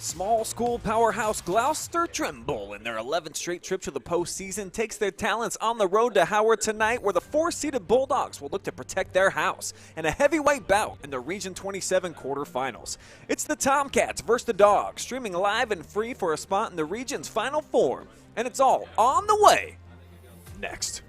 Small school powerhouse Gloucester Trimble, in their 11th straight trip to the postseason, takes their talents on the road to Howard tonight, where the 4-seeded Bulldogs will look to protect their house in a heavyweight bout in the Region 27 quarterfinals. It's the Tomcats versus the Dogs, streaming live and free for a spot in the region's Final Four, and it's all on the way next.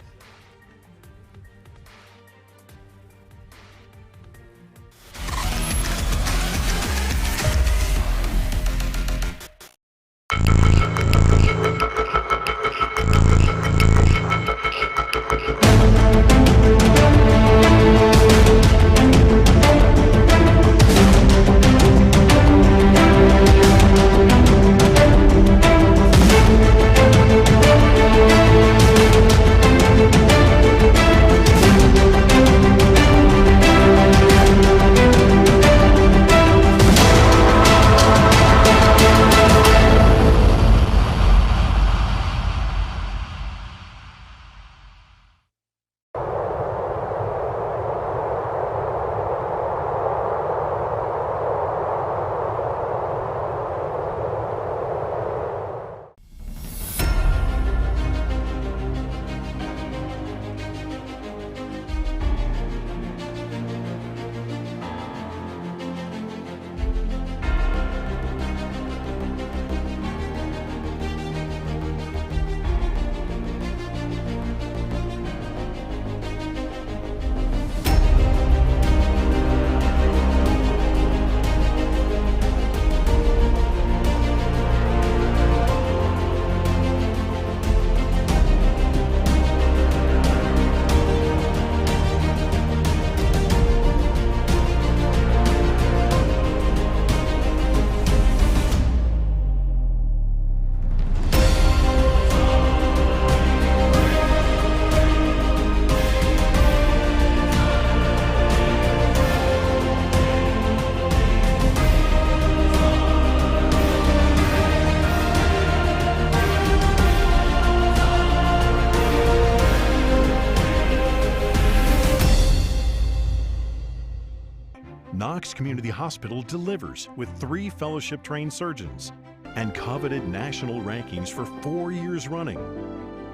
Knox Community Hospital delivers with 3 fellowship-trained surgeons and coveted national rankings for 4 years running,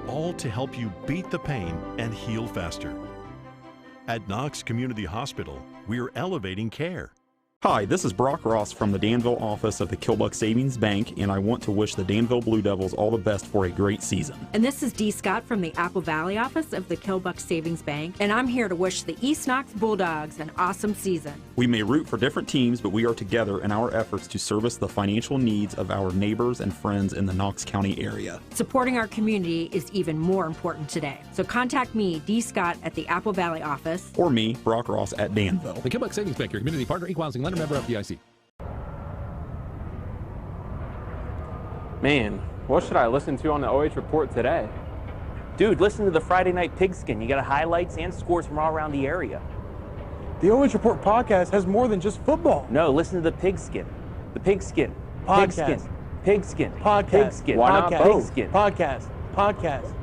all to help you beat the pain and heal faster. At Knox Community Hospital, we're elevating care. Hi, this is Brock Ross from the Danville office of the Killbuck Savings Bank, and I want to wish the Danville Blue Devils all the best for a great season. And this is Dee Scott from the Apple Valley office of the Killbuck Savings Bank, and I'm here to wish the East Knox Bulldogs an awesome season. We may root for different teams, but we are together in our efforts to service the financial needs of our neighbors and friends in the Knox County area. Supporting our community is even more important today. So contact me, Dee Scott, at the Apple Valley office. Or me, Brock Ross, at Danville. The Killbuck Savings Bank, your community partner, equal housing lender, member FDIC. Man, what should I listen to on the OH Report today? Dude, listen to the Friday Night Pigskin. You got highlights and scores from all around the area. The OH Report podcast has more than just football. No, listen to the Pigskin. The Pigskin. Podcast. Pigskin. Pigskin. Podcast. Pigskin. Why not Podcast. both? Pigskin. Podcast. Podcast.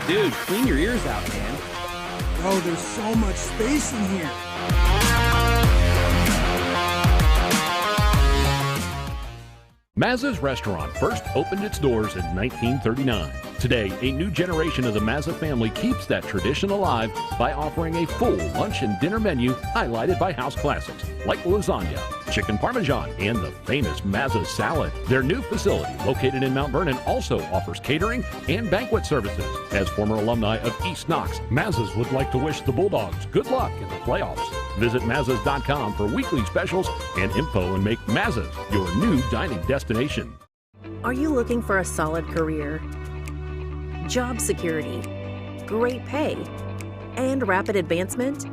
Dude, clean your ears out, man. Bro, there's so much space in here. Mazza's Restaurant first opened its doors in 1939. Today, a new generation of the Mazza family keeps that tradition alive by offering a full lunch and dinner menu highlighted by house classics like lasagna, chicken parmesan, and the famous Mazza's salad. Their new facility, located in Mount Vernon, also offers catering and banquet services. As former alumni of East Knox, Mazza's would like to wish the Bulldogs good luck in the playoffs. Visit Mazzas.com for weekly specials and info and make Mazza's your new dining destination. Are you looking for a solid career, job security, great pay, and rapid advancement?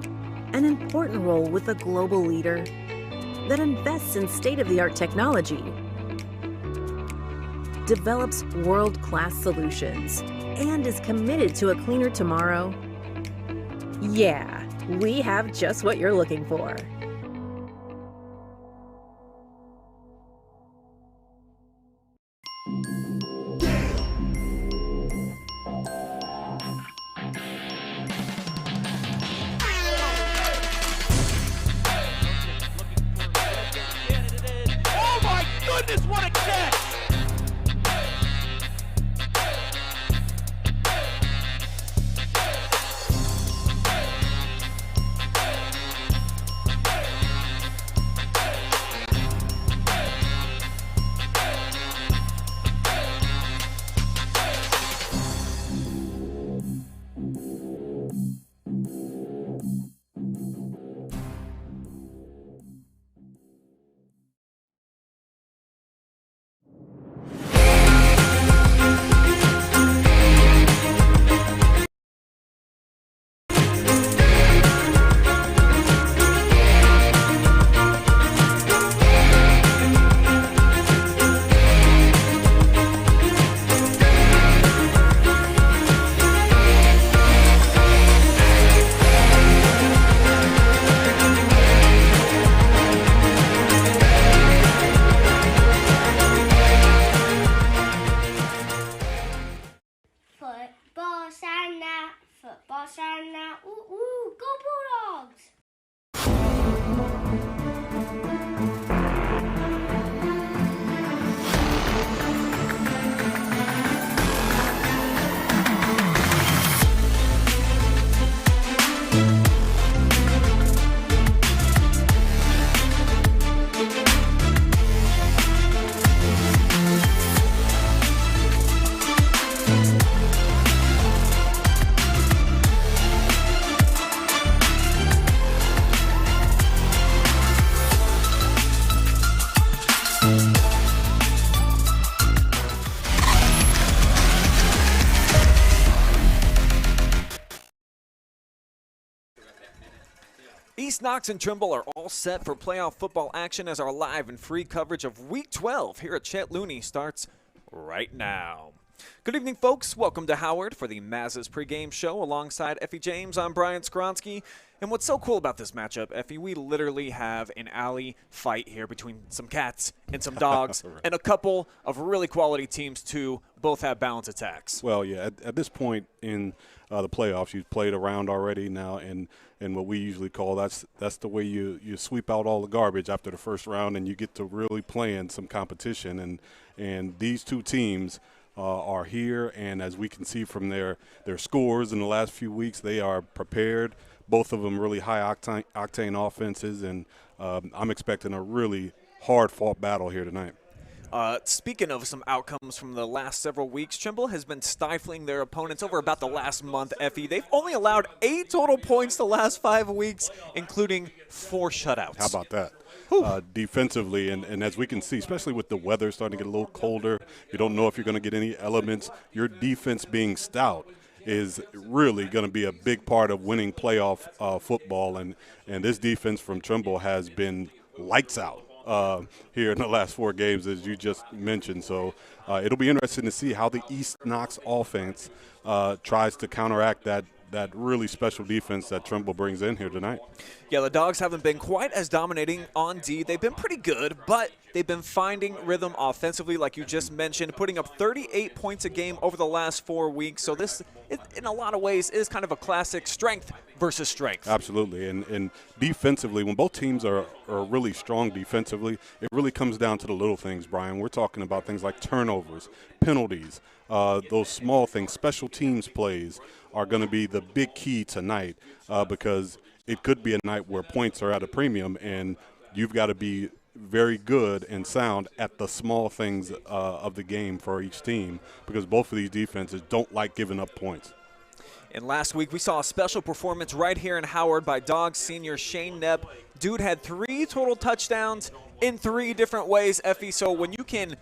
An important role with a global leader that invests in state-of-the-art technology, develops world-class solutions, and is committed to a cleaner tomorrow? Yeah, we have just what you're looking for. goodness, what a catch! Football Saturday night, ooh, ooh, go Bulldogs! East Knox and Trimble are all set for playoff football action as our live and free coverage of Week 12 here at Chet Looney starts right now. Good evening, folks. Welcome to Howard for the Maz's pregame show alongside Effie James. I'm Brian Skronsky. And what's so cool about this matchup, Effie, we literally have an alley fight here between some cats and some dogs right. And a couple of really quality teams, too. Both have balanced attacks. Well, yeah, at this point in the playoffs, you've played around already now, and what we usually call that's the way you sweep out all the garbage after the first round, and you get to really play in some competition. And these two teams are here, and as we can see from their scores in the last few weeks, they are prepared. Both of them really high octane offenses, and I'm expecting a really hard-fought battle here tonight. Speaking of some outcomes from the last several weeks, Trimble has been stifling their opponents over about the last month, Effie. They've only allowed 8 total points the last 5 weeks, including 4 shutouts. How about that? Defensively, and as we can see, especially with the weather starting to get a little colder, you don't know if you're going to get any elements. Your defense being stout is really going to be a big part of winning playoff football, and this defense from Trimble has been lights out here in the last 4 games, as you just mentioned. So it'll be interesting to see how the East Knox offense tries to counteract that really special defense that Trimble brings in here tonight. Yeah, the Dogs haven't been quite as dominating on D. They've been pretty good, but they've been finding rhythm offensively, like you just mentioned, putting up 38 points a game over the last 4 weeks. So this, in a lot of ways, is kind of a classic strength versus strength. Absolutely, and defensively, when both teams are really strong defensively, it really comes down to the little things, Brian. We're talking about things like turnovers, penalties, those small things, special teams plays are going to be the big key tonight because it could be a night where points are at a premium, and you've got to be very good and sound at the small things of the game for each team, because both of these defenses don't like giving up points. And last week we saw a special performance right here in Howard by Dogs senior Shane Knepp. Dude had 3 total touchdowns in 3 different ways, Effie. So when you can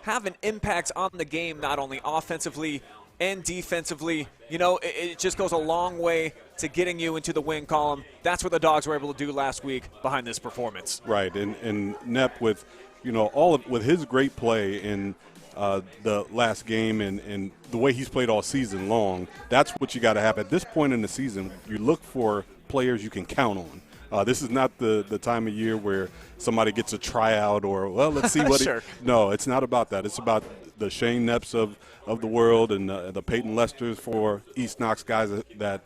have an impact on the game, not only offensively and defensively, you know, it just goes a long way to getting you into the win column. That's what the Dogs were able to do last week behind this performance. Right, and Knepp with, you know, with his great play in the last game and the way he's played all season long, that's what you got to have. At this point in the season, you look for players you can count on. This is not the time of year where somebody gets a tryout or, well, let's see what sure. No, it's not about that. It's about the Shane Knepps of the world and the Peyton Lesters for East Knox guys that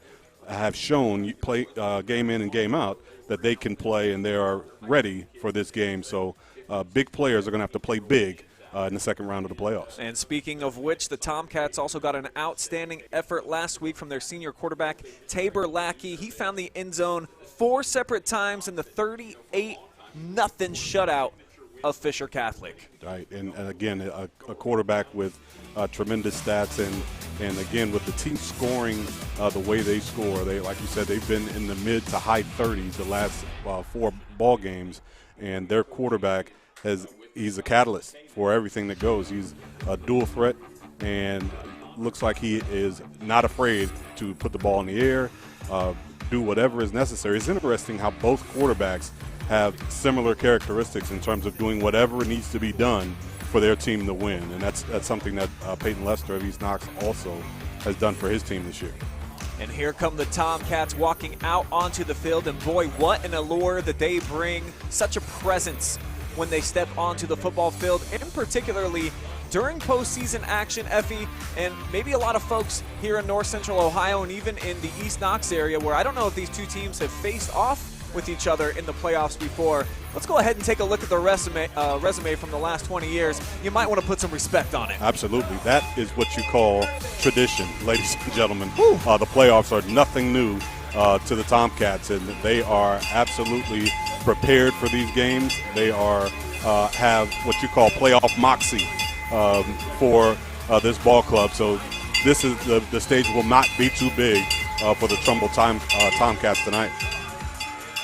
have shown you play game in and game out that they can play and they are ready for this game. So big players are going to have to play big in the second round of the playoffs. And speaking of which, the Tomcats also got an outstanding effort last week from their senior quarterback, Tabor Lackey. He found the end zone 4 separate times in the 38-0 shutout of Fisher Catholic. Right, and again, a quarterback with tremendous stats, and again, with the team scoring the way they score, they, like you said, they've been in the mid to high 30s the last 4 ball games, and their quarterback he's a catalyst for everything that goes. He's a dual threat, and looks like he is not afraid to put the ball in the air, do whatever is necessary. It's interesting how both quarterbacks have similar characteristics in terms of doing whatever needs to be done for their team to win, and that's something that Peyton Lester of East Knox also has done for his team this year. And here come the Tomcats walking out onto the field, and boy, what an allure that they bring, such a presence when they step onto the football field, and particularly during postseason action, Effie, and maybe a lot of folks here in North Central Ohio and even in the East Knox area, where I don't know if these two teams have faced off with each other in the playoffs before. Let's go ahead and take a look at the resume from the last 20 years. You might want to put some respect on it. Absolutely. That is what you call tradition, ladies and gentlemen. The playoffs are nothing new to the Tomcats, and they are absolutely prepared for these games. They are have what you call playoff moxie for this ball club. So this is the stage will not be too big for the Trimble Tomcats tonight.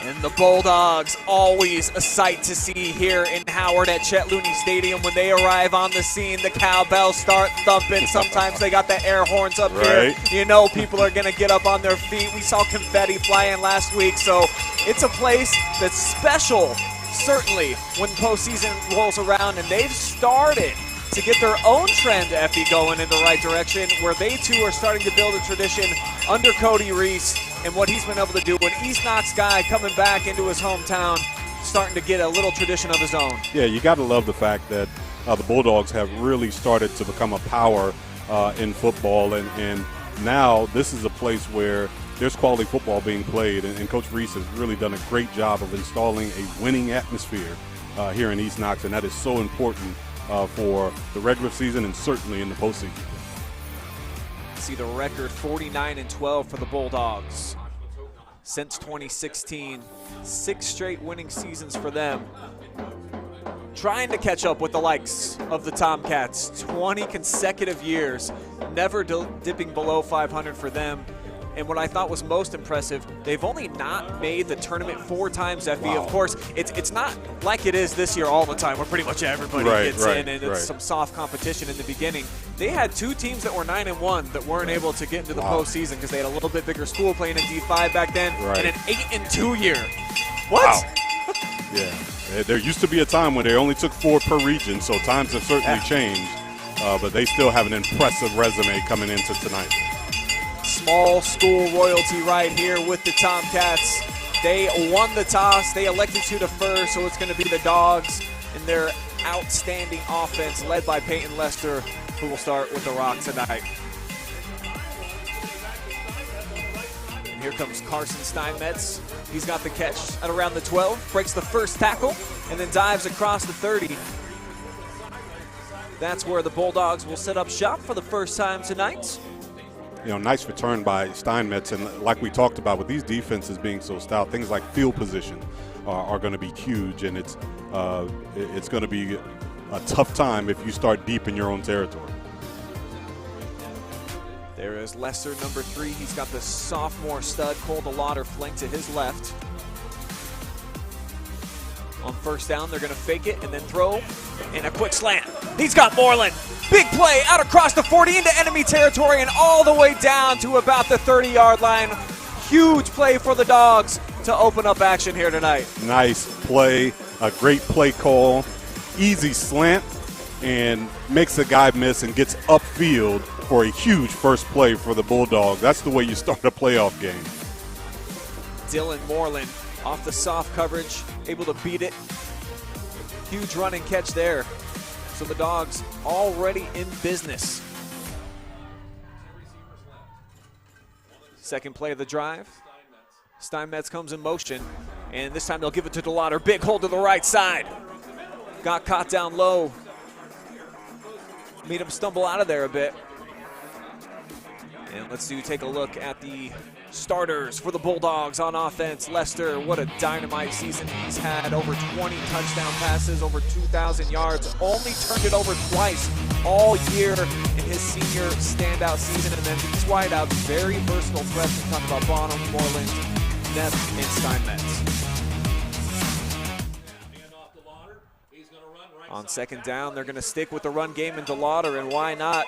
And the Bulldogs, always a sight to see here in Howard at Chet Looney Stadium. When they arrive on the scene, the cowbells start thumping. Sometimes they got the air horns up here. You know people are going to get up on their feet. We saw confetti flying last week, so it's a place that's special, certainly, when postseason rolls around. And they've started to get their own trend, Effie, going in the right direction, where they too are starting to build a tradition under Cody Reese and what he's been able to do. An East Knox guy coming back into his hometown, starting to get a little tradition of his own. Yeah, you got to love the fact that the Bulldogs have really started to become a power in football, and now this is a place where there's quality football being played, and Coach Reese has really done a great job of installing a winning atmosphere here in East Knox, and that is so important for the regular season and certainly in the postseason. See the record 49-12 for the Bulldogs since 2016. 6 straight winning seasons for them. Trying to catch up with the likes of the Tomcats. 20 consecutive years, never dipping below 500 for them. And what I thought was most impressive, they've only not made the tournament 4 times, Effie. Wow. Of course, it's not like it is this year all the time, where pretty much everybody gets in, and it's some soft competition in the beginning. They had 2 teams that were 9-1 that weren't able to get into the postseason because they had a little bit bigger school playing in D5 back then, and an 8-2 year. What? Wow. Yeah, there used to be a time when they only took 4 per region, so times have certainly changed, but they still have an impressive resume coming into tonight. Small school royalty right here with the Tomcats. They won the toss. They elected to defer, so it's going to be the Dogs and their outstanding offense led by Peyton Lester, who will start with the rock tonight. And here comes Carson Steinmetz. He's got the catch at around the 12, breaks the first tackle, and then dives across the 30. That's where the Bulldogs will set up shop for the first time tonight. You know, nice return by Steinmetz, and like we talked about, with these defenses being so stout, things like field position are going to be huge, and it's going to be a tough time if you start deep in your own territory. There is Lester, number 3. He's got the sophomore stud, Cole DeLauder, flanked to his left. On first down, they're going to fake it and then throw in a quick slant. He's got Moreland. Big play out across the 40 into enemy territory and all the way down to about the 30-yard line. Huge play for the Dogs to open up action here tonight. Nice play, a great play call, easy slant, and makes a guy miss and gets upfield for a huge first play for the Bulldogs. That's the way you start a playoff game. Dylan Moreland off the soft coverage, able to beat it. Huge running catch there. So the Dogs already in business. Second play of the drive. Steinmetz comes in motion, and this time they'll give it to DeLauder. Big hold to the right side. got caught down low. Made him stumble out of there a bit. And let's take a look at the starters for the Bulldogs on offense. Lester, what a dynamite season he's had. Over 20 touchdown passes, over 2,000 yards. Only turned it over twice all year in his senior standout season. And then these wideouts, very versatile threats. We talk about Bonham, Moreland, Knepp, and Steinmetz. On second down, they're going to stick with the run game in DeLauder, and why not?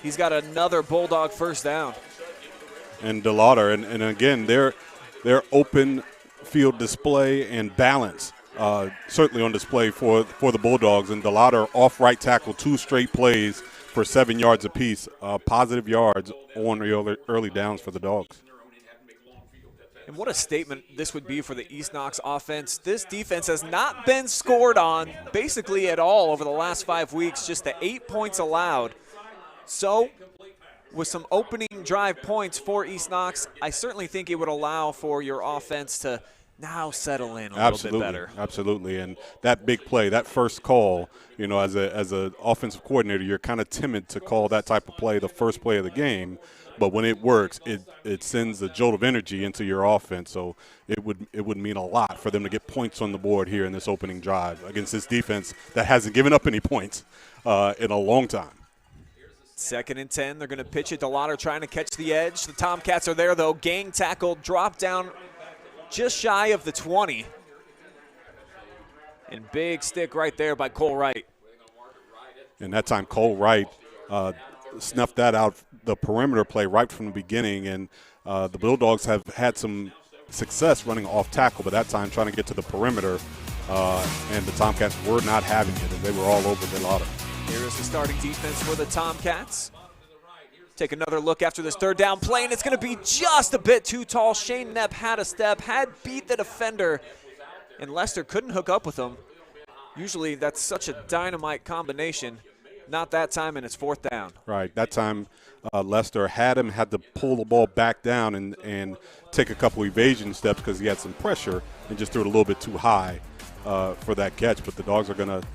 He's got another Bulldog first down. And DeLauder, and again, their open field display and balance certainly on display for the Bulldogs. And DeLauder off right tackle, 2 straight plays for 7 yards apiece, positive yards on early downs for the Dogs. And what a statement this would be for the East Knox offense. This defense has not been scored on basically at all over the last 5 weeks, just the 8 points allowed. So with some opening drive points for East Knox, I certainly think it would allow for your offense to now settle in a little bit better. Absolutely, and that big play, that first call, you know, as a offensive coordinator, you're kind of timid to call that type of play the first play of the game. But when it works, it sends a jolt of energy into your offense. So it would mean a lot for them to get points on the board here in this opening drive against this defense that hasn't given up any points in a long time. 2nd and 10, they're going to pitch it. DeLauder trying to catch the edge. The Tomcats are there, though. Gang tackle, drop down just shy of the 20. And big stick right there by Cole Wright. And that time Cole Wright snuffed that out, the perimeter play right from the beginning. And the Bulldogs have had some success running off tackle, but that time trying to get to the perimeter. And the Tomcats were not having it, and they were all over DeLauder. Here is the starting defense for the Tomcats. Take another look after this 3rd down play, and it's going to be just a bit too tall. Shane Knepp had a step, had beat the defender, and Lester couldn't hook up with him. Usually that's such a dynamite combination. Not that time, and it's 4th down. Right. That time Lester had to pull the ball back down and take a couple evasion steps because he had some pressure and just threw it a little bit too high for that catch. But the Dogs are going to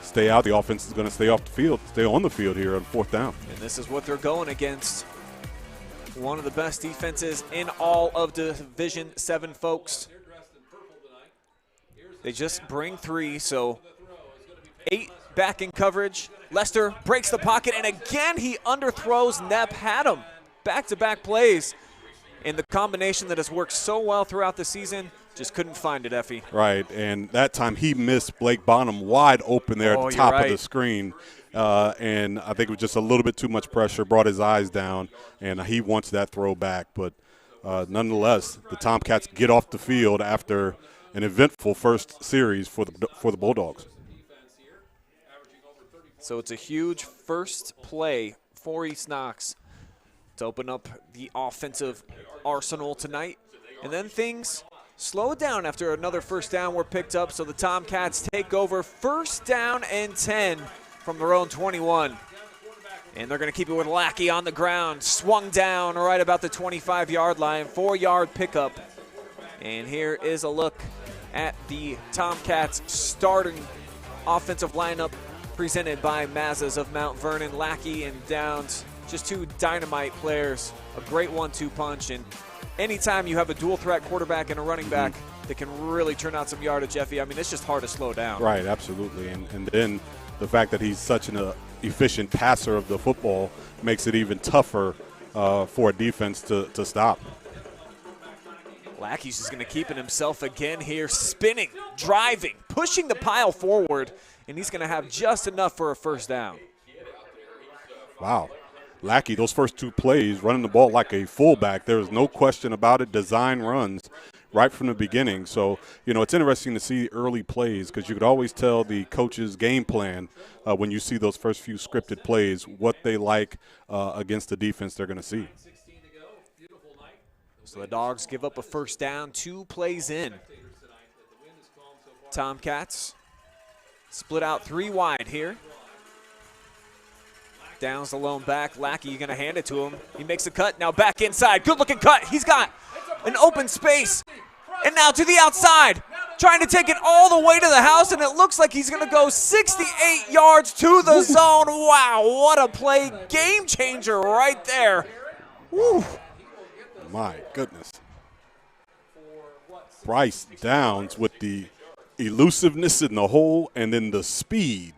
stay out. The offense is going to stay off the field, stay on the field here on 4th down. And this is what they're going against. One of the best defenses in all of Division 7, folks. They just bring 3, so 8 back in coverage. Lester breaks the pocket, and again he underthrows Knepp. Had him. Back-to-back plays. And the combination that has worked so well throughout the season, just couldn't find it, Effie. Right, and that time he missed Blake Bonham wide open there at the top of the screen. And I think it was just a little bit too much pressure, brought his eyes down, and he wants that throw back. But nonetheless, the Tomcats get off the field after an eventful first series for the Bulldogs. So it's a huge first play for East Knox to open up the offensive arsenal tonight. And then things slow down after another first down were picked up, so the Tomcats take over 1st down and 10 from their own 21. And they're going to keep it with Lackey on the ground, swung down right about the 25-yard line, 4-yard pickup. And here is a look at the Tomcats starting offensive lineup presented by Mazas of Mount Vernon. Lackey and Downs, just 2 dynamite players, a great 1-2 punch. And anytime you have a dual threat quarterback and a running back that can really turn out some yardage, Effie, I mean, it's just hard to slow down. Right, absolutely. And then the fact that he's such an efficient passer of the football makes it even tougher for a defense to stop. Lackey's just going to keep it himself again here, spinning, driving, pushing the pile forward, and he's going to have just enough for a 1st down. Wow. Lackey, those first 2 plays, running the ball like a fullback. There is no question about it. Design runs right from the beginning. So, you know, it's interesting to see early plays because you could always tell the coach's game plan when you see those first few scripted plays, what they like against the defense they're going to see. So the Dogs give up a 1st down, 2 plays in. Tomcats split out 3 wide here. Downs the lone back. Lackey, you're going to hand it to him. He makes a cut. Now back inside. Good-looking cut. He's got an open space. And now to the outside. trying to take it all the way to the house, and it looks like he's going to go 68 yards to the zone. Wow, what a play. Game changer right there. Woo. My goodness. Bryce Downs with the elusiveness in the hole and then the speed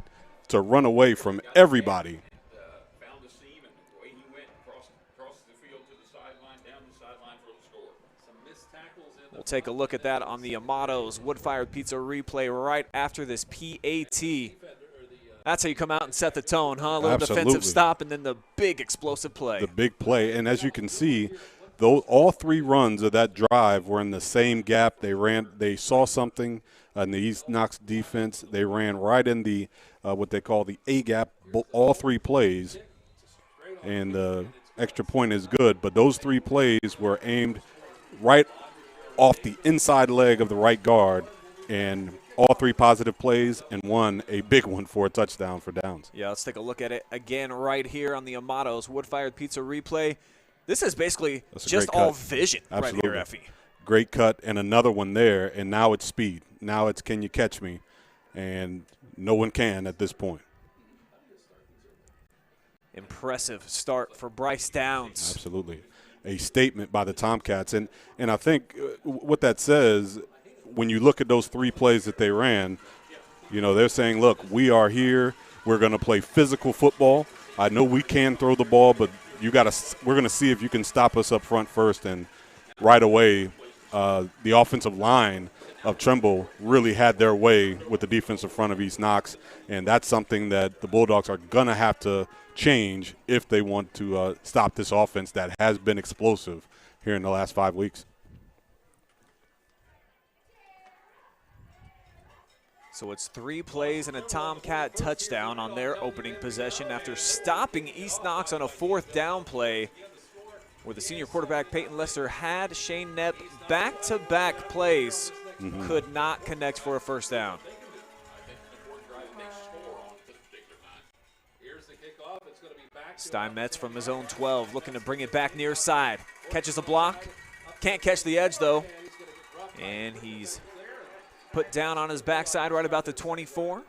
to run away from everybody. We'll take a look at that on the Amato's wood-fired pizza replay right after this PAT. That's how you come out and set the tone, huh? A little defensive stop and then the big explosive play. The big play, and as you can see, all three runs of that drive were in the same gap. They saw something in the East Knox defense. They ran right in the what they call the A gap, all three plays, and the extra point is good. But those three plays were aimed right off the inside leg of the right guard, and all three positive plays, and one a big one for a touchdown for Downs. Yeah, let's take a look at it again right here on the Amato's wood-fired pizza replay. This is basically just all vision. Absolutely. Right here, Effie. Great cut, and another one there, and now it's speed. Now it's can you catch me, and no one can at this point. Impressive start for Bryce Downs. Absolutely. A statement by the Tomcats, and I think what that says, when you look at those three plays that they ran, you know, they're saying, look, we are here. We're going to play physical football. I know we can throw the ball, but we're going to see if you can stop us up front first. And right away, the offensive line of Trimble really had their way with the defensive front of East Knox, and that's something that the Bulldogs are going to have to change if they want to stop this offense that has been explosive here in the last 5 weeks. So it's 3 plays and a Tomcat touchdown on their opening possession after stopping East Knox on a 4th down play where the senior quarterback Peyton Lester had Shane Knepp back-to-back plays, could not connect for a 1st down. Steinmetz from his own 12 looking to bring it back near side. Catches a block. Can't catch the edge, though. And he's put down on his backside right about the 24.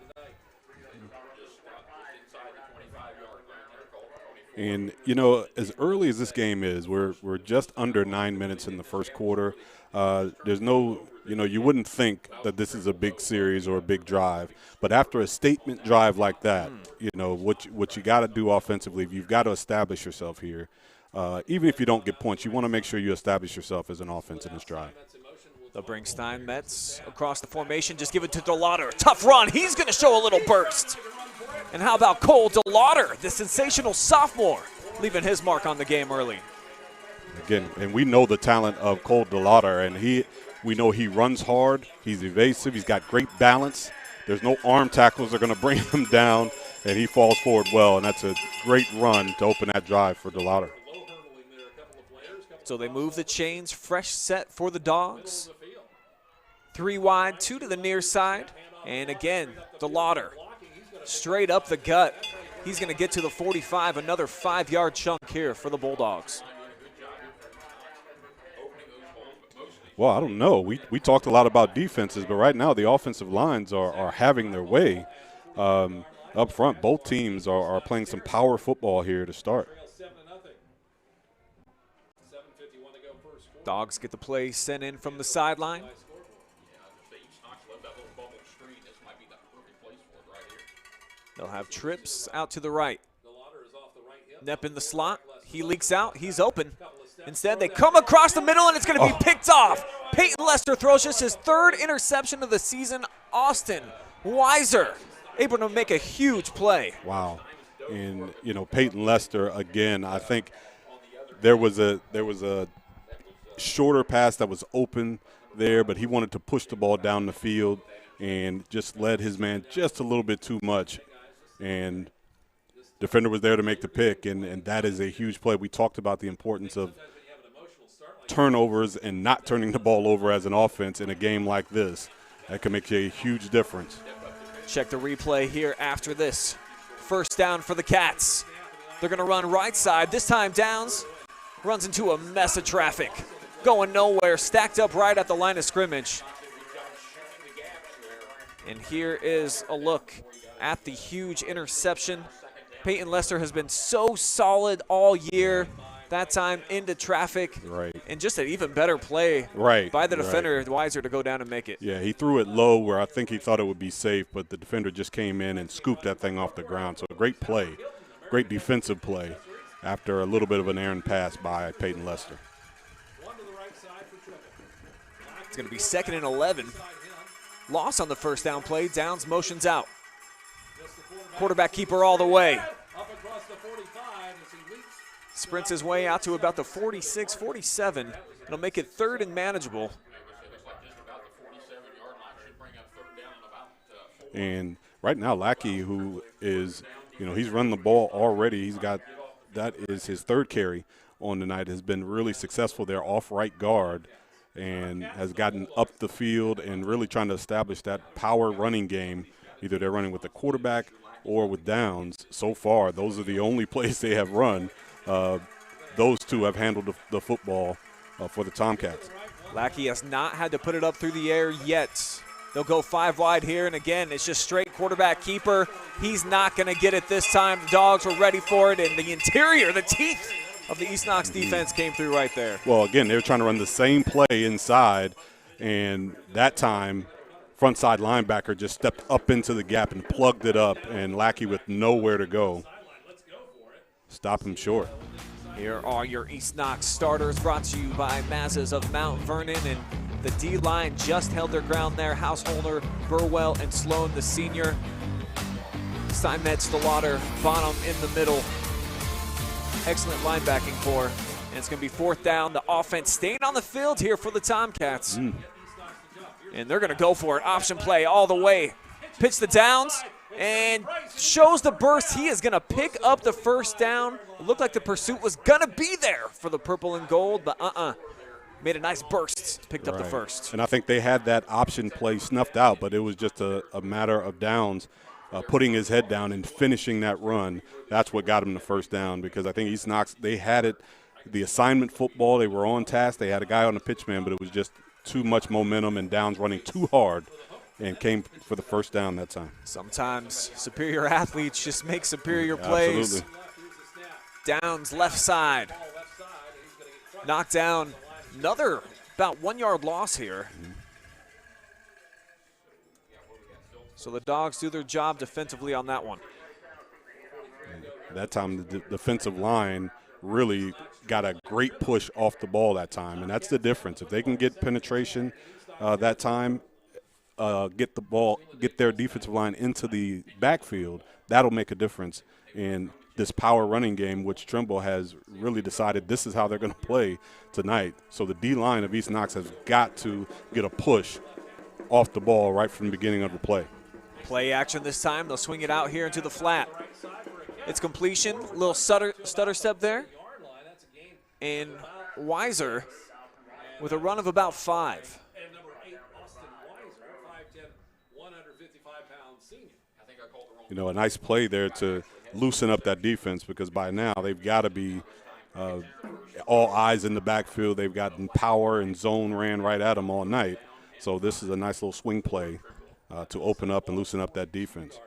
And, you know, as early as this game is, we're just under 9 minutes in the first quarter. There's no, you know, you wouldn't think that this is a big series or a big drive. But after a statement drive like that, you know, what you got to do offensively, you've got to establish yourself here. Even if you don't get points, you want to make sure you establish yourself as an offense in this drive. They'll bring Steinmetz across the formation, just give it to DeLauder. Tough run, he's going to show a little burst. And how about Cole DeLauder, the sensational sophomore, leaving his mark on the game early. Again, and we know the talent of Cole DeLauder, and we know he runs hard, he's evasive, he's got great balance. There's no arm tackles that are going to bring him down, and he falls forward well, and that's a great run to open that drive for DeLauder. So they move the chains, fresh set for the Dogs. 3 wide, 2 to the near side, and again, DeLauder straight up the gut. He's going to get to the 45, another 5-yard chunk here for the Bulldogs. Well, I don't know. We talked a lot about defenses, but right now the offensive lines are having their way up front. Both teams are playing some power football here to start. Dogs get the play sent in from the sideline. They'll have trips out to the right. Knepp in the slot. He leaks out. He's open. Instead, they come across the middle, and it's going to be picked off. Peyton Lester throws just his 3rd interception of the season. Austin Weiser able to make a huge play. Wow. And, you know, Peyton Lester, again, I think there was a shorter pass that was open there, but he wanted to push the ball down the field and just led his man just a little bit too much. And defender was there to make the pick, and that is a huge play. We talked about the importance of turnovers and not turning the ball over as an offense in a game like this. That can make a huge difference. Check the replay here after this. 1st down for the Cats. They're going to run right side. This time Downs runs into a mess of traffic. Going nowhere, stacked up right at the line of scrimmage. And here is a look at the huge interception. Peyton Lester has been so solid all year. That time into traffic. Right. And just an even better play by the defender, Weiser, to go down and make it. Yeah, he threw it low where I think he thought it would be safe, but the defender just came in and scooped that thing off the ground. So a great play, great defensive play after a little bit of an errant pass by Peyton Lester. It's going to be 2nd and 11. Loss on the first down play. Downs motions out. Quarterback keeper all the way. Sprints his way out to about the 46, 47. It'll make it 3rd and manageable. And right now, Lackey, who is, he's run the ball already. That is his 3rd carry on the night, has been really successful there off right guard and has gotten up the field and really trying to establish that power running game. Either they're running with the quarterback or with Downs. So far, those are the only plays they have run. Those two have handled the football for the Tomcats. Lackey has not had to put it up through the air yet. They'll go 5 wide here, and again, it's just straight quarterback keeper. He's not going to get it this time. The Dogs were ready for it, and the interior, the teeth of the East Knox defense came through right there. Well, again, they were trying to run the same play inside, and that time front side linebacker just stepped up into the gap and plugged it up, and Lackey with nowhere to go. Stop him short. Here are your East Knox starters, brought to you by Mazas of Mount Vernon, and the D-line just held their ground there. Householder, Burwell, and Sloan, the senior. Steinmetz, Stellater, Bonham in the middle. Excellent linebacking core. And it's going to be 4th down. The offense staying on the field here for the Tomcats. And they're going to go for it. Option play all the way. Pitch the Downs and shows the burst. He is going to pick up the first down. It looked like the pursuit was going to be there for the purple and gold, but made a nice burst, picked up the first. And I think they had that option play snuffed out, but it was just a matter of Downs putting his head down and finishing that run. That's what got him the first down, because I think East Knox, they had it, the assignment football, they were on task. They had a guy on the pitch man, but it was just too much momentum and Downs running too hard and came for the first down that time. Sometimes superior athletes just make superior plays. Absolutely. Downs left side. Knocked down. Another about 1 yard loss here. So the Dogs do their job defensively on that one. That time the defensive line really got a great push off the ball that time, and that's the difference. If they can get penetration that time, get their defensive line into the backfield, that'll make a difference in this power running game, which Trimble has really decided this is how they're going to play tonight. So the D-line of East Knox has got to get a push off the ball right from the beginning of the play. Play action this time. They'll swing it out here into the flat. It's completion. A little stutter step there. And Weiser with a run of about 5. A nice play there to loosen up that defense, because by now they've got to be all eyes in the backfield. They've gotten power and zone ran right at them all night. So this is a nice little swing play to open up and loosen up that defense.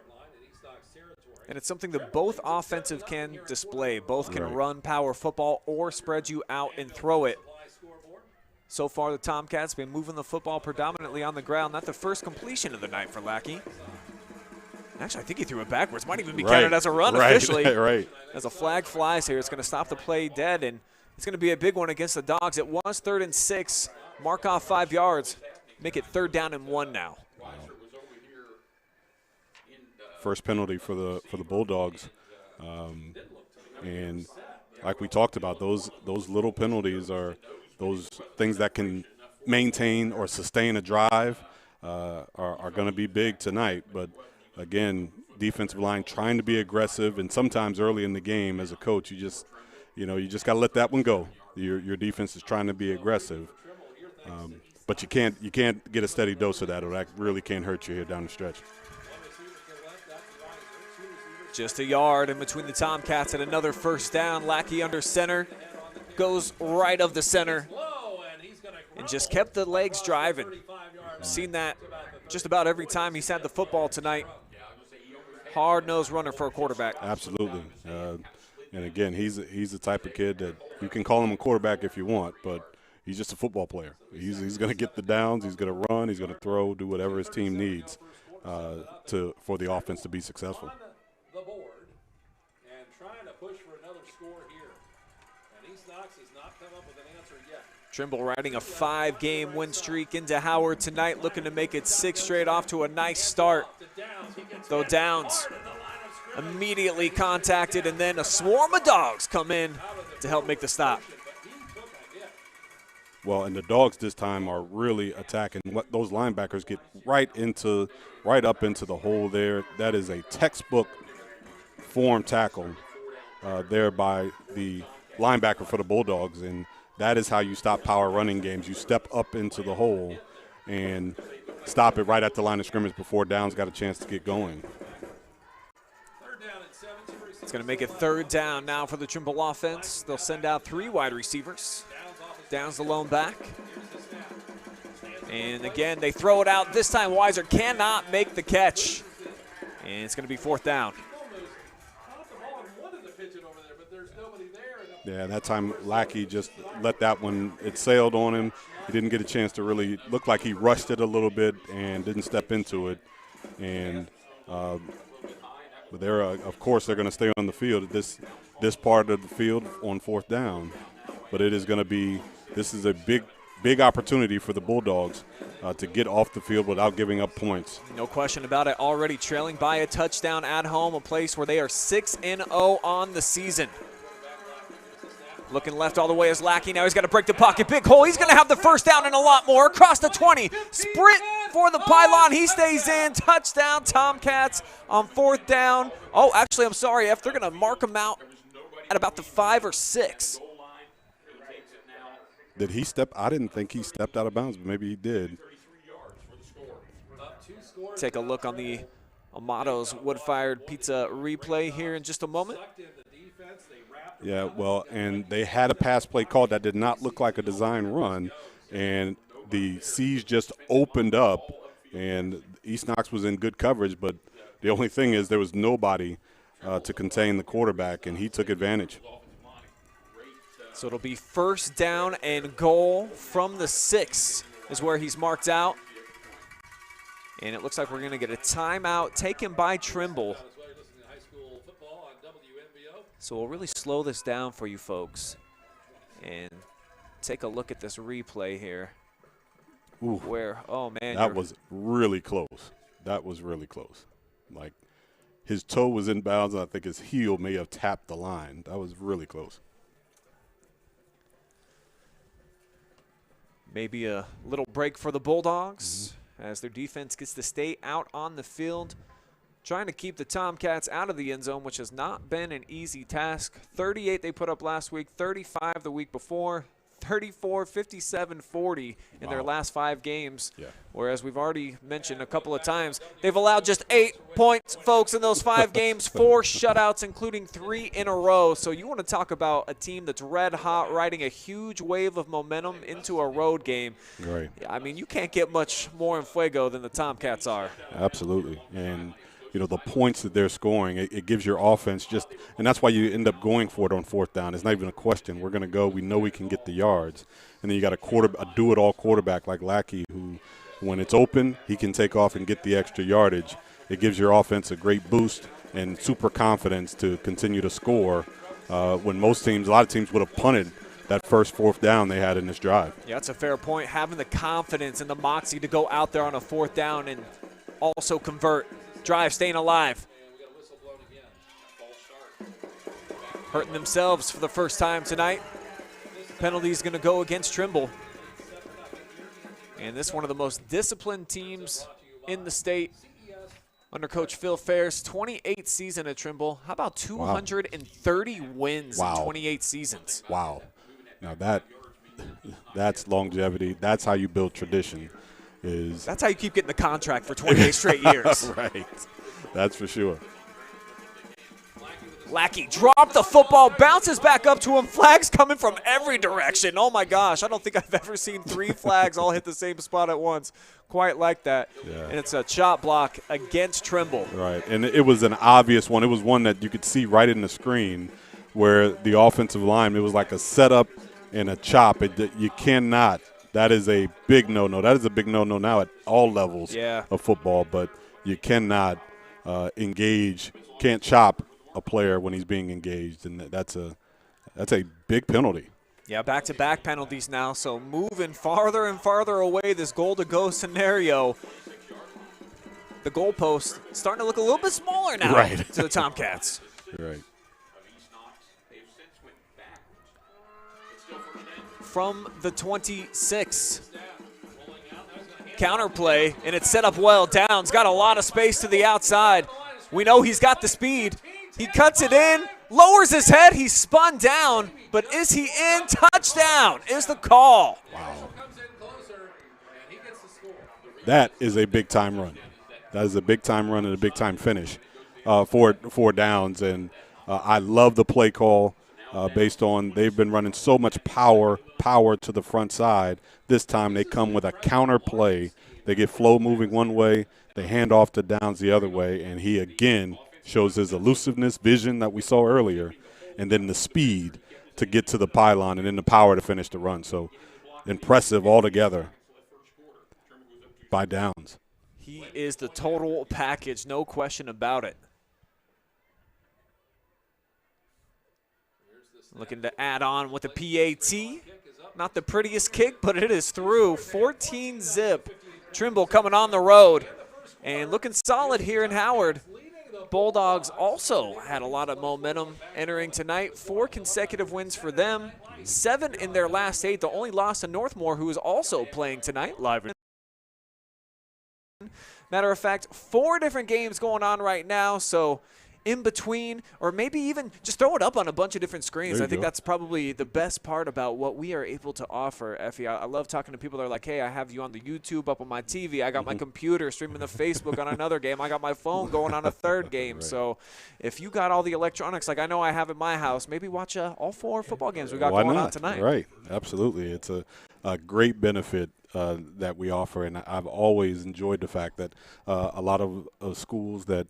And it's something that both offensive can display. Both can run power football or spread you out and throw it. So far, the Tomcats been moving the football predominantly on the ground. Not the first completion of the night for Lackey. Actually, I think he threw it backwards. Might even be counted as a run officially. As a flag flies here, it's going to stop the play dead, and it's going to be a big one against the Dogs. It was 3rd and 6. Mark off 5 yards. Make it 3rd down and 1 now. First penalty for the Bulldogs, and like we talked about, those little penalties are those things that can maintain or sustain a drive are going to be big tonight. But again, defensive line trying to be aggressive, and sometimes early in the game as a coach, you just got to let that one go. Your defense is trying to be aggressive, but you can't get a steady dose of that, or that really can't hurt you here down the stretch. Just a yard in between the Tomcats and another first down. Lackey under center, goes right of the center, and just kept the legs driving. Seen that just about every time he's had the football tonight. Hard-nosed runner for a quarterback. Absolutely. And again, he's the type of kid that you can call him a quarterback if you want, but he's just a football player. He's going to get the downs. He's going to run. He's going to throw, do whatever his team needs for the offense to be successful. The board and trying to push for another score here. And East Knox has not come up with an answer yet. Trimble riding a 5-game win streak into Howard tonight, looking to make it 6 straight, off to a nice start. Though Downs immediately contacted, and then a swarm of dogs come in to help make the stop. Well, and the Dogs this time are really attacking. Those linebackers get right up into the hole there. That is a textbook form tackle there by the linebacker for the Bulldogs, and that is how you stop power running games. You step up into the hole and stop it right at the line of scrimmage before Downs got a chance to get going. It's going to make it 3rd down now for the Trimble offense. They'll send out 3 wide receivers. Downs the lone back. And again, they throw it out. This time Weiser cannot make the catch. And it's going to be 4th down. Yeah, that time Lackey just let that one, it sailed on him. He didn't get a chance to really look like he rushed it a little bit and didn't step into it. And but of course, they're going to stay on the field at this part of the field on 4th down. But it is going to be, this is a big opportunity for the Bulldogs to get off the field without giving up points. No question about it. Already trailing by a touchdown at home, a place where they are 6-0 on the season. Looking left all the way is Lackey. Now he's got to break the pocket. Big hole. He's going to have the 1st down and a lot more. Across the 20. Sprint for the pylon. He stays in. Touchdown, Tomcats on 4th down. Oh, actually, I'm sorry, F. They're going to mark him out at about the 5 or 6. Did he step? I didn't think he stepped out of bounds, but maybe he did. Take a look on the Amato's wood-fired pizza replay here in just a moment. Yeah, well, and they had a pass play called that did not look like a design run, and the C's just opened up, and East Knox was in good coverage, but the only thing is there was nobody to contain the quarterback, and he took advantage. So it'll be 1st down and goal from the 6 is where he's marked out. And it looks like we're going to get a timeout taken by Trimble. So we'll really slow this down for you folks and take a look at this replay here. Ooh, where, oh, man. That was really close. That was really close. Like, his toe was in bounds, and I think his heel may have tapped the line. That was really close. Maybe a little break for the Bulldogs as their defense gets to stay out on the field, trying to keep the Tomcats out of the end zone, which has not been an easy task. 38 they put up last week, 35 the week before, 34, 57, 40 in their last 5 games. Yeah. Whereas we've already mentioned a couple of times, they've allowed just 8 points, folks, in those 5 games, 4 shutouts, including 3 in a row. So you want to talk about a team that's red hot, riding a huge wave of momentum into a road game. Right. I mean, you can't get much more in fuego than the Tomcats are. Absolutely. And you know, the points that they're scoring, it gives your offense just – and that's why you end up going for it on 4th down. It's not even a question. We're going to go. We know we can get the yards. And then you got a do-it-all quarterback like Lackey who, when it's open, he can take off and get the extra yardage. It gives your offense a great boost and super confidence to continue to score when a lot of teams would have punted that first 4th down they had in this drive. Yeah, that's a fair point. Having the confidence and the moxie to go out there on a 4th down and also convert. Drive staying alive. Hurting themselves for the first time tonight. Penalty is going to go against Trimble. And this is one of the most disciplined teams in the state under Coach Phil Ferris. 28 season at Trimble. How about 230 wins in 28 seasons? Wow. Now that's longevity. That's how you build tradition. That's how you keep getting the contract for 28 straight years. Right. That's for sure. Lackey dropped the football, bounces back up to him. Flags coming from every direction. Oh, my gosh. I don't think I've ever seen 3 flags all hit the same spot at once quite like that. Yeah. And it's a chop block against Trimble. Right, and it was an obvious one. It was one that you could see right in the screen where the offensive line, it was like a setup and a chop. You cannot. That is a big no-no. That is a big no-no now at all levels of football, but you cannot engage, can't chop a player when he's being engaged, and that's a big penalty. Yeah, back-to-back penalties now, so moving farther and farther away this goal-to-go scenario. The goalpost starting to look a little bit smaller now to the Tomcats. Right. From the 26. Counterplay, and it's set up well. Downs got a lot of space to the outside. We know he's got the speed. He cuts it in, lowers his head. He's spun down, but is he in? Touchdown is the call. Wow. That is a big-time run. That is a big-time run and a big-time finish for Downs. And I love the play call based on they've been running so much power to the front side. This time they come with a counter play. They get flow moving one way. They hand off to Downs the other way, and he again shows his elusiveness, vision that we saw earlier, and then the speed to get to the pylon and then the power to finish the run. So impressive altogether by Downs. He is the total package, no question about it. Looking to add on with a PAT. Not the prettiest kick, but it is through. 14-zip. Trimble coming on the road and looking solid here in Howard. Bulldogs also had a lot of momentum entering tonight. 4 consecutive wins for them. 7 in their last 8. The only loss to Northmore, who is also playing tonight live. Matter of fact, 4 different games going on right now, so in between, or maybe even just throw it up on a bunch of different screens. I think that's probably the best part about what we are able to offer, Effie. I love talking to people that are like, hey, I have you on the YouTube up on my TV. I got my computer streaming the Facebook on another game. I got my phone going on a third game. So if you got all the electronics like I know I have at my house, maybe watch all 4 football games we got going on tonight. Right, absolutely. It's a great benefit that we offer, and I've always enjoyed the fact that a lot of schools that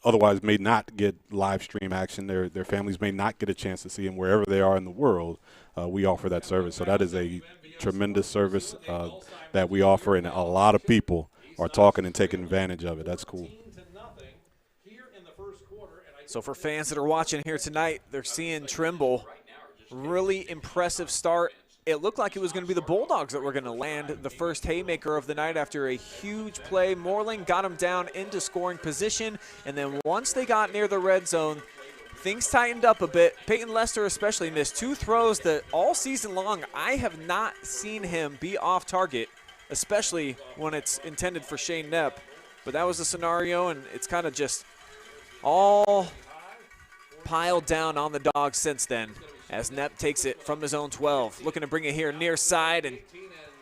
otherwise may not get live stream action, their families may not get a chance to see them wherever they are in the world. We offer that service. So that is a tremendous service that we offer, and a lot of people are talking and taking advantage of it. That's cool. So for fans that are watching here tonight, they're seeing Trimble. Really impressive start. It looked like it was going to be the Bulldogs that were going to land the first haymaker of the night after a huge play. Moreland got him down into scoring position, and then once they got near the red zone, things tightened up a bit. Peyton Lester especially missed 2 throws that all season long I have not seen him be off target, especially when it's intended for Shane Knepp. But that was the scenario, and it's kind of just all piled down on the Dogs since then, as Knepp takes it from his own 12. Looking to bring it here near side, and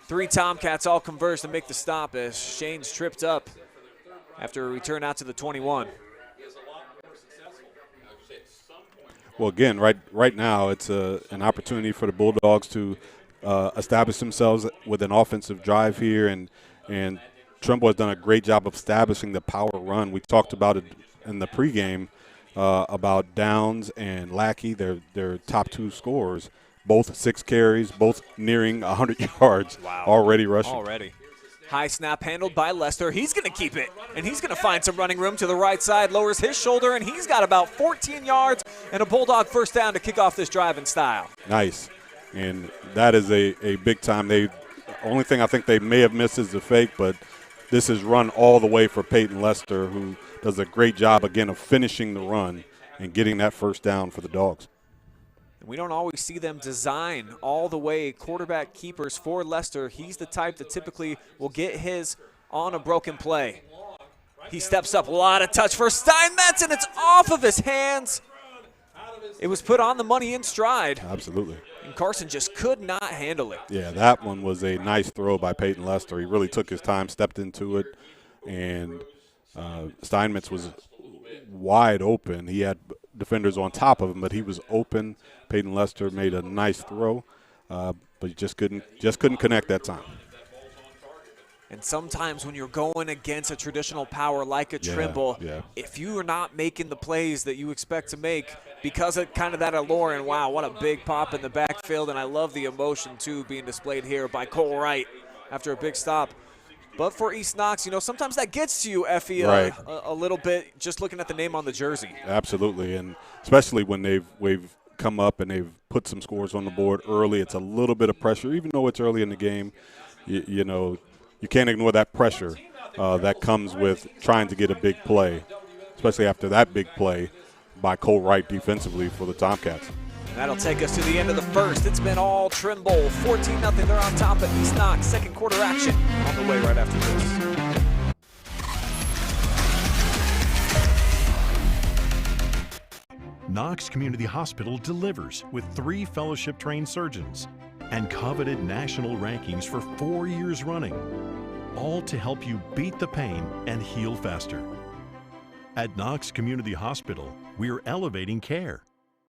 3 Tomcats all converge to make the stop as Shane's tripped up after a return out to the 21. Well, again, right now it's an opportunity for the Bulldogs to establish themselves with an offensive drive here, and Trimble has done a great job of establishing the power run. We talked about it in the pregame. About Downs and Lackey, their top 2 scorers, both 6 carries, both nearing 100 yards already rushing. Already. High snap handled by Lester. He's going to keep it, and he's going to find some running room to the right side, lowers his shoulder, and he's got about 14 yards and a Bulldog first down to kick off this drive in style. Nice. And that is a big time. The only thing I think they may have missed is the fake, but this is run all the way for Peyton Lester, who does a great job, again, of finishing the run and getting that first down for the Dogs. We don't always see them design all the way quarterback keepers for Lester. He's the type that typically will get his on a broken play. He steps up, a lot of touch for Steinmetz, and it's off of his hands. It was put on the money in stride. Absolutely. And Carson just could not handle it. Yeah, that one was a nice throw by Peyton Lester. He really took his time, stepped into it, and Steinmetz was wide open. He had defenders on top of him, but he was open. Peyton Lester made a nice throw, but he just couldn't connect that time. And sometimes when you're going against a traditional power like a Trimble, if you are not making the plays that you expect to make because of kind of that allure, and wow, what a big pop in the backfield, and I love the emotion, too, being displayed here by Cole Wright after a big stop. But for East Knox, you know, sometimes that gets to you, Effie, a little bit just looking at the name on the jersey. Absolutely, and especially when we've come up and they've put some scores on the board early, it's a little bit of pressure, even though it's early in the game, you know, you can't ignore that pressure that comes with trying to get a big play, especially after that big play by Cole Wright defensively for the Tomcats. And that'll take us to the end of the first. It's been all Trimble. 14-0. They're on top at East Knox. Second quarter action on the way right after this. Knox Community Hospital delivers with 3 fellowship-trained surgeons and coveted national rankings for 4 years running, all to help you beat the pain and heal faster. At Knox Community Hospital, we're elevating care.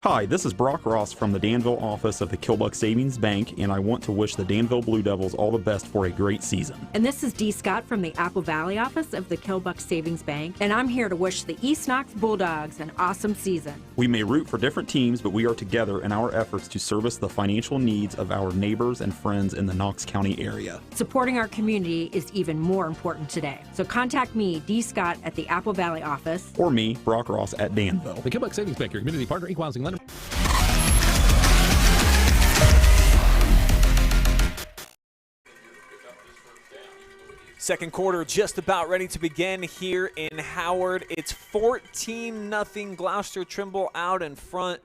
Hi, this is Brock Ross from the Danville office of the Killbuck Savings Bank, and I want to wish the Danville Blue Devils all the best for a great season. And this is Dee Scott from the Apple Valley office of the Killbuck Savings Bank, and I'm here to wish the East Knox Bulldogs an awesome season. We may root for different teams, but we are together in our efforts to service the financial needs of our neighbors and friends in the Knox County area. Supporting our community is even more important today. So contact me, Dee Scott, at the Apple Valley office. Or me, Brock Ross, at Danville. The Killbuck Savings Bank, your community partner, equalizing lender. Second quarter just about ready to begin here in Howard. It's 14-0. Gloucester Trimble out in front.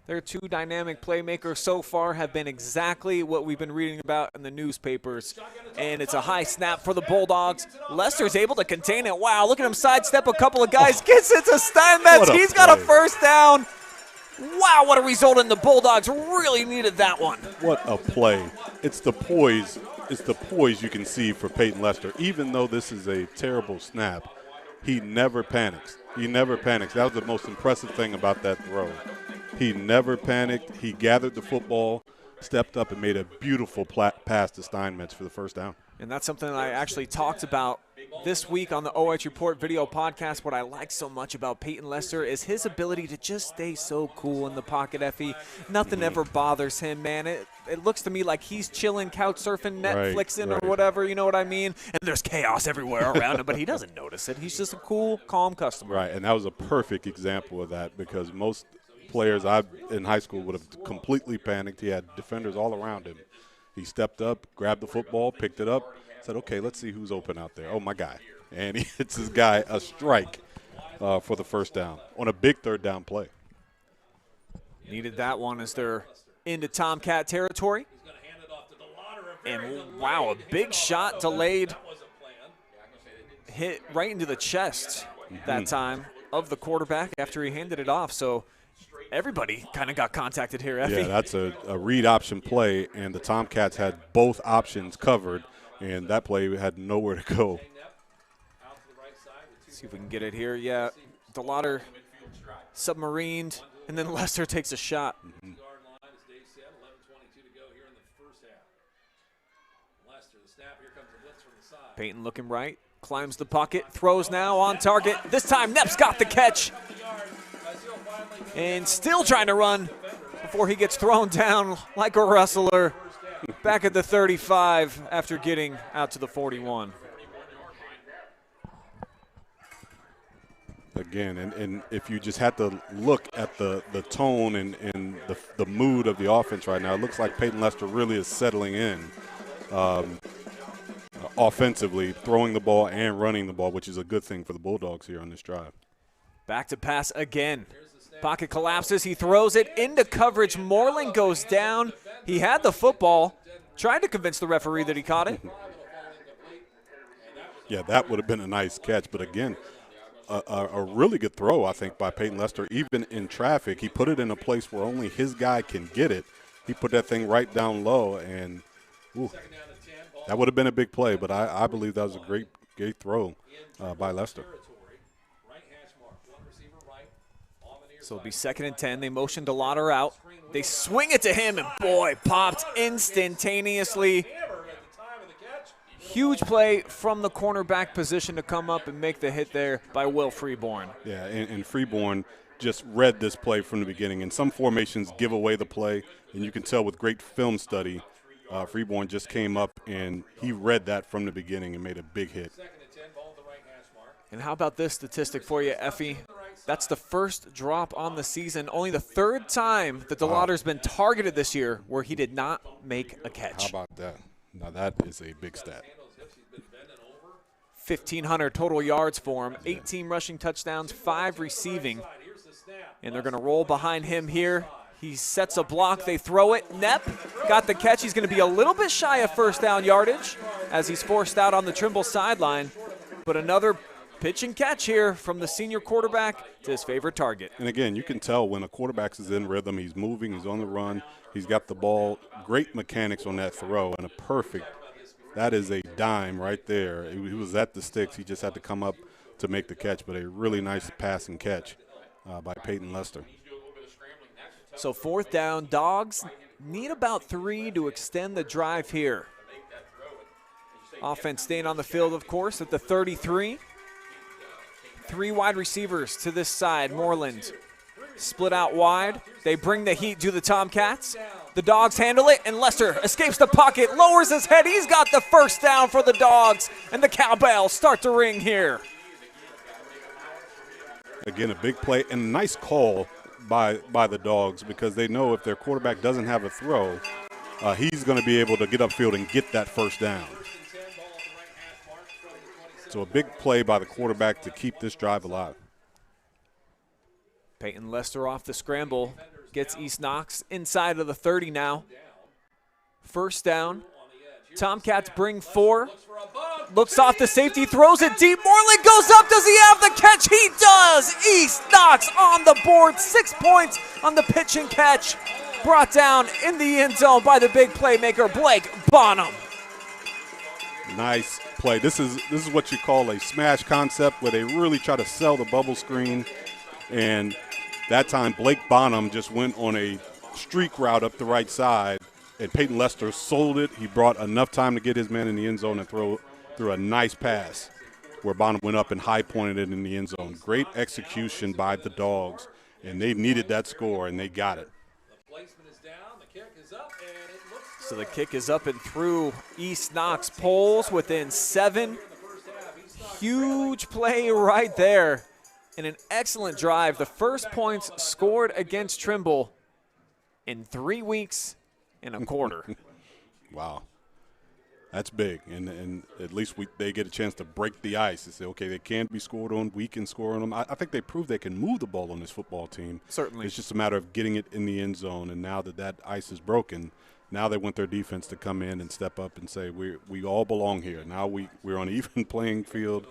Their 2 dynamic playmakers so far have been exactly what we've been reading about in the newspapers. And it's a high snap for the Bulldogs. Lester's able to contain it. Wow, look at him sidestep a couple of guys. Gets it to Steinmetz. He's got a first down. Wow, what a result, and the Bulldogs really needed that one. What a play. It's the poise. It's the poise you can see for Peyton Lester. Even though this is a terrible snap, he never panics. He never panics. That was the most impressive thing about that throw. He never panicked. He gathered the football, stepped up, and made a beautiful pass to Steinmetz for the first down. And that's something that I actually talked about this week on the OH Report video podcast. What I like so much about Peyton Lester is his ability to just stay so cool in the pocket, Effie. Nothing ever bothers him, man. It looks to me like he's chilling, couch surfing, Netflixing or whatever, you know what I mean? And there's chaos everywhere around him, but he doesn't notice it. He's just a cool, calm customer. Right, and that was a perfect example of that because most players in high school would have completely panicked. He had defenders all around him. He stepped up, grabbed the football, picked it up, said, okay, let's see who's open out there. Oh, my guy. And he hits his guy a strike for the first down on a big third down play. Needed that one as they're into Tomcat territory. And, wow, a big shot delayed. Hit right into the chest that time of the quarterback after he handed it off. So everybody kind of got contacted here, Effie. Yeah, that's a read option play, and the Tomcats had both options covered, and that play had nowhere to go. Let's see if we can get it here. Yeah, DeLauder submarined, and then Lester takes a shot. Peyton looking right, climbs the pocket, throws now on target. This time Knepp's got the catch. And still trying to run before he gets thrown down like a wrestler back at the 35 after getting out to the 41. Again, and if you just had to look at the tone and the mood of the offense right now, it looks like Peyton Lester really is settling in offensively, throwing the ball and running the ball, which is a good thing for the Bulldogs here on this drive. Back to pass again. Pocket collapses. He throws it into coverage. Moreland goes down. He had the football. Tried to convince the referee that he caught it. Yeah, that would have been a nice catch. But, again, a really good throw, I think, by Peyton Lester. Even in traffic, he put it in a place where only his guy can get it. He put that thing right down low, and that would have been a big play. But I believe that was a great throw by Lester. So it'll be 2nd and 10. They motion DeLauder out. They swing it to him, and boy, popped instantaneously. Huge play from the cornerback position to come up and make the hit there by Will Freeborn. Yeah, and Freeborn just read this play from the beginning. And some formations give away the play, and you can tell with great film study, Freeborn just came up and he read that from the beginning and made a big hit. And how about this statistic for you, Effie? That's the first drop on the season, only the 3rd time that DeLauder's been targeted this year where he did not make a catch. How about that? Now that is a big stat. 1,500 total yards for him, 18 rushing touchdowns, 5 receiving. And they're going to roll behind him here. He sets a block, they throw it. Knepp got the catch. He's going to be a little bit shy of first down yardage as he's forced out on the Trimble sideline. But another pitch and catch here from the senior quarterback to his favorite target. And again, you can tell when a quarterback is in rhythm, he's moving, he's on the run, he's got the ball. Great mechanics on that throw and a perfect. That is a dime right there. He was at the sticks. He just had to come up to make the catch, but a really nice pass and catch by Peyton Lester. So 4th down, Dogs need about 3 to extend the drive here. Offense staying on the field, of course, at the 33. 3 wide receivers to this side. Moreland split out wide. They bring the heat to the Tomcats. The Dogs handle it, and Lester escapes the pocket, lowers his head. He's got the first down for the Dogs, and the cowbells start to ring here. Again, a big play and a nice call by the Dogs because they know if their quarterback doesn't have a throw, he's going to be able to get upfield and get that first down. So a big play by the quarterback to keep this drive alive. Peyton Lester off the scramble, gets East Knox inside of the 30 now. First down. Tomcats bring 4. Looks off the safety, throws it deep. Moreland goes up. Does he have the catch? He does. East Knox on the board. 6 points on the pitch and catch. Brought down in the end zone by the big playmaker, Blake Bonham. Nice play. This is what you call a smash concept where they really try to sell the bubble screen. And that time Blake Bonham just went on a streak route up the right side. And Peyton Lester sold it. He brought enough time to get his man in the end zone and throw through a nice pass where Bonham went up and high-pointed it in the end zone. Great execution by the Dogs, and they needed that score, and they got it. So the kick is up and through East Knox poles within 7. Huge play right there and an excellent drive. The first points scored against Trimble in 3 weeks and a quarter. Wow. That's big, and at least they get a chance to break the ice and say, okay, they can be scored on, we can score on them. I think they proved they can move the ball on this football team. Certainly. It's just a matter of getting it in the end zone, and now that ice is broken, now they want their defense to come in and step up and say, we all belong here. Now we're on an even playing field.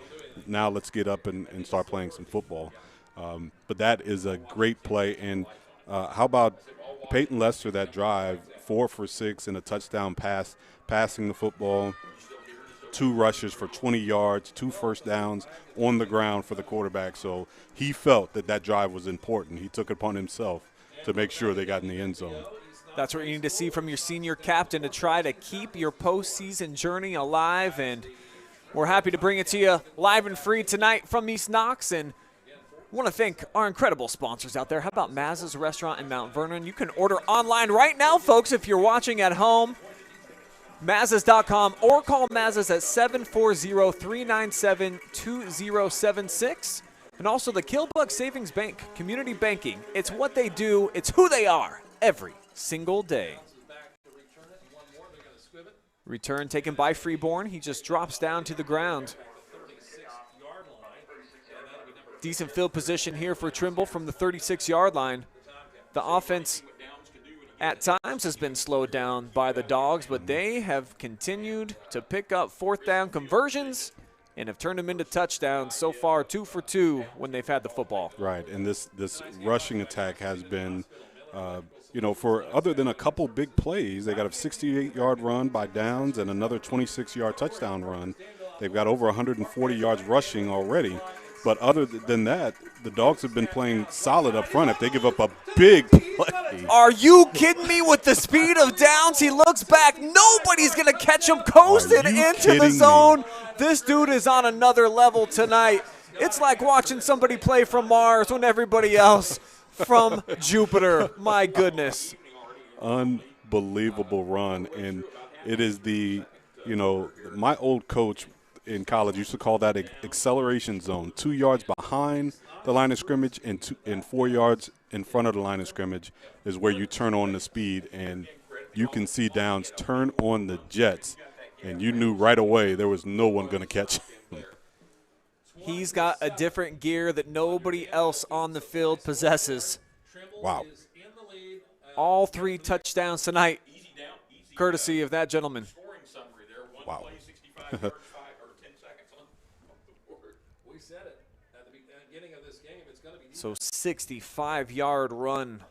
Now let's get up and start playing some football. But that is a great play. And how about Peyton Lester, that drive, 4 for 6 and a touchdown pass, passing the football, 2 rushes for 20 yards, 2 first downs on the ground for the quarterback. So he felt that drive was important. He took it upon himself to make sure they got in the end zone. That's what you need to see from your senior captain to try to keep your postseason journey alive. And we're happy to bring it to you live and free tonight from East Knox. And want to thank our incredible sponsors out there. How about Maz's Restaurant in Mount Vernon? You can order online right now, folks, if you're watching at home. Mazas.com or call Mazas at 740-397-2076. And also the Killbuck Savings Bank, community banking. It's what they do. It's who they are every single day. Return taken by Freeborn. He just drops down to the ground. Decent field position here for Trimble from the 36-yard line. The offense at times has been slowed down by the Dogs, but they have continued to pick up 4th down conversions and have turned them into touchdowns so far, 2 for 2 when they've had the football. Right, and this rushing attack has been, for other than a couple big plays, they got a 68-yard run by Downs and another 26-yard touchdown run. They've got over 140 yards rushing already. But other than that, the Dogs have been playing solid up front. If they give up a big play. Are you kidding me with the speed of Downs? He looks back. Nobody's going to catch him coasting into the zone. This dude is on another level tonight. It's like watching somebody play from Mars when everybody else from Jupiter. My goodness. Unbelievable run. And it is my old coach in college used to call that an acceleration zone. 2 yards behind the line of scrimmage and 4 yards in front of the line of scrimmage is where you turn on the speed. And you can see Downs turn on the jets, and you knew right away there was no one going to catch him. He's got a different gear that nobody else on the field possesses. Wow. All 3 touchdowns tonight, courtesy of that gentleman. Wow. So 65-yard run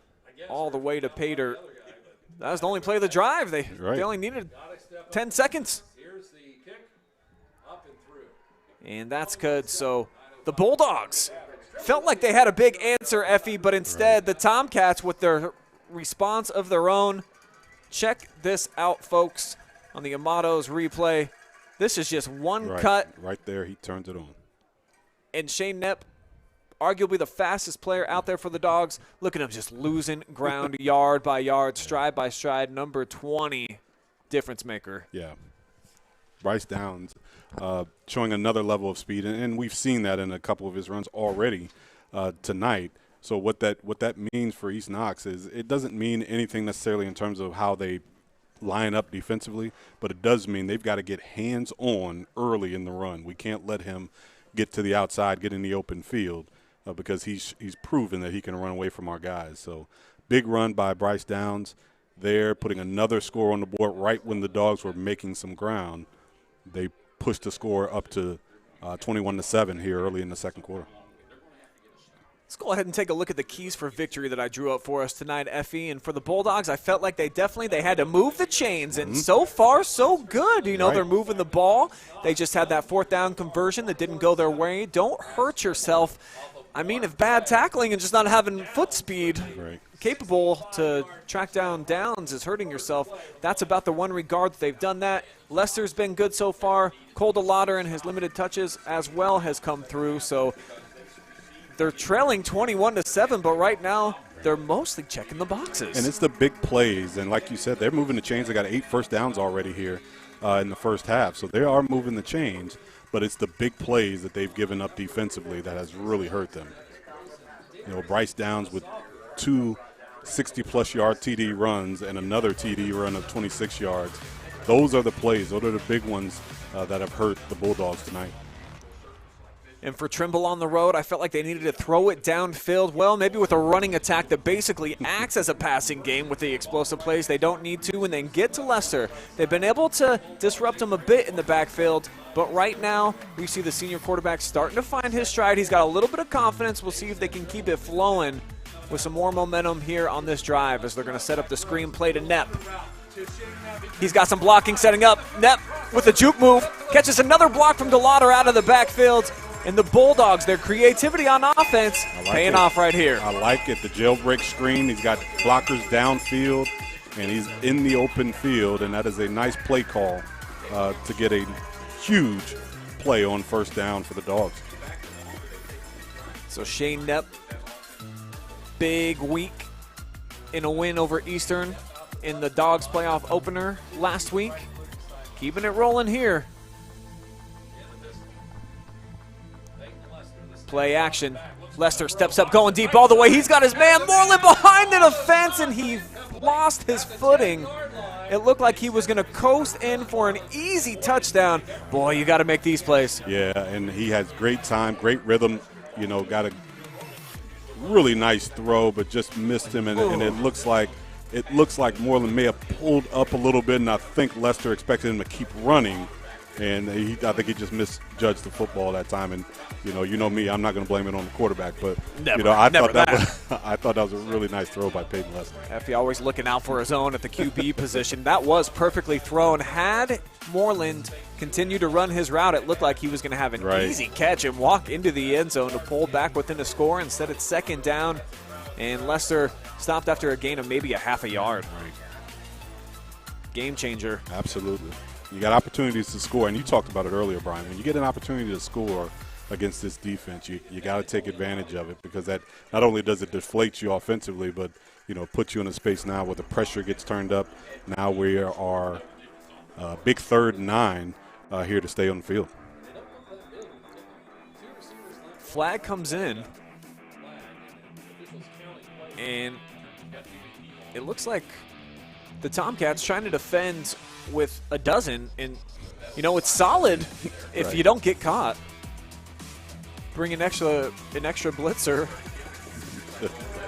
all the way to pay dirt. That was the only play of the drive. They only needed 10 seconds. And that's good. So the Bulldogs felt like they had a big answer, Effie, but instead the Tomcats with their response of their own. Check this out, folks, on the Amato's replay. This is just one cut. Right there, he turns it on. And Shane Knepp, arguably the fastest player out there for the Dogs. Look at him just losing ground yard by yard, stride by stride, number 20 difference maker. Yeah. Bryce Downs showing another level of speed, and we've seen that in a couple of his runs already tonight. So what that means for East Knox is it doesn't mean anything necessarily in terms of how they line up defensively, but it does mean they've got to get hands-on early in the run. We can't let him get to the outside, get in the open field, because he's proven that he can run away from our guys. So big run by Bryce Downs there, putting another score on the board right when the Dogs were making some ground. They pushed the score up to 21-7 here early in the second quarter. Let's go ahead and take a look at the keys for victory that I drew up for us tonight, Effie. And for the Bulldogs, I felt like they had to move the chains, and so far, so good. They're moving the ball. They just had that 4th down conversion that didn't go their way. Don't hurt yourself. I mean, if bad tackling and just not having foot speed capable to track down Downs is hurting yourself, that's about the one regard that they've done that. Lester's been good so far. Cole DeLauder and his limited touches as well has come through. So they're trailing 21-7, but right now they're mostly checking the boxes. And it's the big plays. And like you said, they're moving the chains. They got 8 first downs already here in the first half. So they are moving the chains. But it's the big plays that they've given up defensively that has really hurt them. Bryce Downs with 2 60-plus yard TD runs and another TD run of 26 yards. Those are the plays. Those are the big ones that have hurt the Bulldogs tonight. And for Trimble on the road, I felt like they needed to throw it downfield. Well, maybe with a running attack that basically acts as a passing game with the explosive plays. They don't need to, and then get to Lester. They've been able to disrupt him a bit in the backfield, but right now we see the senior quarterback starting to find his stride. He's got a little bit of confidence. We'll see if they can keep it flowing with some more momentum here on this drive as they're going to set up the screen play to Knepp. He's got some blocking setting up. Knepp with a juke move. Catches another block from DeLauder out of the backfield. And the Bulldogs, their creativity on offense, paying off right here. I like it. The jailbreak screen. He's got blockers downfield, and he's in the open field, and that is a nice play call to get a huge play on first down for the Dogs. So Shane Knepp, big week in a win over Eastern in the Dogs playoff opener last week. Keeping it rolling here. Play action. Lester steps up, going deep all the way. He's got his man Moreland behind the defense, and he lost his footing. It looked like he was going to coast in for an easy touchdown. Boy, you got to make these plays. Yeah, and he has great time, great rhythm. Got a really nice throw, but just missed him, and it looks like Moreland may have pulled up a little bit, and I think Lester expected him to keep running And I think he just misjudged the football that time. And, you know me, I'm not going to blame it on the quarterback. But, I thought that was a really nice throw by Peyton Lester. Effie always looking out for his own at the QB position. That was perfectly thrown. Had Moreland continued to run his route, it looked like he was going to have an easy catch and walk into the end zone to pull back within a score. Instead, it's second down, and Lester stopped after a gain of maybe a half a yard. Right. Game changer. Absolutely. You got opportunities to score, and you talked about it earlier, Brian. When you get an opportunity to score against this defense, you got to take advantage of it, because that not only does it deflate you offensively, but puts you in a space now where the pressure gets turned up. Now we are big 3rd and 9 here to stay on the field. Flag comes in, and it looks like the Tomcats trying to defend with a dozen, and it's solid if you don't get caught. Bring an extra blitzer,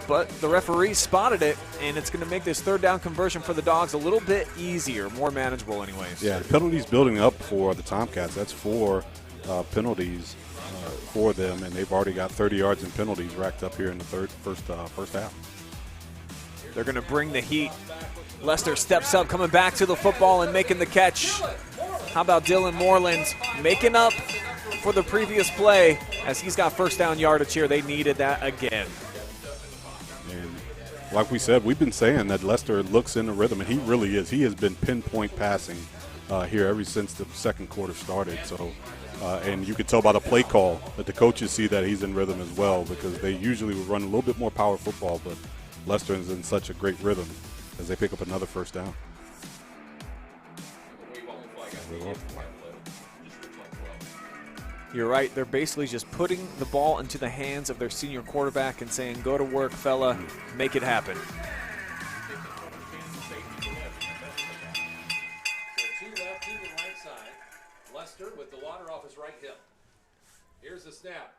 but the referee spotted it, and it's going to make this 3rd down conversion for the Dogs a little bit easier, more manageable anyways. Yeah, the penalties building up for the Tomcats. That's 4 penalties for them, and they've already got 30 yards in penalties racked up here in the first half. They're going to bring the heat. Lester steps up, coming back to the football and making the catch. How about Dylan Moreland making up for the previous play as he's got 1st down yardage here. They needed that again. And like we said, we've been saying that Lester looks in the rhythm, and he really is. He has been pinpoint passing here ever since the second quarter started. So, and you could tell by the play call that the coaches see that he's in rhythm as well, because they usually would run a little bit more power football, but Lester is in such a great rhythm as they pick up another 1st down. You're right. They're basically just putting the ball into the hands of their senior quarterback and saying, go to work, fella, make it happen. So 2 left, 2 to the right side. Lester with the water off his right hip. Here's the snap.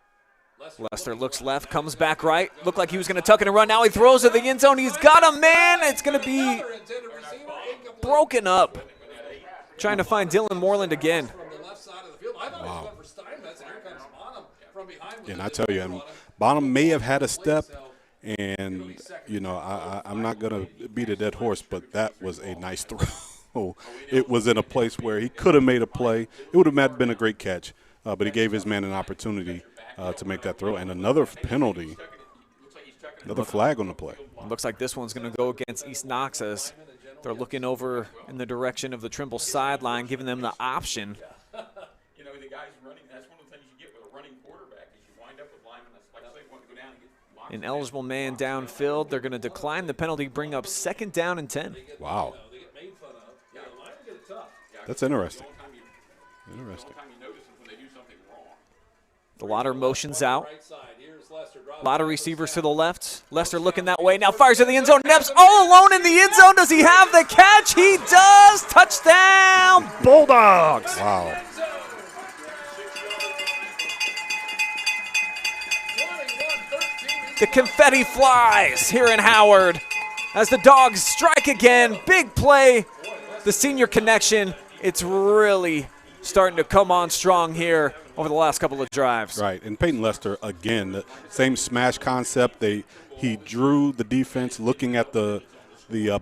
Lester looks left, comes back right. Looked like he was going to tuck it and run. Now he throws to the end zone. He's got a man. It's going to be broken up. Trying to find Dylan Moreland again. Wow. And I tell you, Bonham may have had a step, and, I'm not going to beat a dead horse, but that was a nice throw. It was in a place where he could have made a play. It would have been a great catch, but he gave his man an opportunity to make that throw. And another penalty, another flag on the play. Looks like this one's going to go against East Knox as they're looking over in the direction of the Trimble sideline, giving them the option. The guys running, that's one of the things you get with a running quarterback is you wind up with linemen that's like they want to go down and get locked. An eligible man downfield. They're going to decline the penalty, bring up 2nd down and 10. Wow. That's interesting. The Lauder motions out. A lot of receivers to the left. Lester looking that way. Now fires to the end zone. Knepp's all alone in the end zone. Does he have the catch? He does. Touchdown, Bulldogs. Wow. The confetti flies here in Howard as the Dogs strike again. Big play. The senior connection. It's really starting to come on strong here over the last couple of drives. Right, and Peyton Lester, again, the same smash concept. He drew the defense looking at the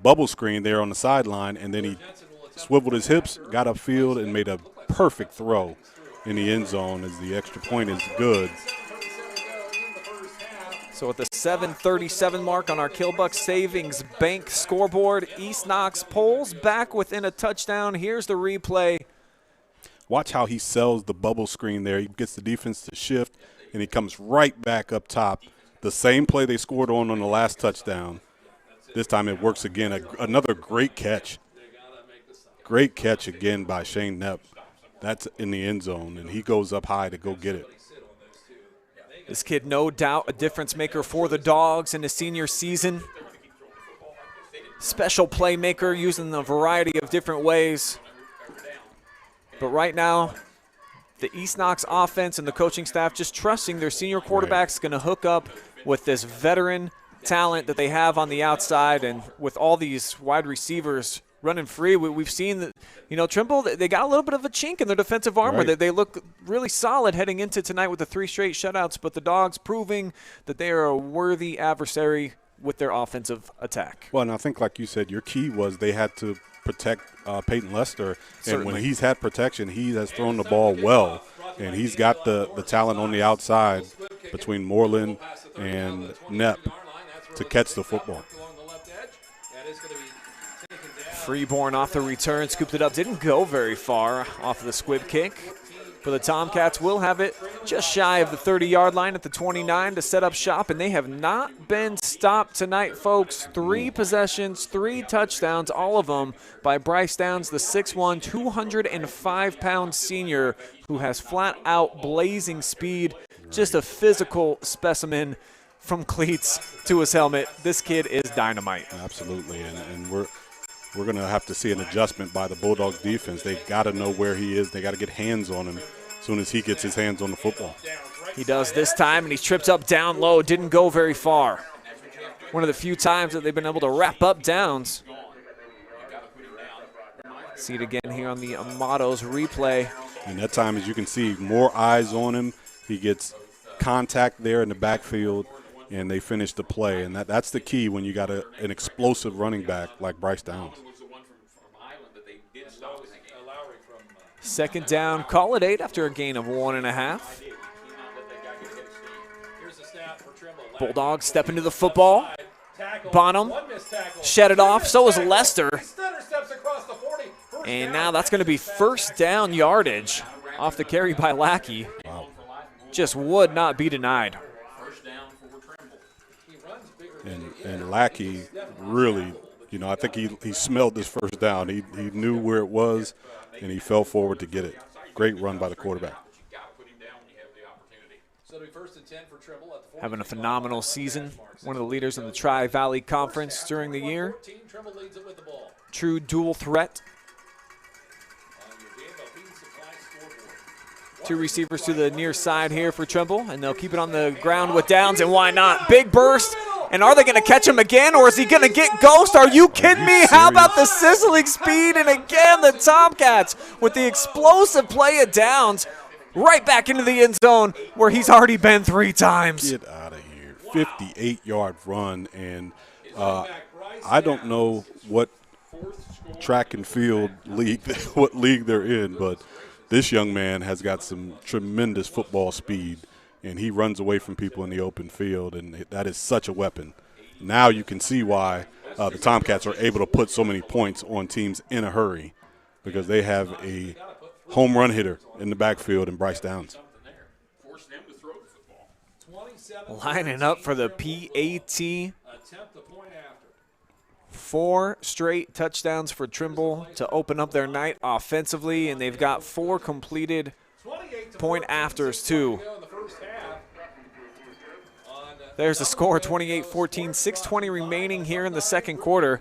bubble screen there on the sideline, and then he swiveled his hips, got upfield, and made a perfect throw in the end zone as the extra point is good. So at the 7:37 mark on our Killbuck Savings Bank scoreboard, East Knox pulls back within a touchdown. Here's the replay. Watch how he sells the bubble screen there. He gets the defense to shift, and he comes right back up top. The same play they scored on the last touchdown. This time it works again. Another great catch. Great catch again by Shane Knepp. That's in the end zone, and he goes up high to go get it. This kid, no doubt, a difference maker for the Dogs in his senior season. Special playmaker, using a variety of different ways. But right now, the East Knox offense and the coaching staff just trusting their senior quarterback's going to hook up with this veteran talent that they have on the outside, and with all these wide receivers running free. We've seen that, Trimble, they got a little bit of a chink in their defensive armor. Right. They look really solid heading into tonight with the 3 straight shutouts, but the Dogs proving that they are a worthy adversary with their offensive attack. Well, and I think, like you said, your key was they had to protect Peyton Lester. Certainly. And when he's had protection, he has thrown the ball well. And he's got the talent on the outside between Moreland and Knepp to catch the football. Freeborn off the return, scooped it up, didn't go very far off of the squib kick. But the Tomcats will have it just shy of the 30-yard line at the 29 to set up shop, and they have not been stopped tonight, folks. 3 possessions, 3 touchdowns, all of them by Bryce Downs, the 6'1", 205-pound senior who has flat-out blazing speed, just a physical specimen from cleats to his helmet. This kid is dynamite. Absolutely, and we're going to have to see an adjustment by the Bulldogs defense. They got to know where he is. They got to get hands on him as soon as he gets his hands on the football. He does this time, and he's tripped up down low. Didn't go very far. One of the few times that they've been able to wrap up Downs. See it again here on the Amado's replay. And that time, as you can see, more eyes on him. He gets contact there in the backfield, and they finish the play. And that's the key when you got an explosive running back like Bryce Downs. 2nd down, call it 8 after a gain of 1.5. Bulldogs step into the football. Bonham shed it off. So is Lester. And now that's going to be 1st down yardage off the carry by Lackey. Wow. Just would not be denied. And Lackey really, I think he smelled this 1st down. He knew where it was, and he fell forward to get it. Great run by the quarterback. Having a phenomenal season. One of the leaders in the Tri-Valley Conference during the year. True dual threat. 2 receivers to the near side here for Trimble, and they'll keep it on the ground with Downs, and why not? Big burst. And are they going to catch him again, or is he going to get ghost? Are you kidding me? How about the sizzling speed? And again, the Tomcats with the explosive play of Downs right back into the end zone where he's already been 3 times. Get out of here. 58-yard run. And I don't know what track and field league, what league they're in, but this young man has got some tremendous football speed. And he runs away from people in the open field, and that is such a weapon. Now you can see why the Tomcats are able to put so many points on teams in a hurry, because they have a home run hitter in the backfield in Bryce Downs. Lining up for the PAT. 4 straight touchdowns for Trimble to open up their night offensively, and they've got 4 completed point afters too. There's the score, 28-14, 6:20 remaining here in the 2nd quarter.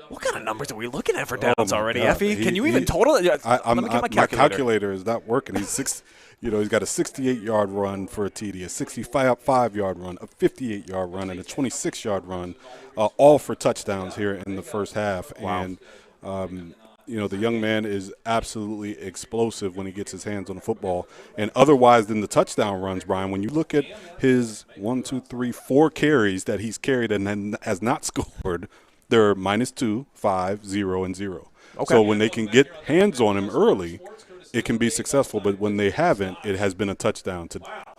What kind of numbers are we looking at for Downs already, Effie? Can you even total it? Let me get my calculator. My calculator is not working. He's he's got a 68-yard run for a TD, a 65-yard run, a 58-yard run, and a 26-yard run, all for touchdowns here in the first half. Wow. And the young man is absolutely explosive when he gets his hands on the football. And otherwise than the touchdown runs, Brian, when you look at his 4 carries that he's carried and then has not scored, they're -2, 5, 0, and 0. Okay. So when they can get hands on him early, it can be successful. But when they haven't, it has been a touchdown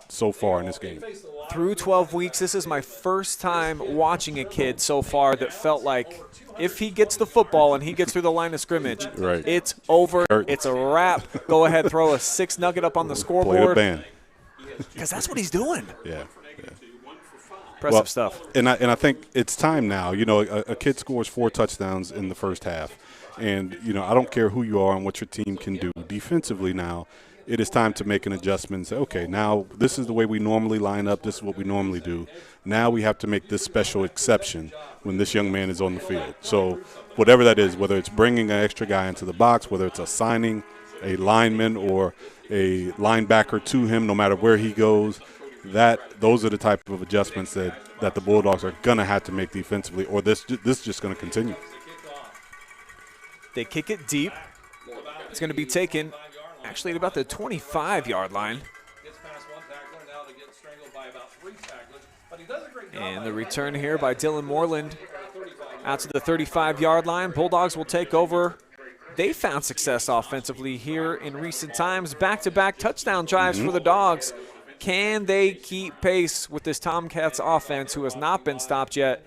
so far in this game. Through 12 weeks, this is my first time watching a kid so far that felt like if he gets the football and he gets through the line of scrimmage, right, it's over. It's a wrap. Go ahead, throw a 6 nugget up on the scoreboard. Play the band. Because that's what he's doing. Yeah. Impressive stuff. And I think it's time now. A kid scores 4 touchdowns in the first half. And, I don't care who you are and what your team can do. Defensively now, it is time to make an adjustment and say, okay, now this is the way we normally line up. This is what we normally do. Now we have to make this special exception when this young man is on the field. So whatever that is, whether it's bringing an extra guy into the box, whether it's assigning a lineman or a linebacker to him, no matter where he goes, those are the type of adjustments that the Bulldogs are going to have to make defensively, or this is just going to continue. They kick it deep. It's going to be taken actually at about the 25-yard line. And the return here by Dylan Moreland out to the 35-yard line. Bulldogs will take over. They found success offensively here in recent times. Back-to-back touchdown drives for the Dogs. Can they keep pace with this Tomcats offense, who has not been stopped yet?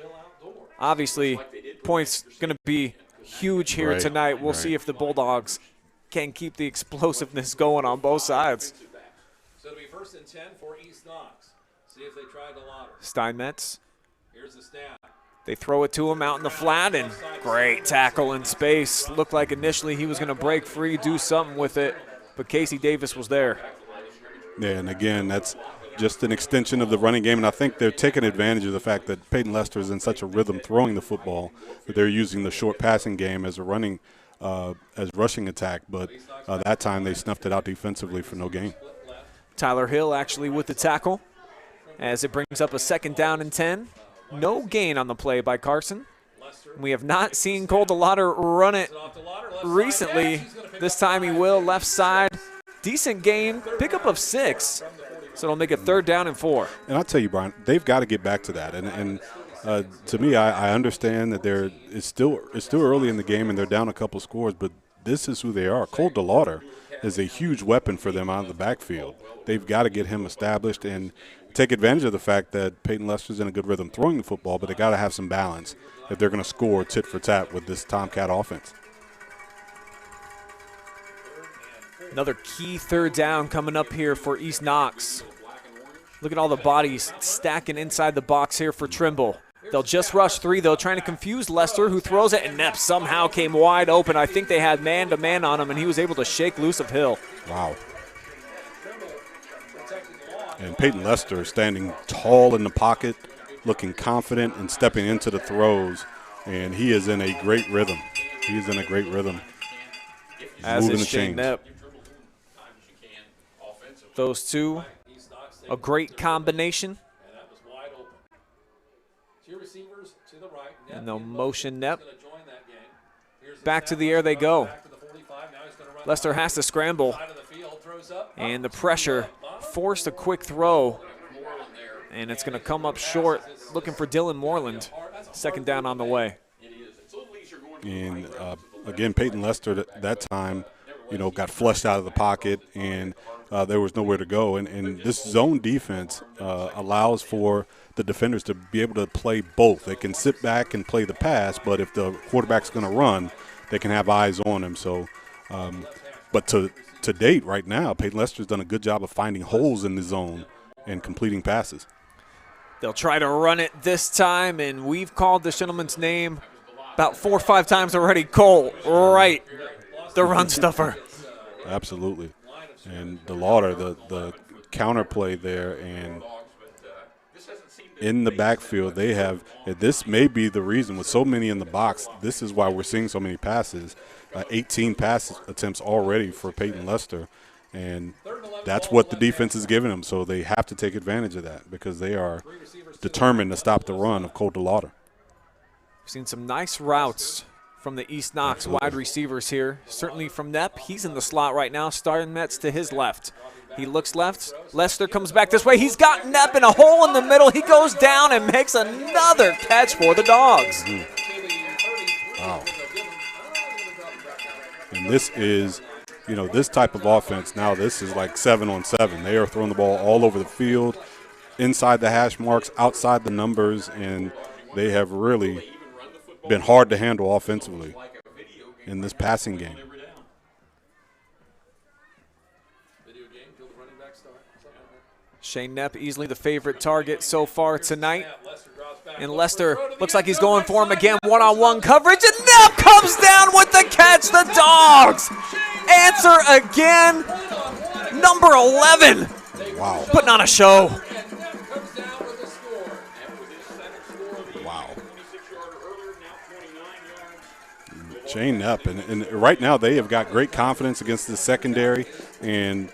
Obviously, points going to be huge here tonight. We'll see if the Bulldogs can keep the explosiveness going on both sides. So it'll be 1st and 10 for East Knox. See if they try the ladder. Steinmetz. Here's the snap. They throw it to him out in the flat, and great tackle in space. Looked like initially he was going to break free, do something with it, but Casey Davis was there. Yeah, and again, that's just an extension of the running game, and I think they're taking advantage of the fact that Peyton Lester is in such a rhythm throwing the football that they're using the short passing game as a running, as rushing attack, but that time they snuffed it out defensively for no gain. Tyler Hill actually with the tackle as it brings up a 2nd down and 10. No gain on the play by Carson. We have not seen Cole DeLauder run it recently. This time he will, left side. Decent gain, pickup of 6. So it'll make it 3rd down and 4. And I'll tell you, Brian, they've got to get back to that. And to me, I understand that it's still early in the game and they're down a couple scores, but this is who they are. Cole DeLauder is a huge weapon for them out of the backfield. They've got to get him established and take advantage of the fact that Peyton Lester's in a good rhythm throwing the football, but they got to have some balance if they're going to score tit for tat with this Tomcat offense. Another key 3rd down coming up here for East Knox. Look at all the bodies stacking inside the box here for Trimble. They'll just rush 3, though, trying to confuse Lester, who throws it, and Knepp somehow came wide open. I think they had man-to-man on him, and he was able to shake loose of Hill. Wow. And Peyton Lester standing tall in the pocket, looking confident and stepping into the throws, and he is in a great rhythm. He's in a great rhythm. As is Shane Knepp. Those two, a great combination. And they'll motion Knepp. Back to the air they go. Lester has to scramble. And the pressure forced a quick throw. And it's going to come up short, looking for Dylan Moreland. 2nd down on the way. And again, Peyton Lester that time, got flushed out of the pocket, and there was nowhere to go. And this zone defense allows for the defenders to be able to play both. They can sit back and play the pass, but if the quarterback's going to run, they can have eyes on him. So, but to date right now, Peyton Lester's done a good job of finding holes in the zone and completing passes. They'll try to run it this time, and we've called this gentleman's name about 4 or 5 times already. Cole, right, the run stuffer. Absolutely. And DeLauder, the counter play there, and in the backfield, they have – this may be the reason with so many in the box. This is why we're seeing so many passes. 18 pass attempts already for Peyton Lester, and that's what the defense is giving them. So they have to take advantage of that because they are determined to stop the run of Cole DeLauder. We've seen some nice routes from the East Knox wide receivers here. Certainly from Knepp. He's in the slot right now. Steinmetz to his left. He looks left. Lester comes back this way. He's got Knepp in a hole in the middle. He goes down and makes another catch for the Dogs. Wow. And this is, this type of offense now, this is like 7-on-7. They are throwing the ball all over the field, inside the hash marks, outside the numbers, and they have really been hard to handle offensively in this passing game. Shane Knepp easily the favorite target so far tonight. And Lester looks like he's going for him again, one-on-one coverage, and Knepp comes down with the catch. The Dogs answer again. Number 11. Wow. Putting on a show. Wow. Shane Knepp, and right now they have got great confidence against the secondary, and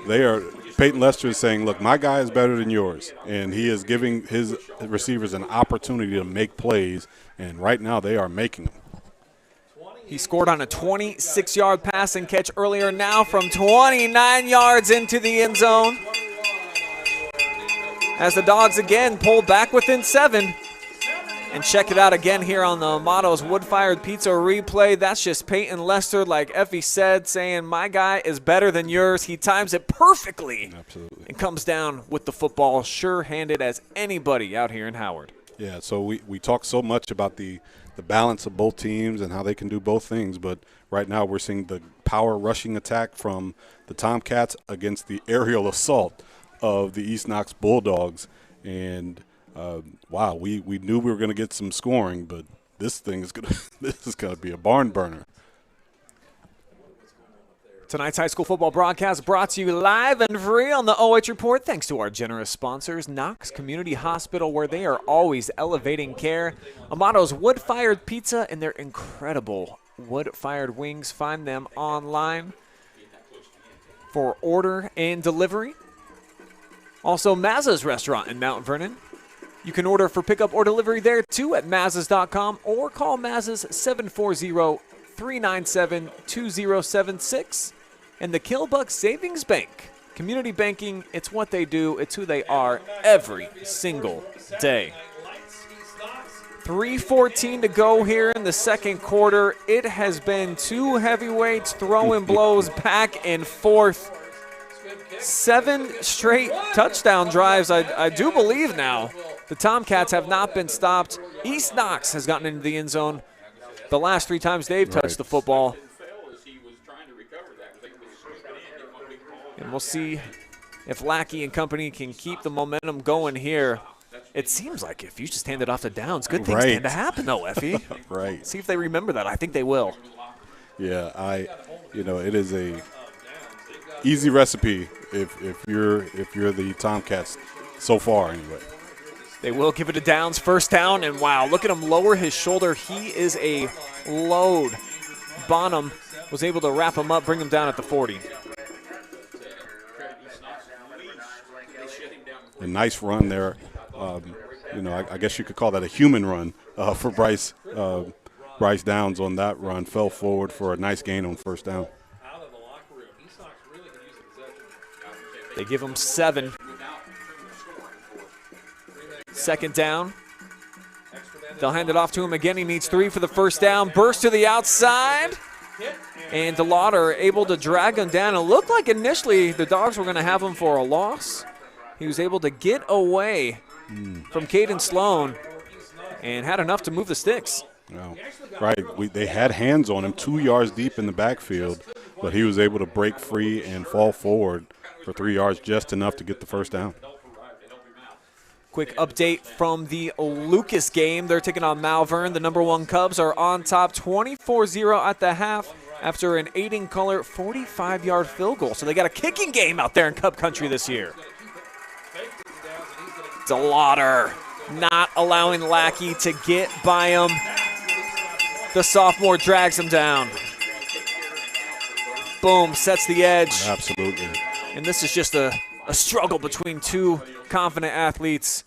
they are – Peyton Lester is saying, look, my guy is better than yours, and he is giving his receivers an opportunity to make plays, and right now they are making them. He scored on a 26-yard pass and catch earlier, now from 29 yards into the end zone. As the Dogs again pull back within 7. And check it out again here on the Motto's wood-fired pizza replay. That's just Peyton Lester, like Effie said, saying, my guy is better than yours. He times it perfectly. Absolutely. And comes down with the football, sure-handed as anybody out here in Howard. Yeah, so we talk so much about the balance of both teams and how they can do both things, but right now we're seeing the power rushing attack from the Tomcats against the aerial assault of the East Knox Bulldogs. And wow, we knew we were going to get some scoring, but this is going to be a barn burner. Tonight's high school football broadcast brought to you live and free on the OH Report, thanks to our generous sponsors, Knox Community Hospital, where they are always elevating care, Amato's wood-fired pizza, and their incredible wood-fired wings. Find them online for order and delivery. Also, Mazza's restaurant in Mount Vernon. You can order for pickup or delivery there, too, at Mazzas.com, or call Mazza's 740-397-2076. And the Killbuck Savings Bank. Community banking, it's what they do. It's who they are every single day. 3:14 to go here in the second quarter. It has been two heavyweights throwing blows back and forth. 7 straight touchdown drives, I do believe now. The Tomcats have not been stopped. East Knox has gotten into the end zone the last 3 times they've touched the football. And we'll see if Lackey and company can keep the momentum going here. It seems like if you just hand it off to Downs, good things tend to happen, though, Effie. Right. See if they remember that. I think they will. Yeah, it is a easy recipe if you're the Tomcats so far anyway. They will give it to Downs, first down, and wow, look at him lower his shoulder. He is a load. Bonham was able to wrap him up, bring him down at the 40. A nice run there. I guess you could call that a human run for Bryce Downs on that run. Fell forward for a nice gain on first down. They give him 7. Second down. They'll hand it off to him again. He needs 3 for the first down. Burst to the outside. And DeLauder able to drag him down. It looked like initially the Dogs were going to have him for a loss. He was able to get away from Caden Sloan and had enough to move the sticks. Wow. Right. They had hands on him 2 yards deep in the backfield, but he was able to break free and fall forward for 3 yards, just enough to get the first down. Quick update from the Lucas game. They're taking on Malvern. The #1 Cubs are on top 24-0 at the half after an Aiden Culler 45-yard field goal. So they got a kicking game out there in Cub Country this year. DeLauder not allowing Lackey to get by him. The sophomore drags him down. Boom, sets the edge. Absolutely. And this is just a struggle between two confident athletes.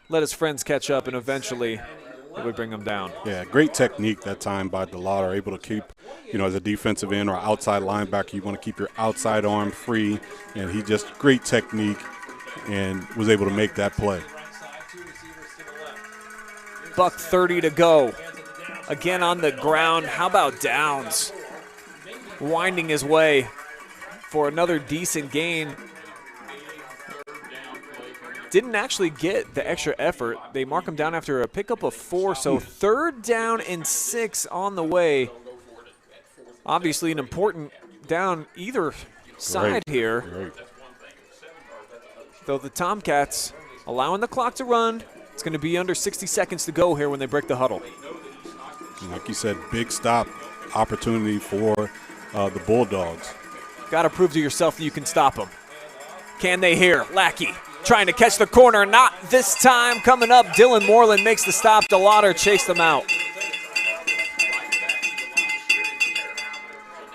Let his friends catch up, and eventually it would bring him down. Yeah, great technique that time by DeLauder, able to keep, as a defensive end or outside linebacker, you want to keep your outside arm free, and he just great technique and was able to make that play. $1:30 to go. Again on the ground. How about Downs? Winding his way for another decent gain. Didn't actually get the extra effort. They mark him down after a pickup of 4, so 3rd down and 6 on the way. Obviously an important down either side here. Right. Though the Tomcats allowing the clock to run. It's going to be under 60 seconds to go here when they break the huddle. Like you said, big stop opportunity for the Bulldogs. Got to prove to yourself that you can stop them. Can they hear? Lackey trying to catch the corner. Not this time. Coming up, Dylan Moreland makes the stop. DeLauder chased them out.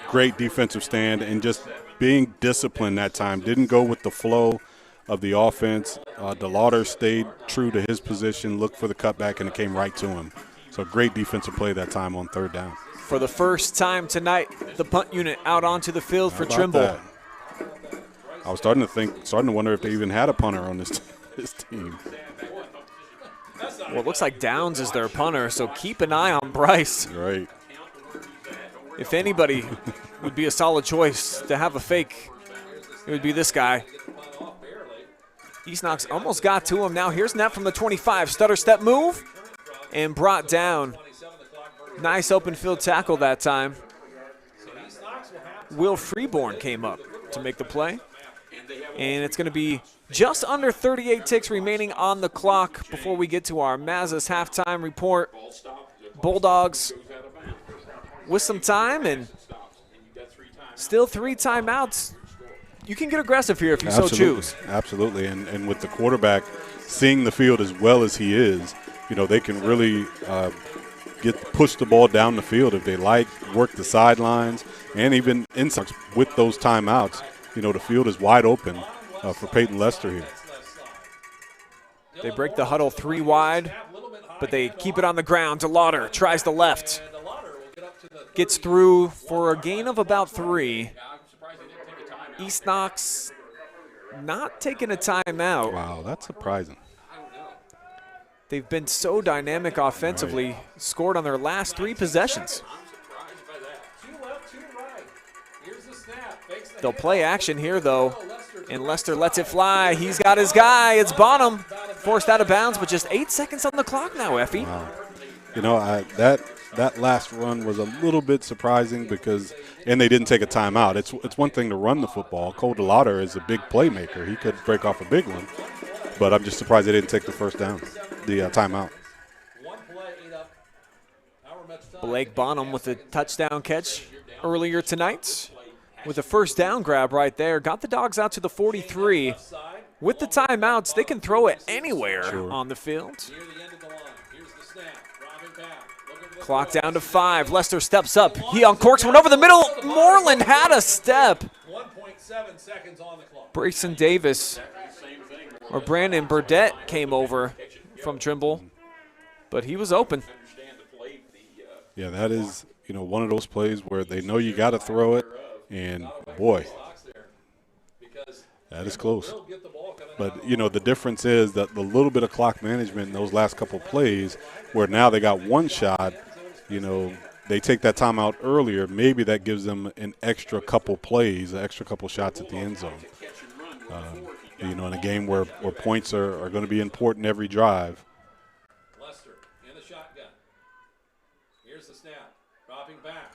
Great defensive stand and just being disciplined that time. Didn't go with the flow of the offense. DeLauder stayed true to his position, looked for the cutback, and it came right to him. So great defensive play that time on 3rd down. For the first time tonight, the punt unit out onto the field for Trimble. That? I was starting to wonder if they even had a punter on this team. Well, it looks like Downs is their punter, so keep an eye on Bryce. Right. If anybody would be a solid choice to have a fake, it would be this guy. East Knox almost got to him. Now here's Knepp from the 25. Stutter step move and brought down. Nice open field tackle that time. Will Freeborn came up to make the play. And it's going to be just under 38 ticks remaining on the clock before we get to our Mazza's halftime report. Bulldogs with some time and still 3 timeouts. You can get aggressive here if you so choose. Absolutely, and with the quarterback seeing the field as well as he is, they can really push the ball down the field if they like, work the sidelines, and even inside with those timeouts. The field is wide open for Peyton Lester here. They break the huddle 3 wide, but they keep it on the ground. DeLauder tries the left. Gets through for a gain of about 3. East Knox not taking a timeout. Wow, that's surprising. They've been so dynamic offensively, right. Scored on their last 3 possessions. They'll play action here, though, and Lester lets it fly. He's got his guy. It's Bonham, forced out of bounds, but just 8 seconds on the clock now, Effie. Wow. That last run was a little bit surprising and they didn't take a timeout. It's one thing to run the football. Cole DeLauder is a big playmaker. He could break off a big one, but I'm just surprised they didn't take the first down, the timeout. Blake Bonham with a touchdown catch earlier tonight with a first down grab right there. Got the Dogs out to the 43. With the timeouts, they can throw it anywhere on the field. Clock down to 5. Lester steps up. He uncorks one over the middle. Moreland had a step. 1.7 seconds on the clock. Brayson Davis or Brandon Burdett came over from Trimble, but he was open. Yeah, that is one of those plays where they know you got to throw it, and boy, that is close. But the difference is that the little bit of clock management in those last couple plays, where now they got one shot. They take that timeout earlier. Maybe that gives them an extra couple plays, an extra couple shots at the end zone. In a game where points are going to be important every drive. Lester in the shotgun. Here's the snap. Dropping back.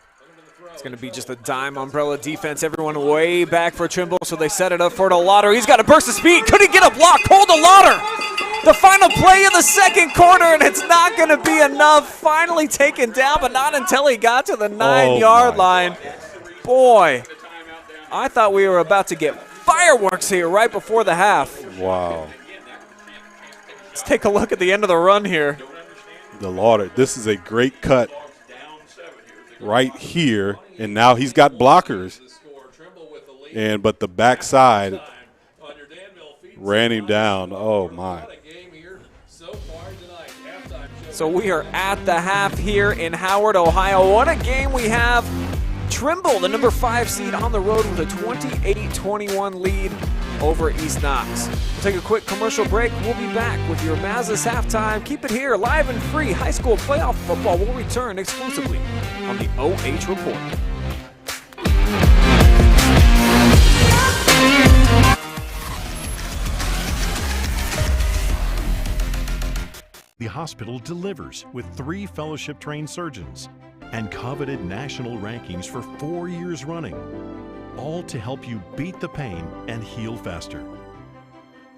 It's going to be just a dime umbrella defense. Everyone way back for Trimble, so they set it up for DeLauder. He's got a burst of speed. Could he get a block? Cole DeLauder. The final play of the second quarter, and it's not going to be enough. Finally taken down, but not until he got to the 9-yard line. Boy, I thought we were about to get fireworks here right before the half. Wow. Let's take a look at the end of the run here. DeLauder, this is a great cut right here, and now he's got blockers. But the backside ran him down. Oh, my. So we are at the half here in Howard, Ohio. What a game we have. Trimble, the number 5 seed, on the road with a 28-21 lead over East Knox. We'll take a quick commercial break. We'll be back with your Mazza's halftime. Keep it here, live and free. High school playoff football will return exclusively on the OH Report. The hospital delivers with 3 fellowship-trained surgeons and coveted national rankings for 4 years running, all to help you beat the pain and heal faster.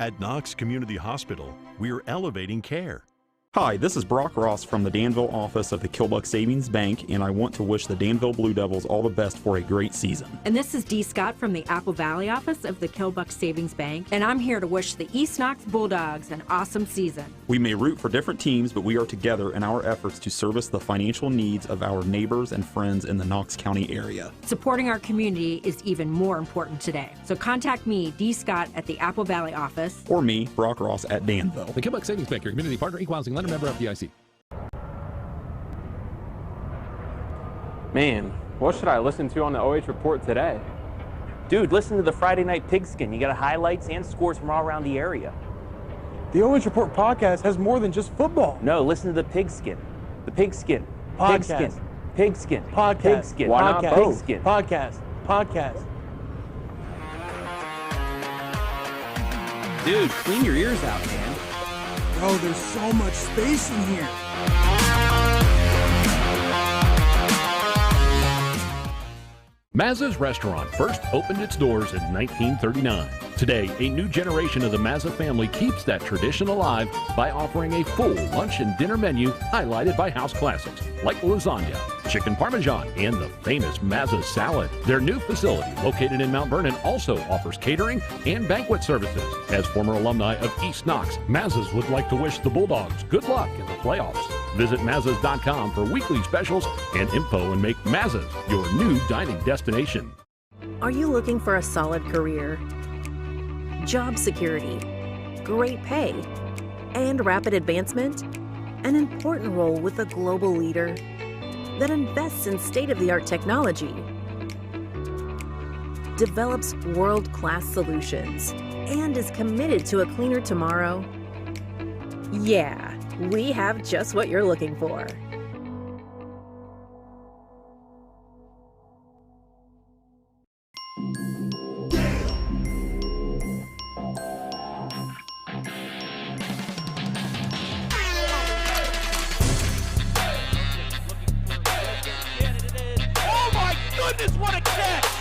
At Knox Community Hospital, we're elevating care. Hi, this is Brock Ross from the Danville office of the Killbuck Savings Bank, and I want to wish the Danville Blue Devils all the best for a great season. And this is Dee Scott from the Apple Valley office of the Killbuck Savings Bank, and I'm here to wish the East Knox Bulldogs an awesome season. We may root for different teams, but we are together in our efforts to service the financial needs of our neighbors and friends in the Knox County area. Supporting our community is even more important today. So contact me, Dee Scott, at the Apple Valley office. Or me, Brock Ross, at Danville. The Killbuck Savings Bank, your community partner, equal housing lender, member FDIC. Man, what should I listen to on the OH Report today? Dude, listen to the Friday Night Pigskin. You got highlights and scores from all around the area. The OH Report podcast has more than just football. No, listen to the Pigskin. The Pigskin. Podcast. Pigskin. Pigskin. Podcast. Pigskin. Why not Podcast. both? Pigskin. Podcast. Podcast. Dude, clean your ears out, man. Bro, there's so much space in here. Mazza's Restaurant first opened its doors in 1939. Today, a new generation of the Mazza family keeps that tradition alive by offering a full lunch and dinner menu highlighted by house classics like lasagna, chicken parmesan, and the famous Mazza salad. Their new facility, located in Mount Vernon, also offers catering and banquet services. As former alumni of East Knox, Mazza's would like to wish the Bulldogs good luck in the playoffs. Visit Mazzas.com for weekly specials and info and make Mazza's your new dining destination. Are you looking for a solid career, job security, great pay, and rapid advancement? An important role with a global leader that invests in state-of-the-art technology, develops world-class solutions, and is committed to a cleaner tomorrow? Yeah, we have just what you're looking for. Goodness, what a catch!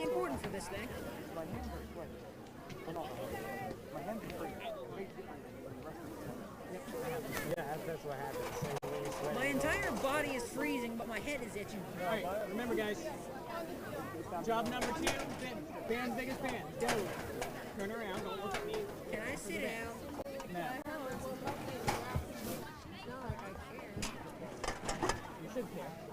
really important for this thing. Yeah, that's what happens. My entire body is freezing, but my head is itching. All right, remember, guys. Job number 2, band's biggest band. Go. Turn around. Don't look at me. Can I sit down? No. You should care.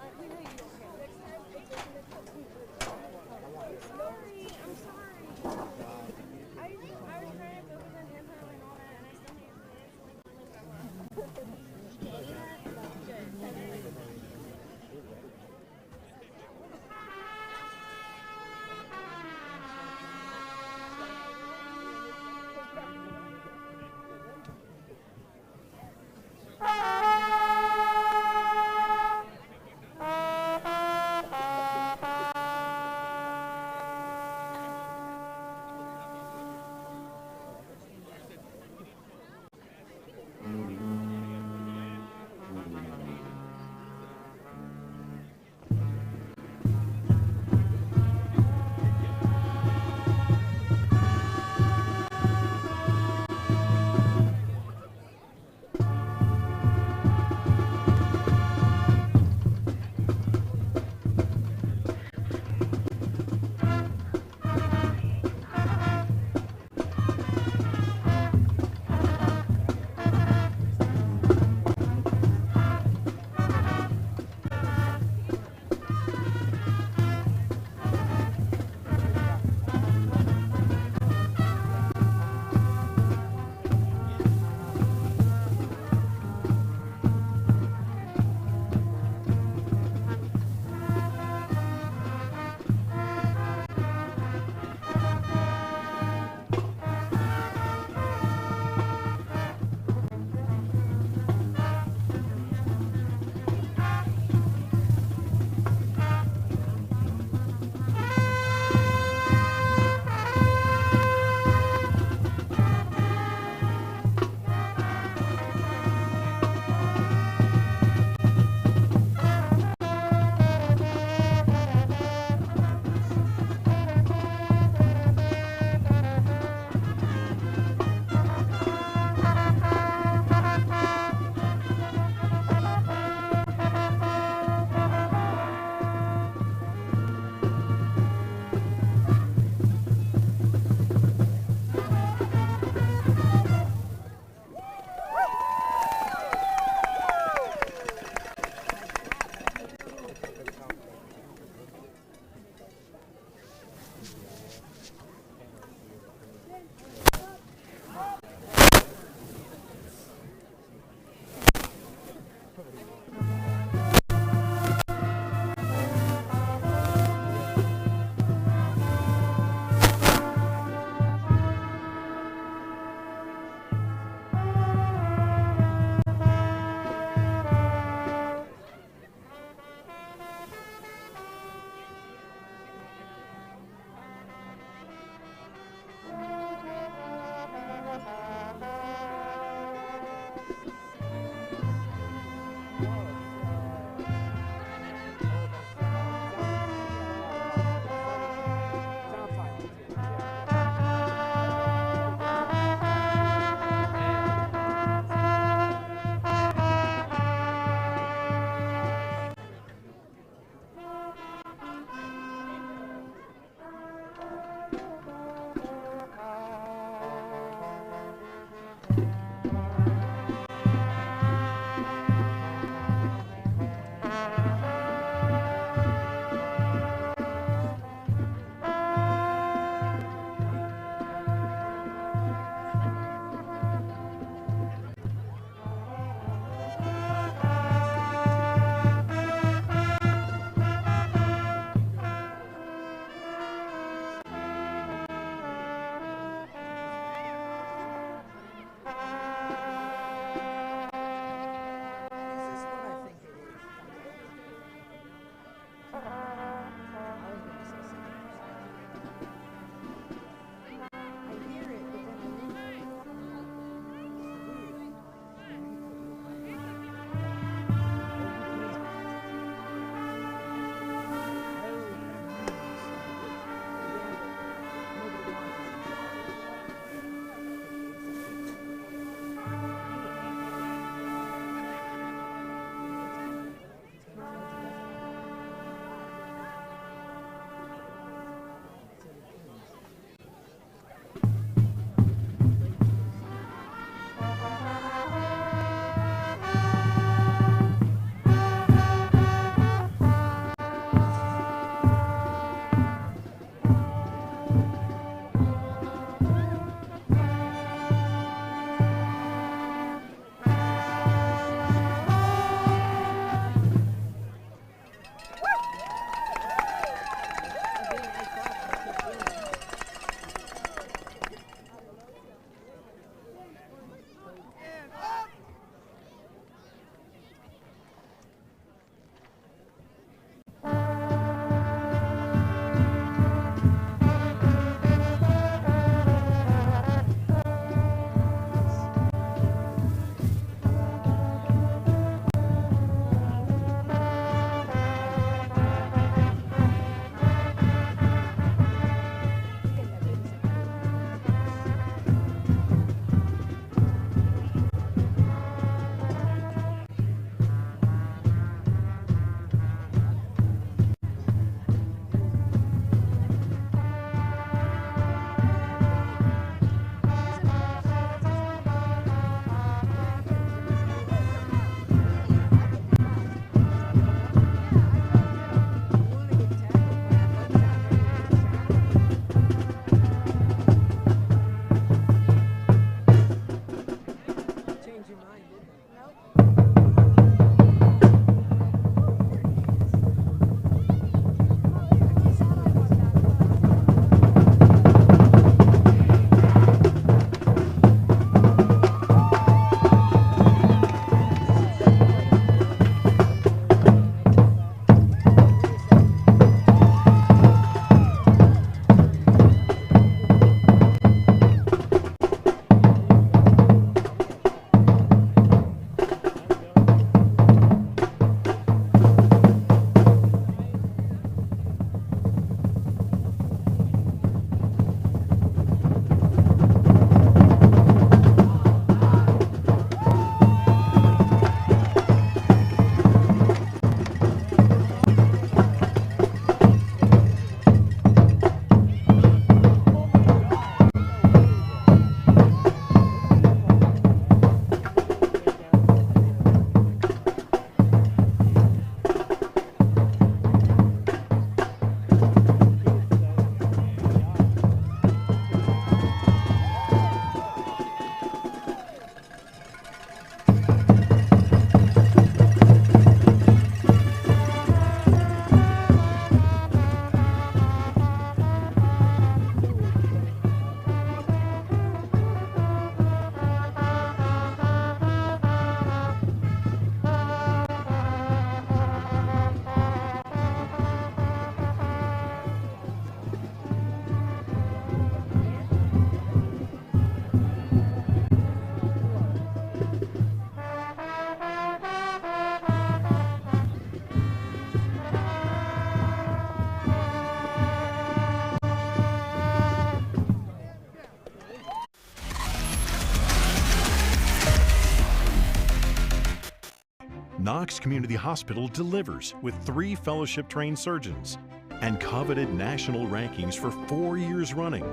Knox Community Hospital delivers with 3 fellowship-trained surgeons and coveted national rankings for 4 years running,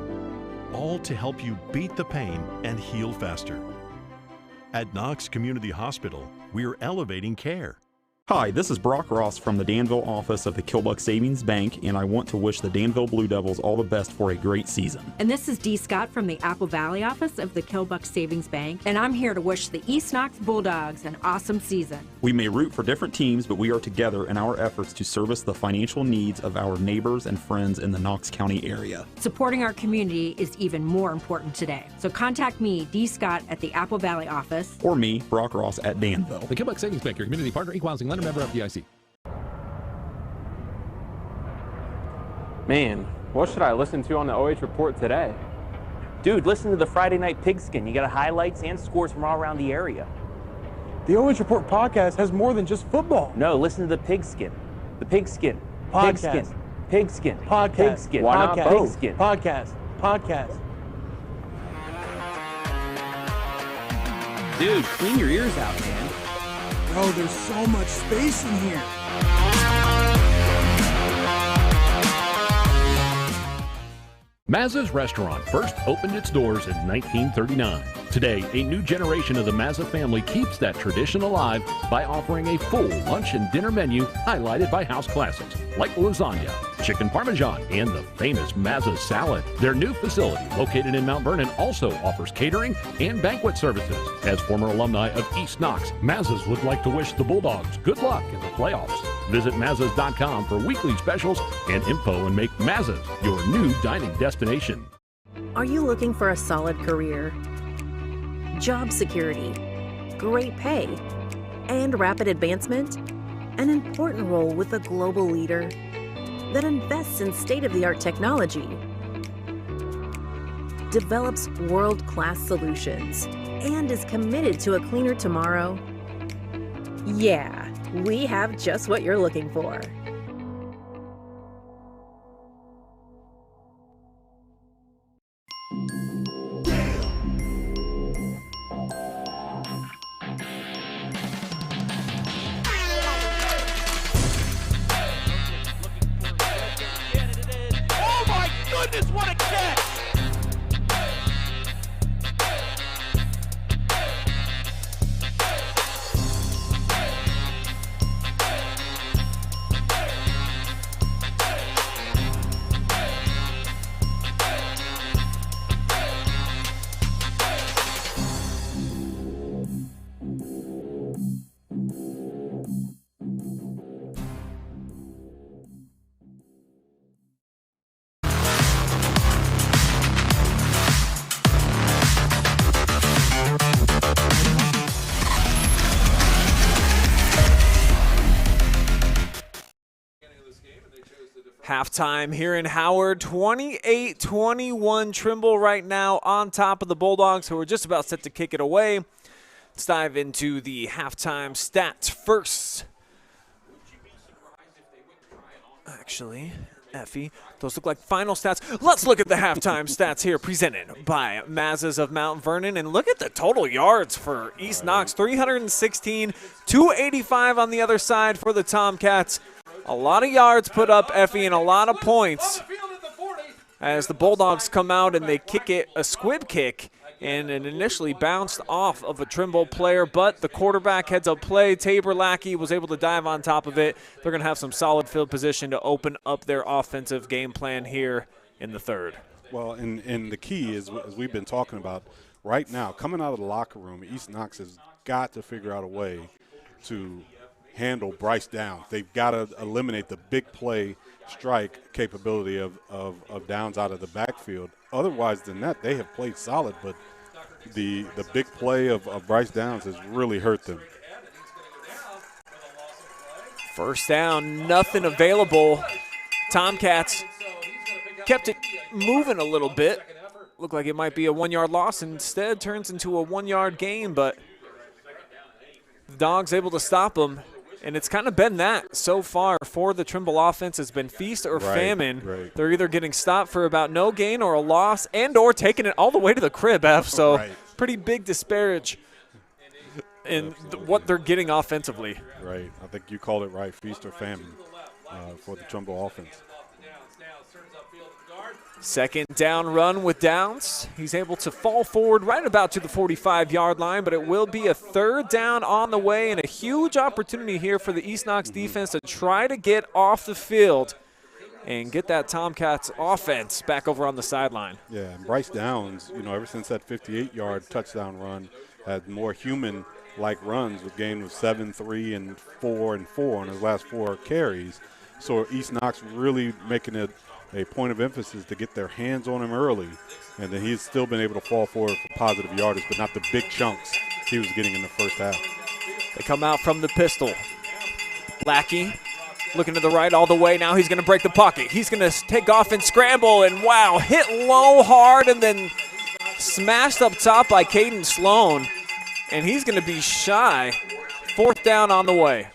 all to help you beat the pain and heal faster. At Knox Community Hospital, we're elevating care. Hi, this is Brock Ross from the Danville office of the Killbuck Savings Bank, and I want to wish the Danville Blue Devils all the best for a great season. And this is Dee Scott from the Apple Valley office of the Killbuck Savings Bank, and I'm here to wish the East Knox Bulldogs an awesome season. We may root for different teams, but we are together in our efforts to service the financial needs of our neighbors and friends in the Knox County area. Supporting our community is even more important today. So contact me, Dee Scott, at the Apple Valley office. Or me, Brock Ross, at Danville. The Killbuck Savings Bank, your community partner, equal housing lender, member FDIC. Man, what should I listen to on the OH Report today? Dude, listen to the Friday Night Pigskin. You got highlights and scores from all around the area. The OH Report podcast has more than just football. No, listen to the Pigskin. The Pigskin. Podcast. Pigskin. Pigskin. Podcast. Pigskin. Why not Podcast. both? Pigskin. Podcast. Podcast. Dude, clean your ears out, man. Bro, there's so much space in here. Mazza's Restaurant first opened its doors in 1939. Today, a new generation of the Mazza family keeps that tradition alive by offering a full lunch and dinner menu highlighted by house classics like lasagna, chicken parmesan, and the famous Mazza's salad. Their new facility, located in Mount Vernon, also offers catering and banquet services. As former alumni of East Knox, Mazza's would like to wish the Bulldogs good luck in the playoffs. Visit Mazzas.com for weekly specials and info and make Mazza's your new dining destination. Are you looking for a solid career, job security, great pay, and rapid advancement? An important role with a global leader that invests in state-of-the-art technology, develops world-class solutions, and is committed to a cleaner tomorrow? Yeah, we have just what you're looking for. Oh my goodness, what a catch! Halftime here in Howard, 28-21 Trimble right now on top of the Bulldogs, who are just about set to kick it away. Let's dive into the halftime stats first. Actually, Effie, those look like final stats. Let's look at the halftime stats here presented by Mazzas of Mount Vernon. And look at the total yards for East Knox, 316, 285 on the other side for the Tomcats. A lot of yards put up, Effie, and a lot of points as the Bulldogs come out and they kick it, a squib kick, and it initially bounced off of a Trimble player, but the quarterback heads up play. Tabor Lackey was able to dive on top of it. They're going to have some solid field position to open up their offensive game plan here in the third. Well, and the key is, as we've been talking about, right now, coming out of the locker room, East Knox has got to figure out a way to handle Bryce Downs. They've got to eliminate the big play strike capability of Downs out of the backfield. Otherwise than that, they have played solid, but the big play of Bryce Downs has really hurt them. First down, nothing available. Tomcats kept it moving a little bit. Looked like it might be a 1-yard loss. Instead, turns into a 1-yard gain, but the Dogs able to stop them. And it's kind of been that so far for the Trimble offense. Has been feast or famine. Right. They're either getting stopped for about no gain or a loss and or taking it all the way to the crib, F. So pretty big disparage. in what they're getting offensively. Right. I think you called it right, feast or famine for the Trimble offense. Second down run with Downs. He's able to fall forward right about to the 45-yard line, but it will be a third down on the way and a huge opportunity here for the East Knox defense to try to get off the field and get that Tomcats offense back over on the sideline. Yeah, and Bryce Downs, ever since that 58-yard touchdown run, had more human-like runs with gain of 7, 3, and 4 and 4 on his last 4 carries. So East Knox really making it a point of emphasis to get their hands on him early, and then he's still been able to fall forward for positive yardage, but not the big chunks he was getting in the first half. They come out from the pistol. Lackey looking to the right all the way. Now he's going to break the pocket. He's going to take off and scramble, and wow, hit low hard and then smashed up top by Caden Sloan, and he's going to be shy. Fourth down on the way.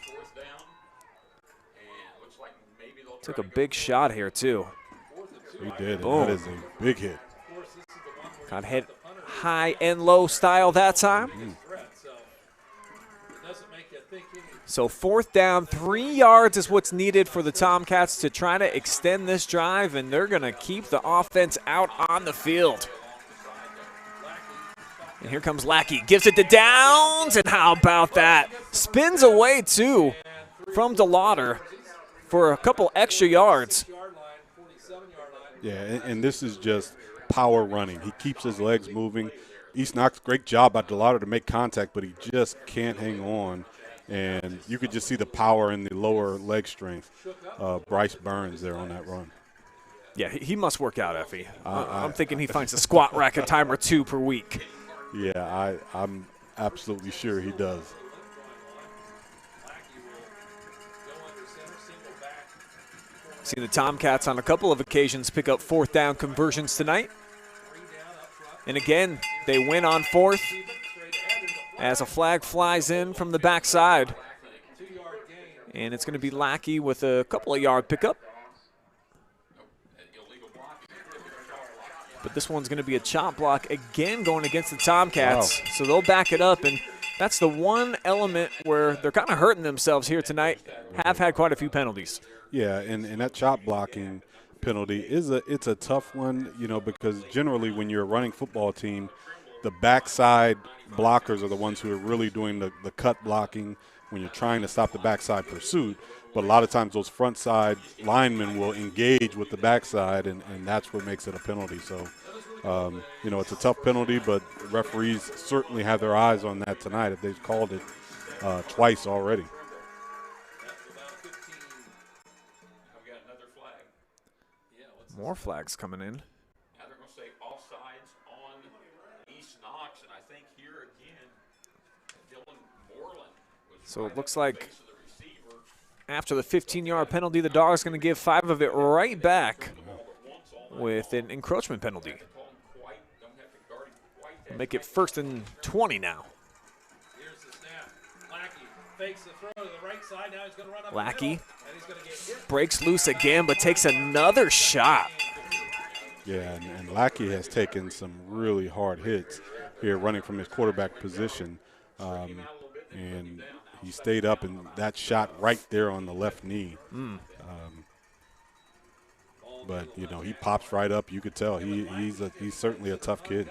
Took a big shot here, too. He did. Boom. That is a big hit. Got hit high and low style that time. So fourth down, 3 yards is what's needed for the Tomcats to try to extend this drive, and they're going to keep the offense out on the field. And here comes Lackey, gives it to Downs, and how about that? Spins away, too, from DeLauder for a couple extra yards. Yeah, and this is just power running. He keeps his legs moving. East Knox, great job by DeLauder to make contact, but he just can't hang on. And you could just see the power in the lower leg strength. Bryce Burns there on that run. Yeah, he must work out, Effie. I'm thinking he finds a squat rack a time or two per week. Yeah, I'm absolutely sure he does. See the Tomcats on a couple of occasions pick up fourth down conversions tonight. And again, they win on fourth as a flag flies in from the backside. And it's going to be Lackey with a couple of yard pickup. But this one's going to be a chop block again going against the Tomcats. Wow. So they'll back it up, and that's the one element where they're kind of hurting themselves here tonight. Have had quite a few penalties. Yeah, and that chop blocking penalty it's a tough one, because generally when you're a running football team, the backside blockers are the ones who are really doing the cut blocking when you're trying to stop the backside pursuit. But a lot of times those front side linemen will engage with the backside, and that's what makes it a penalty. So, it's a tough penalty, but referees certainly have their eyes on that tonight if they've called it twice already. More flags coming in. Now they're going to say offsides on East Knox, and I think here again, Dylan Moreland was. So it looks like after the 15-yard penalty, the Dogs going to give 5 of it right back with an encroachment penalty. Make it first and 20 now. Here's the snap. Lackey fakes the throw to the right side. Now he's going to run up Lackey and he's going to get hit. breaks loose again, but takes another shot. Yeah, and Lackey has taken some really hard hits here running from his quarterback position. And he stayed up, and that shot right there on the left knee. But, he pops right up. You could tell he's certainly a tough kid.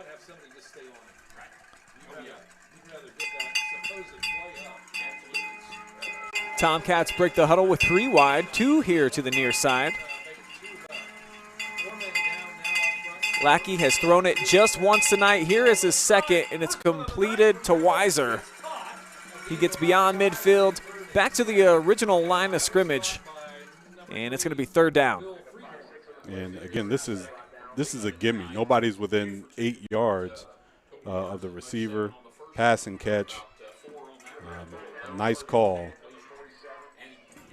Tomcats break the huddle with 3 wide, 2 here to the near side. Lackey has thrown it just once tonight. Here is his second, and it's completed to Weiser. He gets beyond midfield, back to the original line of scrimmage, and it's going to be third down. And again, this is a gimme. Nobody's within 8 yards of the receiver. Pass and catch. Nice call.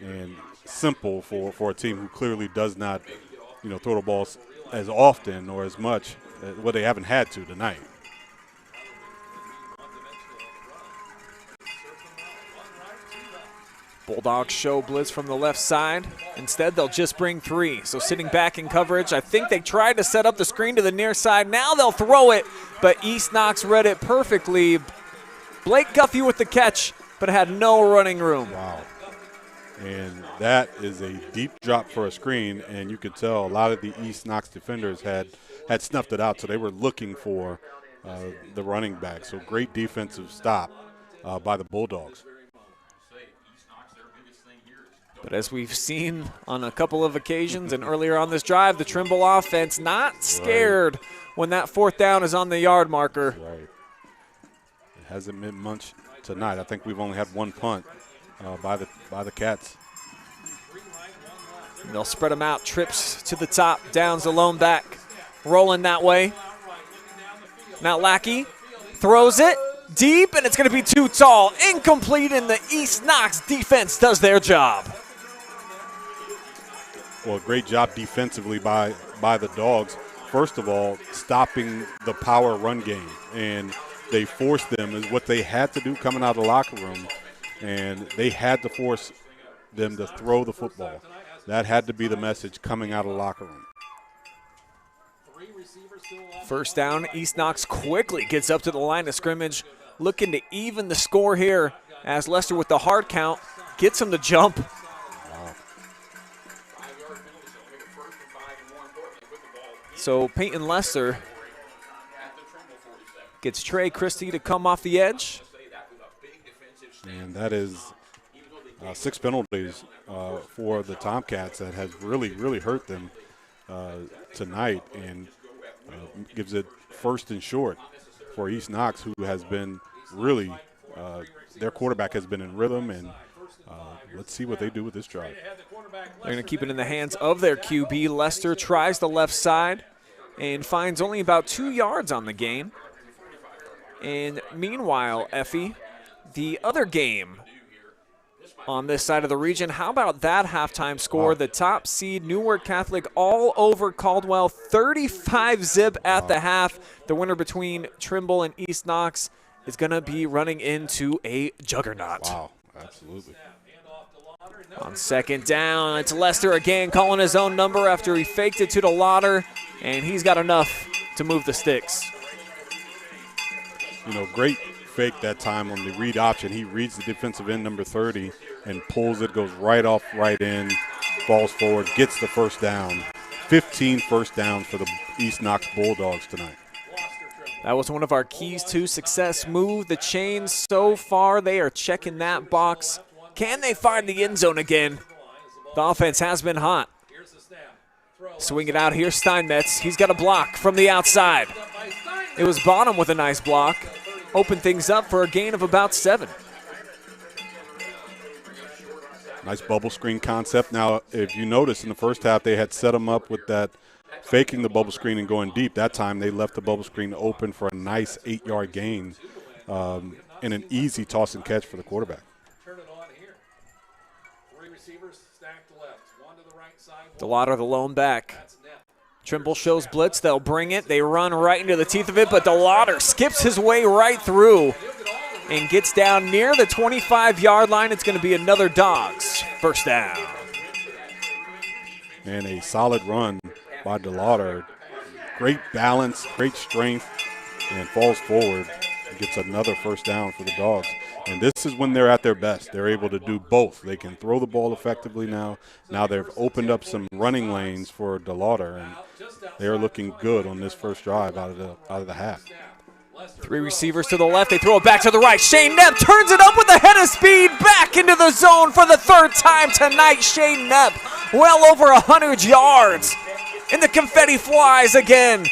And simple for a team who clearly does not, throw the ball as often or as much. Well, they haven't had to tonight. Bulldogs show blitz from the left side. Instead, they'll just bring 3. So sitting back in coverage, I think they tried to set up the screen to the near side. Now they'll throw it, but East Knox read it perfectly. Blake Guffey with the catch, but had no running room. Wow. And that is a deep drop for a screen, and you could tell a lot of the East Knox defenders had snuffed it out, so they were looking for the running back. So great defensive stop by the Bulldogs. But as we've seen on a couple of occasions and earlier on this drive, the Trimble offense not scared when that 4th down is on the yard marker. Right. It hasn't been much tonight. I think we've only had one punt by the Cats. And they'll spread them out. Trips to the top. Downs alone back. Rolling that way. Now Lackey throws it deep, and it's going to be too tall. Incomplete, and the East Knox defense does their job. Well, great job defensively by the Dogs. First of all, stopping the power run game, and they forced them is what they had to do coming out of the locker room, and they had to force them to throw the football. That had to be the message coming out of the locker room. First down, East Knox quickly gets up to the line of scrimmage, looking to even the score here as Lester with the hard count gets him to jump. Wow. So Peyton Lester gets Trey Christie to come off the edge. And that is 6 penalties for the Tomcats that has really, really hurt them tonight, and gives it 1st and short for East Knox, who has been really, their quarterback has been in rhythm, and let's see what they do with this drive. They're going to keep it in the hands of their QB. Lester tries the left side and finds only about 2 yards on the game. And meanwhile, Effie, the other game on this side of the region, how about that halftime score? Wow. The top seed, Newark Catholic, all over Caldwell, 35-zip at the half. The winner between Trimble and East Knox is going to be running into a juggernaut. Wow, absolutely. On 2nd down, it's Lester again calling his own number after he faked it to the Lauder, and he's got enough to move the sticks. You know, great fake that time on the read option. He reads the defensive end, number 30, and pulls it, goes right off right in, falls forward, gets the 1st down. 15 first downs for the East Knox Bulldogs tonight. That was one of our keys to success. Move the chains. So far, they are checking that box. Can they find the end zone again? The offense has been hot. Swing it out here, Steinmetz. He's got a block from the outside. It was Bonham with a nice block. Open things up for a gain of about 7. Nice bubble screen concept. Now, if you notice in the first half, they had set them up with that faking the bubble screen and going deep. That time they left the bubble screen open for a nice 8-yard gain and an easy toss and catch for the quarterback. DeLauder the lone back. Trimble shows blitz. They'll bring it. They run right into the teeth of it, but DeLauder skips his way right through and gets down near the 25-yard line. It's going to be another Dogs first down. And a solid run by DeLauder. Great balance, great strength, and falls forward and gets another first down for the Dogs. And this is when they're at their best. They're able to do both. They can throw the ball effectively now. Now they've opened up some running lanes for DeLauder, and they're looking good on this first drive out of the half. 3 receivers to the left. They throw it back to the right. Shane Knepp turns it up with a head of speed back into the zone for the 3rd time tonight. Shane Knepp well over 100 yards. And the confetti flies again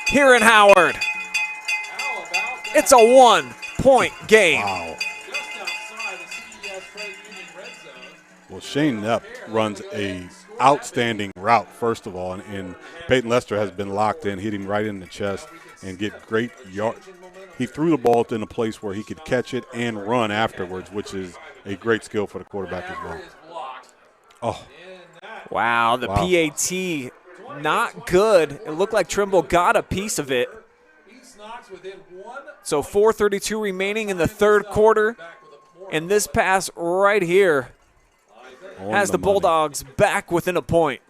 here in Howard. It's a 1-point game. Wow. Well, Shane Knepp runs a outstanding route, first of all, and Peyton Lester has been locked in, hit him right in the chest, and get great yard. He threw the ball in a place where he could catch it and run afterwards, which is a great skill for the quarterback as well. Oh. Wow, the PAT not good. It looked like Trimble got a piece of it. So 4:32 remaining in the 3rd quarter, and this pass right here has the Bulldogs back within a point.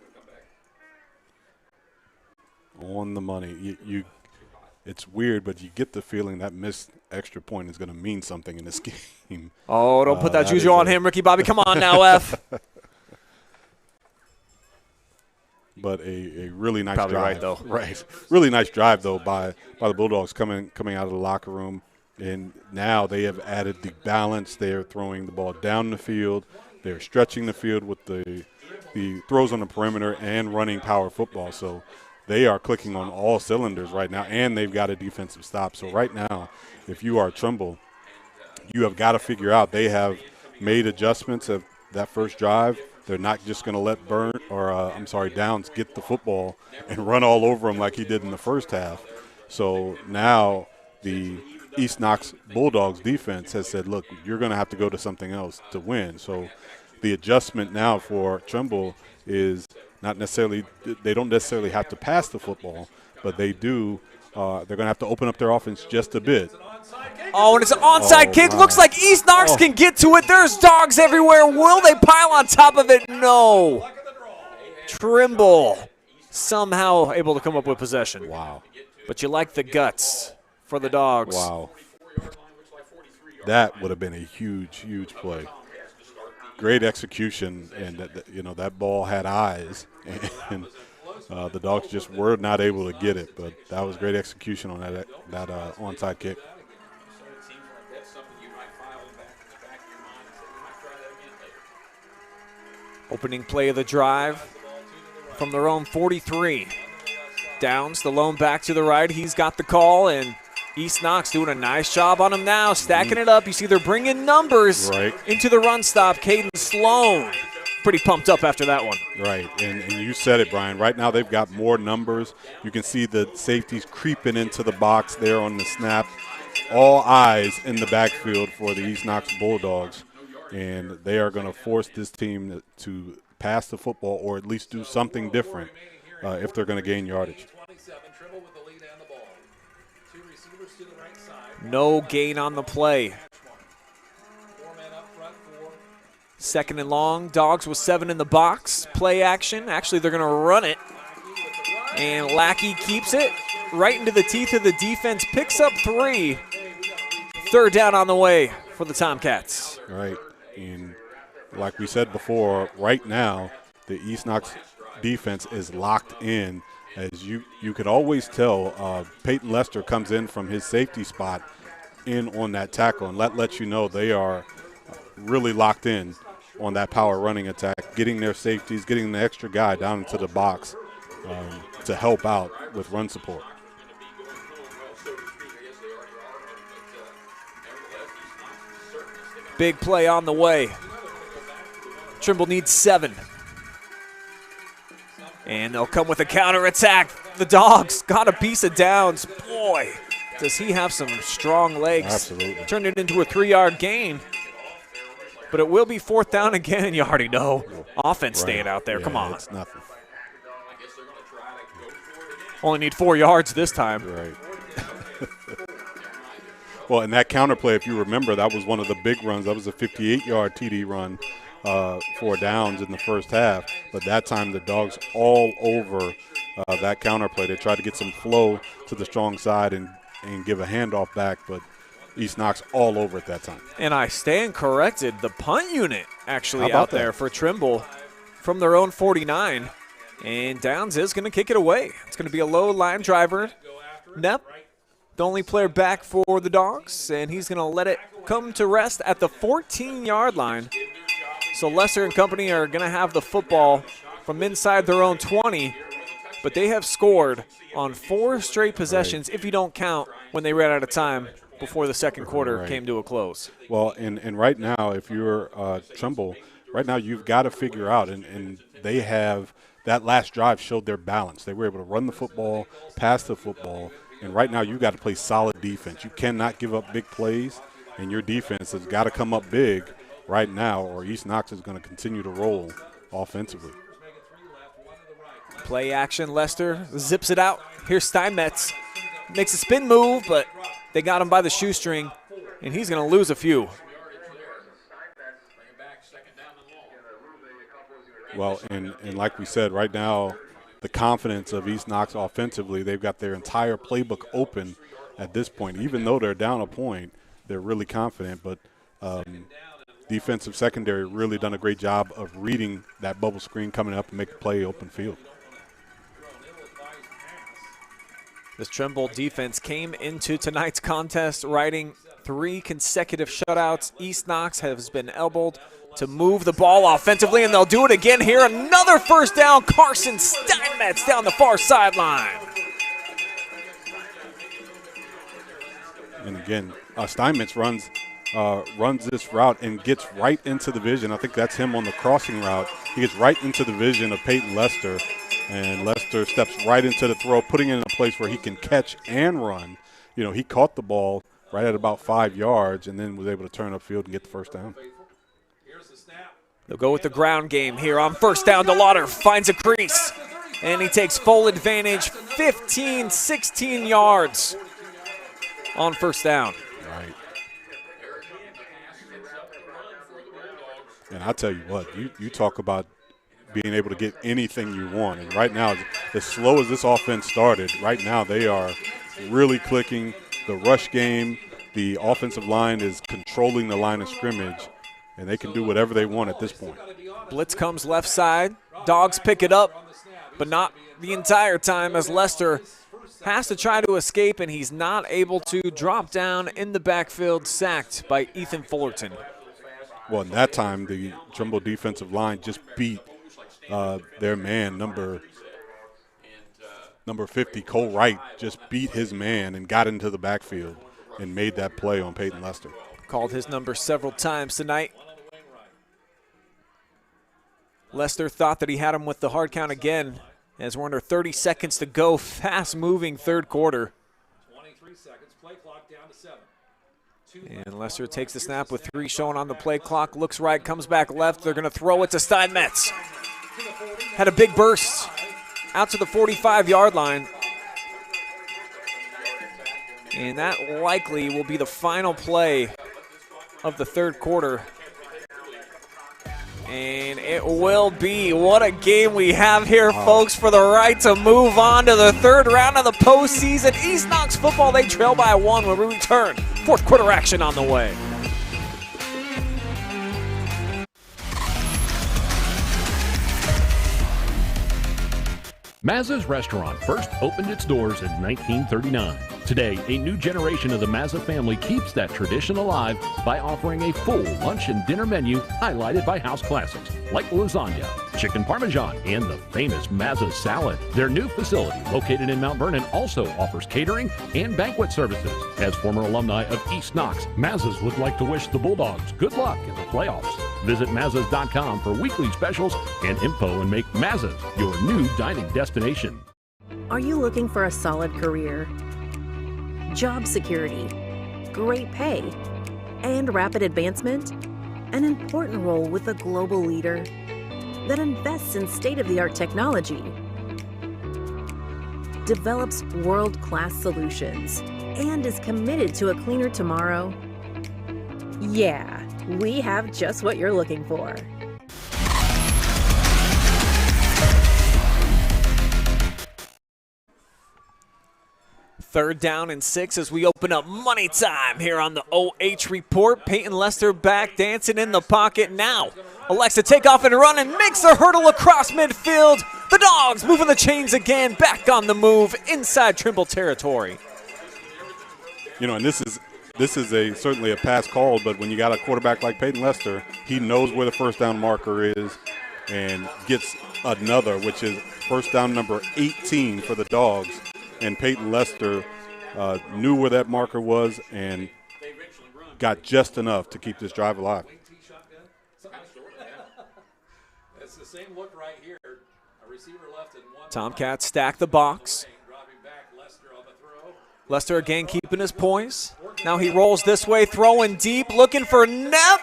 On the money. it's weird, but you get the feeling that missed extra point is going to mean something in this game. Oh, don't put that juju on him, Ricky Bobby. Come on now, F. But a really nice Probably drive. right, though. Right. Really nice drive, though, by the Bulldogs coming out of the locker room. And now they have added the balance. They're throwing the ball down the field. They're stretching the field with the throws on the perimeter and running power football. So they are clicking on all cylinders right now, and they've got a defensive stop. So right now, if you are Trimble, you have got to figure out they have made adjustments of that first drive. They're not just going to let Downs get the football and run all over him like he did in the first half. So now the East Knox Bulldogs defense has said, look, you're going to have to go to something else to win. So the adjustment now for Trimble is not necessarily – they don't necessarily have to pass the football, but they do they're going to have to open up their offense just a bit. Oh, and it's an onside kick. My. Looks like East Knox can get to it. There's dogs everywhere. Will they pile on top of it? No. Trimble somehow able to come up with possession. Wow. But you like the guts for the dogs. Wow. That would have been a huge, huge play. Great execution, and that ball had eyes, and the dogs just were not able to get it. But that was great execution on that onside kick. Opening play of the drive from their own 43. Downs, the lone back to the right. He's got the call, and East Knox doing a nice job on him now, stacking it up. You see they're bringing numbers into the run stop. Caden Sloan pretty pumped up after that one. Right, and you said it, Brian. Right now they've got more numbers. You can see the safeties creeping into the box there on the snap. All eyes in the backfield for the East Knox Bulldogs, and they are going to force this team to pass the football or at least do something different if they're going to gain yardage. No gain on the play. Second and long. Dogs with 7 in the box. Play action. Actually, they're going to run it. And Lackey keeps it right into the teeth of the defense. Picks up 3. Third down on the way for the Tomcats. Right. And like we said before, right now, the East Knox defense is locked in. As you could always tell, Peyton Lester comes in from his safety spot in on that tackle, and that lets you know they are really locked in on that power running attack, getting their safeties, getting the extra guy down into the box to help out with run support. Big play on the way. Trimble needs 7. And they'll come with a counterattack. The Dogs got a piece of Downs. Boy, does he have some strong legs. Absolutely. Turned it into a 3-yard gain. But it will be 4th down again, and you already know. Offense staying out there. Yeah, Come on. It's nothing. Only need 4 yards this time. Right. Well, and that counter play, if you remember, that was one of the big runs. That was a 58-yard TD run for Downs in the first half. But that time the Dogs all over that counter play. They tried to get some flow to the strong side and give a handoff back, but East Knox all over at that time. And I stand corrected. The punt unit actually How out about there that? for Trimble from their own 49. And Downs is going to kick it away. It's going to be a low line driver. Knepp, the only player back for the Dogs, and he's going to let it come to rest at the 14-yard line. So Lester and company are going to have the football from inside their own 20, but they have scored on 4 straight possessions, if you don't count when they ran out of time before the second quarter came to a close. Well, and right now, if you're Trimble, right now you've got to figure out, and they have that last drive showed their balance. They were able to run the football, pass the football, and right now you've got to play solid defense. You cannot give up big plays, and your defense has got to come up big right now, or East Knox is going to continue to roll offensively. Play action, Lester zips it out. Here's Steinmetz. Makes a spin move, but they got him by the shoestring, and he's going to lose a few. Well, and like we said, right now the confidence of East Knox offensively. They've got their entire playbook open at this point. Even though they're down a point, they're really confident. But defensive secondary really done a great job of reading that bubble screen coming up and make a play open field. This Trimble defense came into tonight's contest riding 3 consecutive shutouts. East Knox has been elbowed to move the ball offensively, and they'll do it again here. Another first down. Carson Steinmetz down the far sideline. And again, Steinmetz runs this route and gets right into the vision. I think that's him on the crossing route. He gets right into the vision of Peyton Lester, and Lester steps right into the throw, putting it in a place where he can catch and run. You know, he caught the ball right at about 5 yards and then was able to turn upfield and get the first down. They'll go with the ground game here on first down. DeLauder finds a crease, and he takes full advantage, 15, 16 yards on first down. Right. And I tell you what, you talk about being able to get anything you want. And right now, as slow as this offense started, right now they are really clicking. The rush game, the offensive line is controlling the line of scrimmage, and they can do whatever they want at this point. Blitz comes left side. Dogs pick it up, but not the entire time, as Lester has to try to escape, and he's not able to drop down in the backfield, sacked by Ethan Fullerton. Well, in that time, the Trimble defensive line just beat their man, number 50, Cole Wright, just beat his man and got into the backfield and made that play on Peyton Lester. Called his number several times tonight. Lester thought that he had him with the hard count again, as we're under 30 seconds to go. Fast-moving third quarter. 23 seconds, play clock down to 7. And Lester takes the snap with 3 showing on the play clock. Looks right, comes back left. They're going to throw it to Steinmetz. Had a big burst out to the 45-yard line. And that likely will be the final play of the third quarter. And it will be. What a game we have here, folks, for the right to move on to the third round of the postseason. East Knox football, they trail by 1 when we return. Fourth quarter action on the way. Mazza's Restaurant first opened its doors in 1939. Today, a new generation of the Mazza family keeps that tradition alive by offering a full lunch and dinner menu highlighted by house classics like lasagna, chicken parmesan, and the famous Mazza salad. Their new facility, located in Mount Vernon, also offers catering and banquet services. As former alumni of East Knox, Mazza's would like to wish the Bulldogs good luck in the playoffs. Visit Mazzas.com for weekly specials and info and make Mazza's your new dining destination. Are you looking for a solid career, job security, great pay, and rapid advancement? An important role with a global leader that invests in state-of-the-art technology, develops world-class solutions, and is committed to a cleaner tomorrow? Yeah, we have just what you're looking for. Third down and 6 as we open up money time here on the OH Report. Peyton Lester back dancing in the pocket now. Elects to take off and run and makes a hurdle across midfield. The Dogs moving the chains again, back on the move inside Trimble territory. You know, and this is certainly a pass called, but when you got a quarterback like Peyton Lester, he knows where the first down marker is and gets another, which is first down number 18 for the Dogs. And Peyton Lester knew where that marker was and got just enough to keep this drive alive. It's the same look right here. A receiver left in one. Tomcats stack the box. Lester again keeping his poise. Now he rolls this way, throwing deep, looking for Knepp.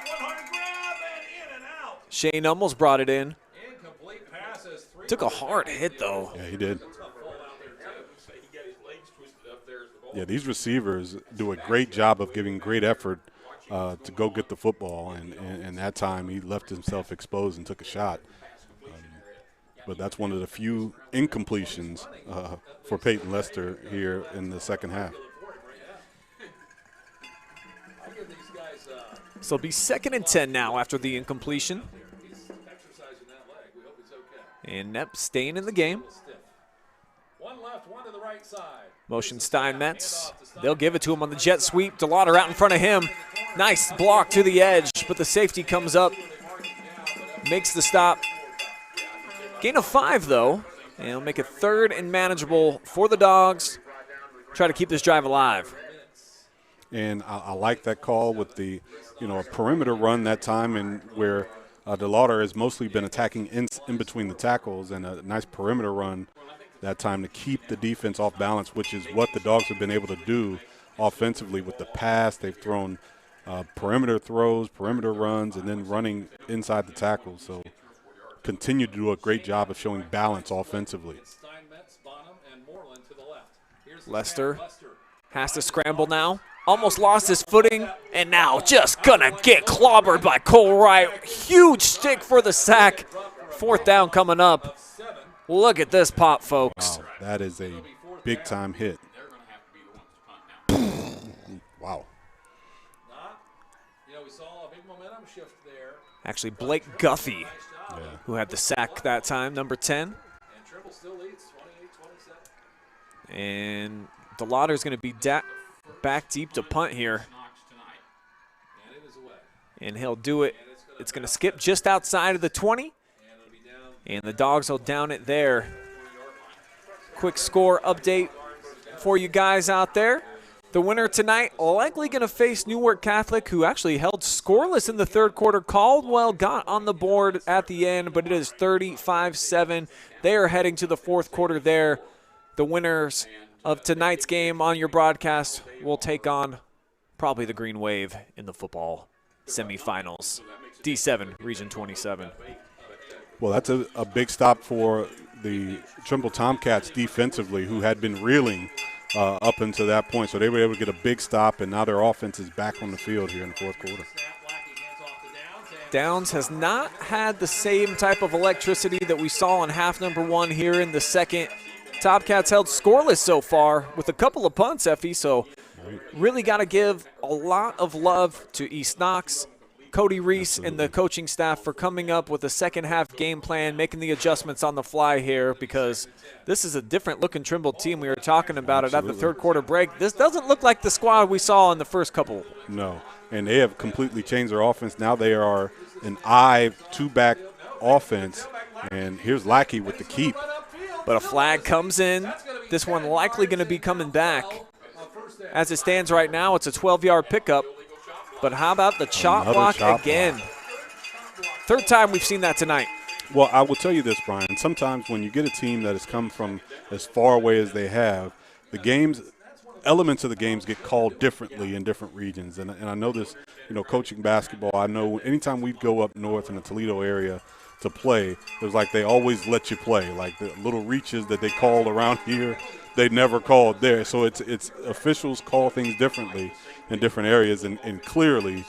Shane almost brought it in. Took a hard hit, though. Yeah, he did. Yeah, these receivers do a great job of giving great effort to go get the football, and that time he left himself exposed and took a shot. but that's one of the few incompletions for Peyton Lester here in the second half. So it'll be 2nd and 10 now after the incompletion. And Knepp staying in the game. One left, one to the right side. Motion Steinmetz. They'll give it to him on the jet sweep. DeLauder out in front of him. Nice block to the edge, but the safety comes up, makes the stop. Gain of 5, though, and it'll make it 3rd and manageable for the Dogs. Try to keep this drive alive. And I like that call with the, a perimeter run that time, and where DeLauder has mostly been attacking in between the tackles, and a nice perimeter run that time to keep the defense off balance, which is what the Dogs have been able to do offensively with the pass. They've thrown perimeter throws, perimeter runs, and then running inside the tackles. So continue to do a great job of showing balance offensively. Lester has to scramble now. Almost lost his footing, and now just gonna get clobbered by Cole Wright. Huge stick for the sack. 4th down coming up. Look at this pop, folks. Wow, that is a big-time hit. Wow. We saw a big momentum shift there. Actually, Blake Guffey, who had the sack that time, number 10. And Trimble still leads 28-27. And DeLauder's going to be back deep to punt here. And he'll do it. It's going to skip just outside of the 20. And the Dogs will down it there. Quick score update for you guys out there. The winner tonight likely going to face Newark Catholic, who actually held scoreless in the 3rd quarter. Caldwell got on the board at the end, but it is 35-7. They are heading to the 4th quarter there. The winners of tonight's game on your broadcast will take on probably the Green Wave in the football semifinals. D7, Region 27. Well, that's a big stop for the Trimble Tomcats defensively, who had been reeling up until that point. So they were able to get a big stop, and now their offense is back on the field here in the 4th quarter. Downs has not had the same type of electricity that we saw in half number 1 here in the 2nd. Tomcats held scoreless so far with a couple of punts, Effie, so really got to give a lot of love to East Knox, Cody Reese, and the coaching staff for coming up with a second-half game plan, making the adjustments on the fly here, because this is a different-looking Trimble team. We were talking about it at the 3rd quarter break. This doesn't look like the squad we saw in the first couple. No, and they have completely changed their offense. Now they are an I two-back offense, and here's Lackey with the keep. But a flag comes in. This one likely going to be coming back. As it stands right now, it's a 12-yard pickup. But how about the chop block again? 3rd time we've seen that tonight. Well, I will tell you this, Brian. Sometimes when you get a team that has come from as far away as they have, elements of the games get called differently in different regions. And I know this, coaching basketball, I know anytime we go up north in the Toledo area to play, it was like they always let you play. Like the little reaches that they call around here, they never called there. So it's officials call things differently in different areas, and clearly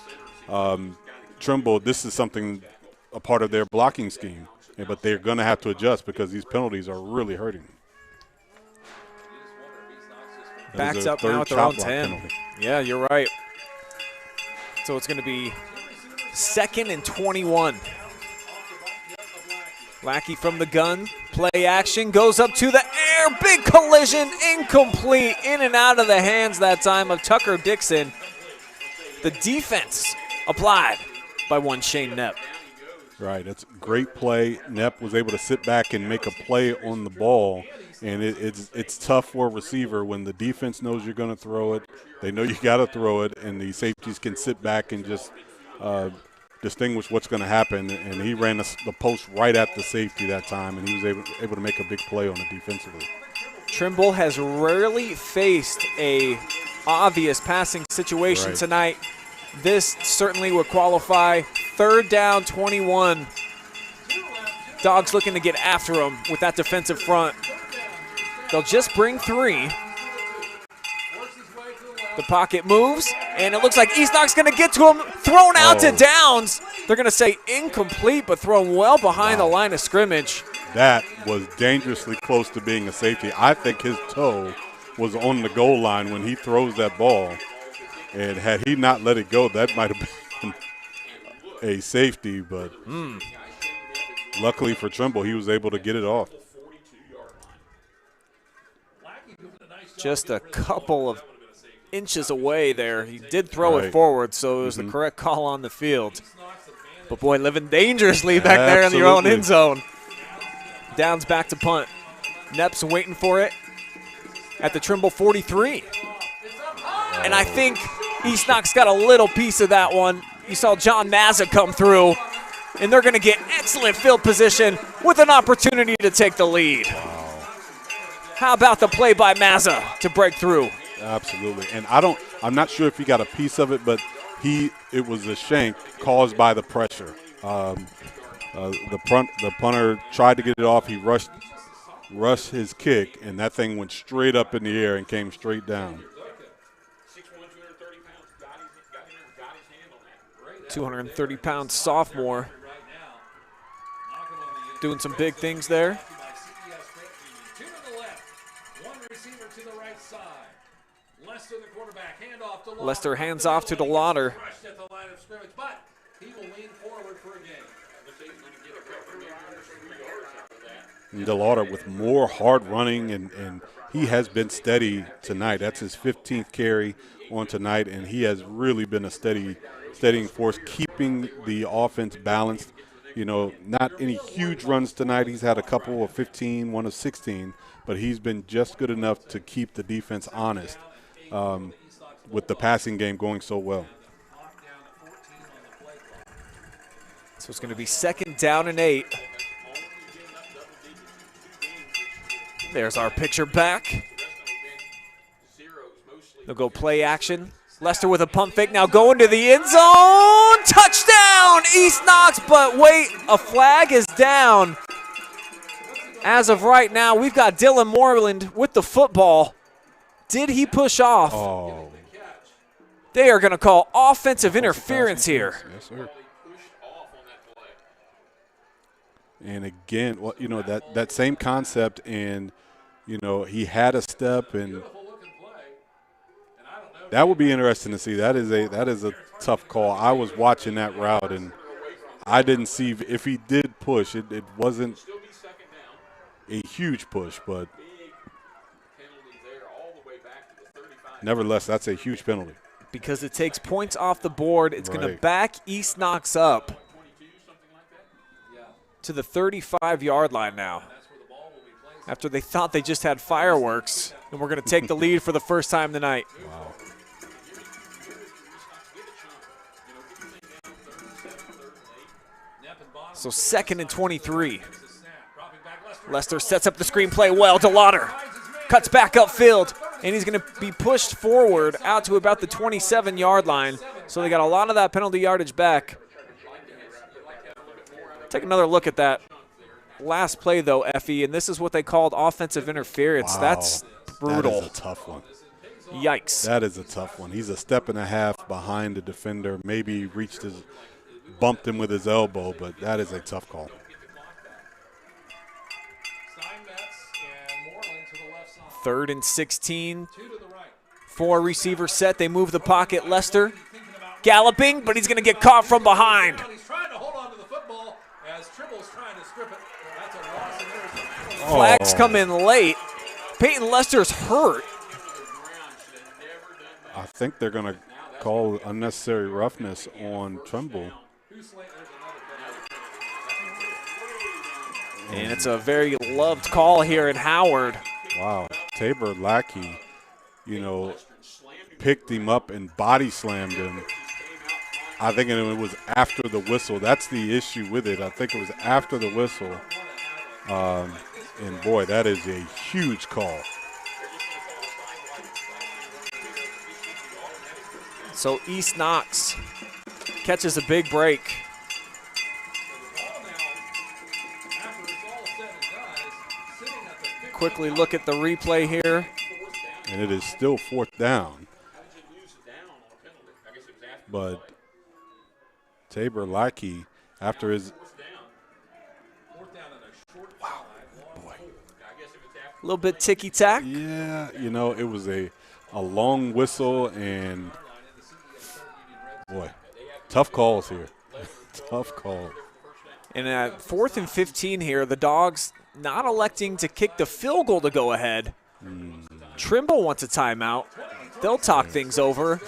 Trimble, this is something, a part of their blocking scheme, but they're going to have to adjust because these penalties are really hurting. Backs up now at their own 10. Penalty. Yeah, you're right. So it's going to be 2nd and 21. Lackey from the gun, play action, goes up to the air, big collision, incomplete, in and out of the hands that time of Tucker Dixon. The defense applied by one Shane Knepp. Right, it's a great play. Knepp was able to sit back and make a play on the ball, and it's tough for a receiver when the defense knows you're going to throw it. They know you got to throw it, and the safeties can sit back and just distinguish what's going to happen, and he ran the post right at the safety that time, and he was able to make a big play on it defensively. Trimble has rarely faced a obvious passing situation tonight. This certainly would qualify. 3rd down, 21. Dogs looking to get after him with that defensive front. They'll just bring 3. The pocket moves, and it looks like East Knox going to get to him. Thrown out to Downs. They're going to say incomplete, but thrown well behind the line of scrimmage. that was dangerously close to being a safety. I think his toe was on the goal line when he throws that ball. And had he not let it go, that might have been a safety. But luckily for Trimble, he was able to get it off. Just a couple of inches away there. He did throw it forward, so it was the correct call on the field. But, boy, living dangerously back there in your own end zone. Downs back to punt. Knepp's waiting for it at the Trimble 43. And I think East Knox got a little piece of that one. You saw John Mazza come through, and they're going to get excellent field position with an opportunity to take the lead. How about the play by Mazza to break through? Absolutely. And I'm not sure if he got a piece of it, but it was a shank caused by the pressure. The punter tried to get it off. He rushed his kick, and that thing went straight up in the air and came straight down. 230-pound sophomore doing some big things there. Lester hands off to DeLauder. DeLauder with more hard running, and he has been steady tonight. That's his 15th carry on tonight, and he has really been a steadying force, keeping the offense balanced. You know, not any huge runs tonight. He's had a couple of 15, one of 16, but he's been just good enough to keep the defense honest with the passing game going so well. So it's going to be 2nd down and 8. There's our picture back. They'll go play action. Lester with a pump fake, now going to the end zone. Touchdown, East Knox, but wait, a flag is down. As of right now, we've got Dylan Moreland with the football. Did he push off? Oh. They are going to call offensive interference here. Yes, sir. And again, well, you know, that same concept, and you know, he had a step, and that would be interesting to see. That is a tough call. I was watching that route, and I didn't see if he did push. It wasn't a huge push, but nevertheless, that's a huge penalty. Because it takes points off the board. It's going to back East Knox up to the 35-yard line now. After they thought they just had fireworks, and we're going to take the lead for the first time tonight. Wow. So 2nd and 23. Lester sets up the screenplay well. DeLauder cuts back upfield, and he's going to be pushed forward out to about the 27-yard line. So they got a lot of that penalty yardage back. Take another look at that last play, though, Effie, and this is what they called offensive interference. Wow. That's brutal. That is a tough one. Yikes. That is a tough one. He's a step and a half behind the defender. Maybe bumped him with his elbow, but that is a tough call. 3rd and 16. 4 receiver set. They move the pocket. Lester galloping, but he's going to get caught from behind. Flags come in late. Peyton Lester's hurt. I think they're going to call unnecessary roughness on Trimble. And it's a very loved call here in Howard. Wow. Tabor Lackey, you know, picked him up and body slammed him. I think it was after the whistle. That's the issue with it. I think it was after the whistle. And, boy, that is a huge call. So East Knox catches a big break. Quickly look at the replay here. And it is still 4th down. But Tabor Lackey, after his – wow. little bit ticky-tack. Yeah, you know, it was a long whistle, and, boy, tough calls here. Tough call. And at 4th and 15 here, the Dogs not electing to kick the field goal to go ahead. Trimble wants a timeout. They'll talk things over.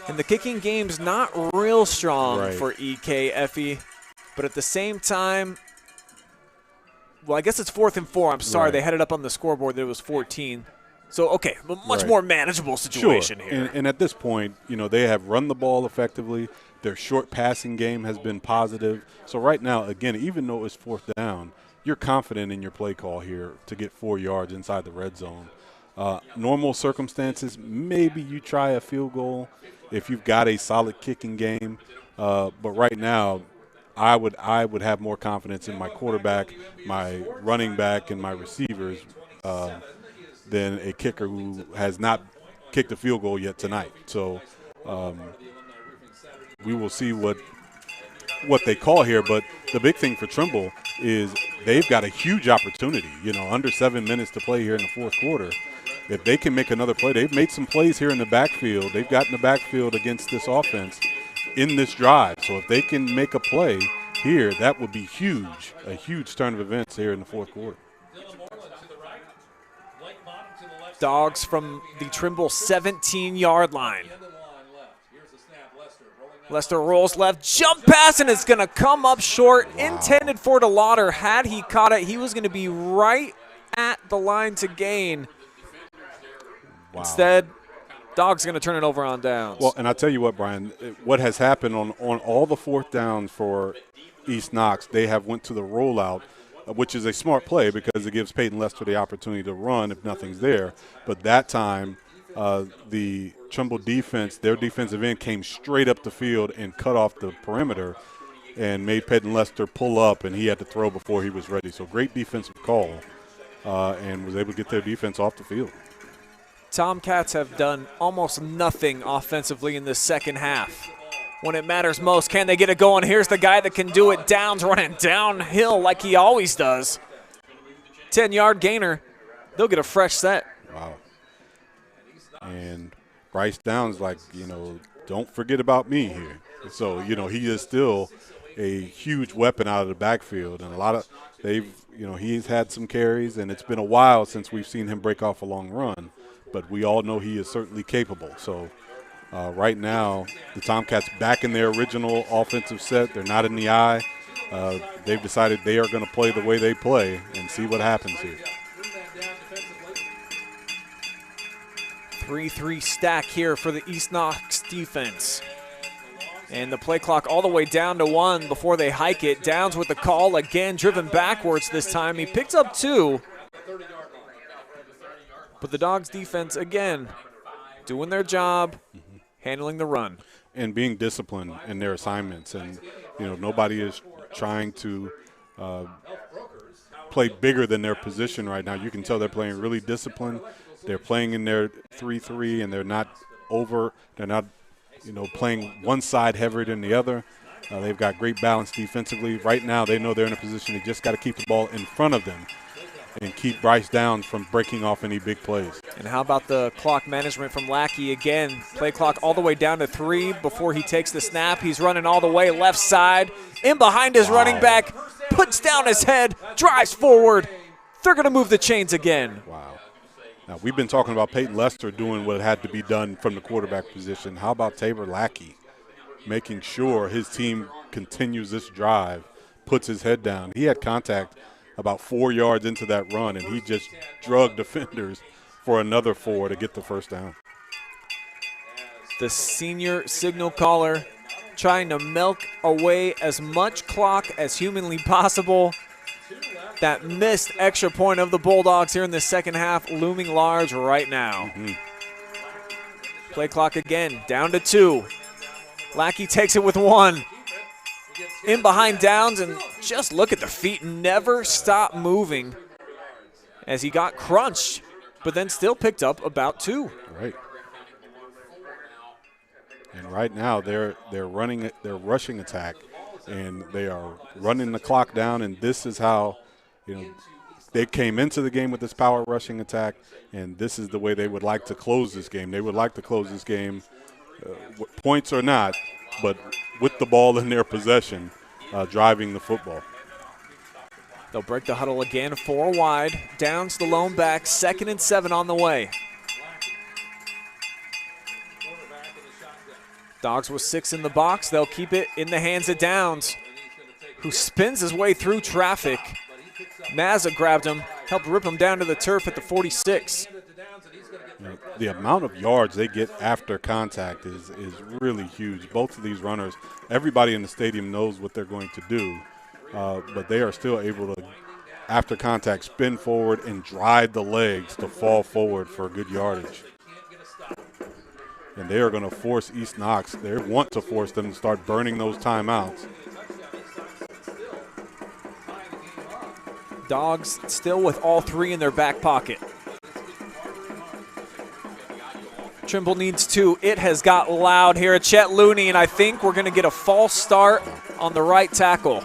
And the kicking game's not real strong for EKFE. But at the same time, well, I guess it's 4th and 4. I'm sorry, they had it up on the scoreboard that it was 14. So, okay, a much more manageable situation here. And at this point, you know, they have run the ball effectively. Their short passing game has been positive. So right now, again, even though it's 4th down, you're confident in your play call here to get 4 yards inside the red zone. Normal circumstances, maybe you try a field goal if you've got a solid kicking game. But right now, I would have more confidence in my quarterback, my running back, and my receivers than a kicker who has not kicked a field goal yet tonight. So we will see what they call here. But the big thing for Trimble is they've got a huge opportunity, you know, under 7 minutes to play here in the fourth quarter. If they can make another play, they've made some plays here in the backfield. They've gotten the backfield against this offense in this drive. So if they can make a play here, that would be huge, a huge turn of events here in the fourth quarter. Dogs from the Trimble 17-yard line. Lester rolls left, jump pass, and it's going to come up short. Intended for DeLauder. Had he caught it, he was going to be right at the line to gain. Instead, Dogs going to turn it over on downs. Well, and I tell you what, Brian, what has happened on all the 4th downs for East Knox, they have went to the rollout, which is a smart play because it gives Peyton Lester the opportunity to run if nothing's there. But that time, the Trimble defense, their defensive end came straight up the field and cut off the perimeter and made Peyton Lester pull up, and he had to throw before he was ready. So great defensive call and was able to get their defense off the field. Tomcats have done almost nothing offensively in the second half. When it matters most, can they get it going? Here's the guy that can do it. Downs running downhill like he always does. 10-yard gainer. They'll get a fresh set. Wow. And Bryce Downs, like, you know, don't forget about me here. So, you know, he is still a huge weapon out of the backfield. And he's had some carries, and it's been a while since we've seen him break off a long run. But we all know he is certainly capable. So right now, the Tomcats back in their original offensive set. They're not in the eye. They've decided they are going to play the way they play and see what happens here. 3-3 stack here for the East Knox defense. And the play clock all the way down to 1 before they hike it. Downs with the call again, driven backwards this time. He picks up 2. But the Dogs defense, again, doing their job, handling the run. And being disciplined in their assignments. And, you know, nobody is trying to play bigger than their position right now. You can tell they're playing really disciplined. They're playing in their 3-3, and they're not playing one side heavier than the other. They've got great balance defensively. Right now, they know they're in a position they just got to keep the ball in front of them and keep Bryce Downs from breaking off any big plays. And how about the clock management from Lackey again? Play clock all the way down to 3 before he takes the snap. He's running all the way left side, in behind his running back, puts down his head, drives forward. They're going to move the chains again. Wow. Now, we've been talking about Peyton Lester doing what had to be done from the quarterback position. How about Tabor Lackey making sure his team continues this drive, puts his head down? He had contact about 4 yards into that run, and he just drug defenders for another 4 to get the first down. The senior signal caller trying to milk away as much clock as humanly possible. That missed extra point of the Bulldogs here in the second half looming large right now. Play clock again, down to 2. Lackey takes it with 1. In behind Downs, and just look at the feet, never stop moving as he got crunched, but then still picked up about 2. Right. And right now they're running their rushing attack, and they are running the clock down, and this is how, you know, they came into the game with this power rushing attack, and this is the way they would like to close this game. They would like to close this game, points or not, but with the ball in their possession, driving the football. They'll break the huddle again, 4 wide. Downs the lone back, 2nd and 7 on the way. Dogs with 6 in the box. They'll keep it in the hands of Downs, who spins his way through traffic. Mazza grabbed him, helped rip him down to the turf at the 46. The amount of yards they get after contact is really huge. Both of these runners, everybody in the stadium knows what they're going to do, but they are still able to, after contact, spin forward and drive the legs to fall forward for good yardage. And they are going to force East Knox. They want to force them to start burning those timeouts. Dogs still with all 3 in their back pocket. Trimble needs 2. It has got loud here at Chet Looney, and I think we're going to get a false start on the right tackle.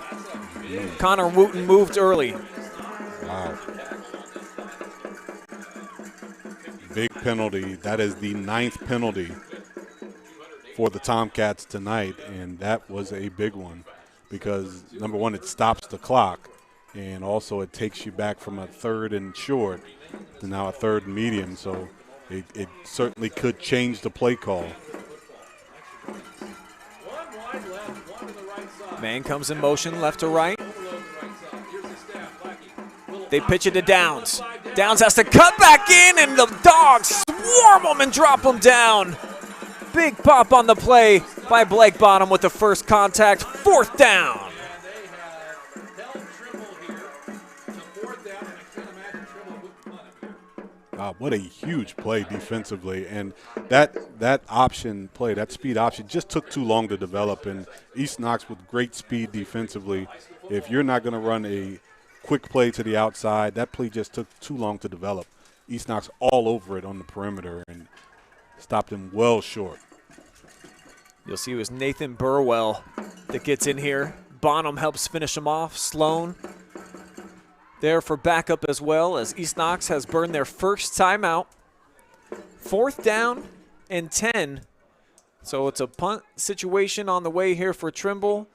Connor Wooten moved early. Wow. Big penalty. That is the 9th penalty for the Tomcats tonight, and that was a big one because, number one, it stops the clock, and also it takes you back from a 3rd and short to now a 3rd and medium, so it certainly could change the play call. Man comes in motion left to right. They pitch it to Downs. Downs has to cut back in, and the Dogs swarm him and drop him down. Big pop on the play by Blake Bottom with the first contact. 4th down. What a huge play defensively, and that option play, that speed option, just took too long to develop. And East Knox with great speed defensively. If you're not going to run a quick play to the outside, that play just took too long to develop. East Knox all over it on the perimeter and stopped him well short. You'll see it was Nathan Burwell that gets in here. Bonham helps finish him off. Sloan there for backup as well, as East Knox has burned their first timeout. 4th down and 10. So it's a punt situation on the way here for Trimble.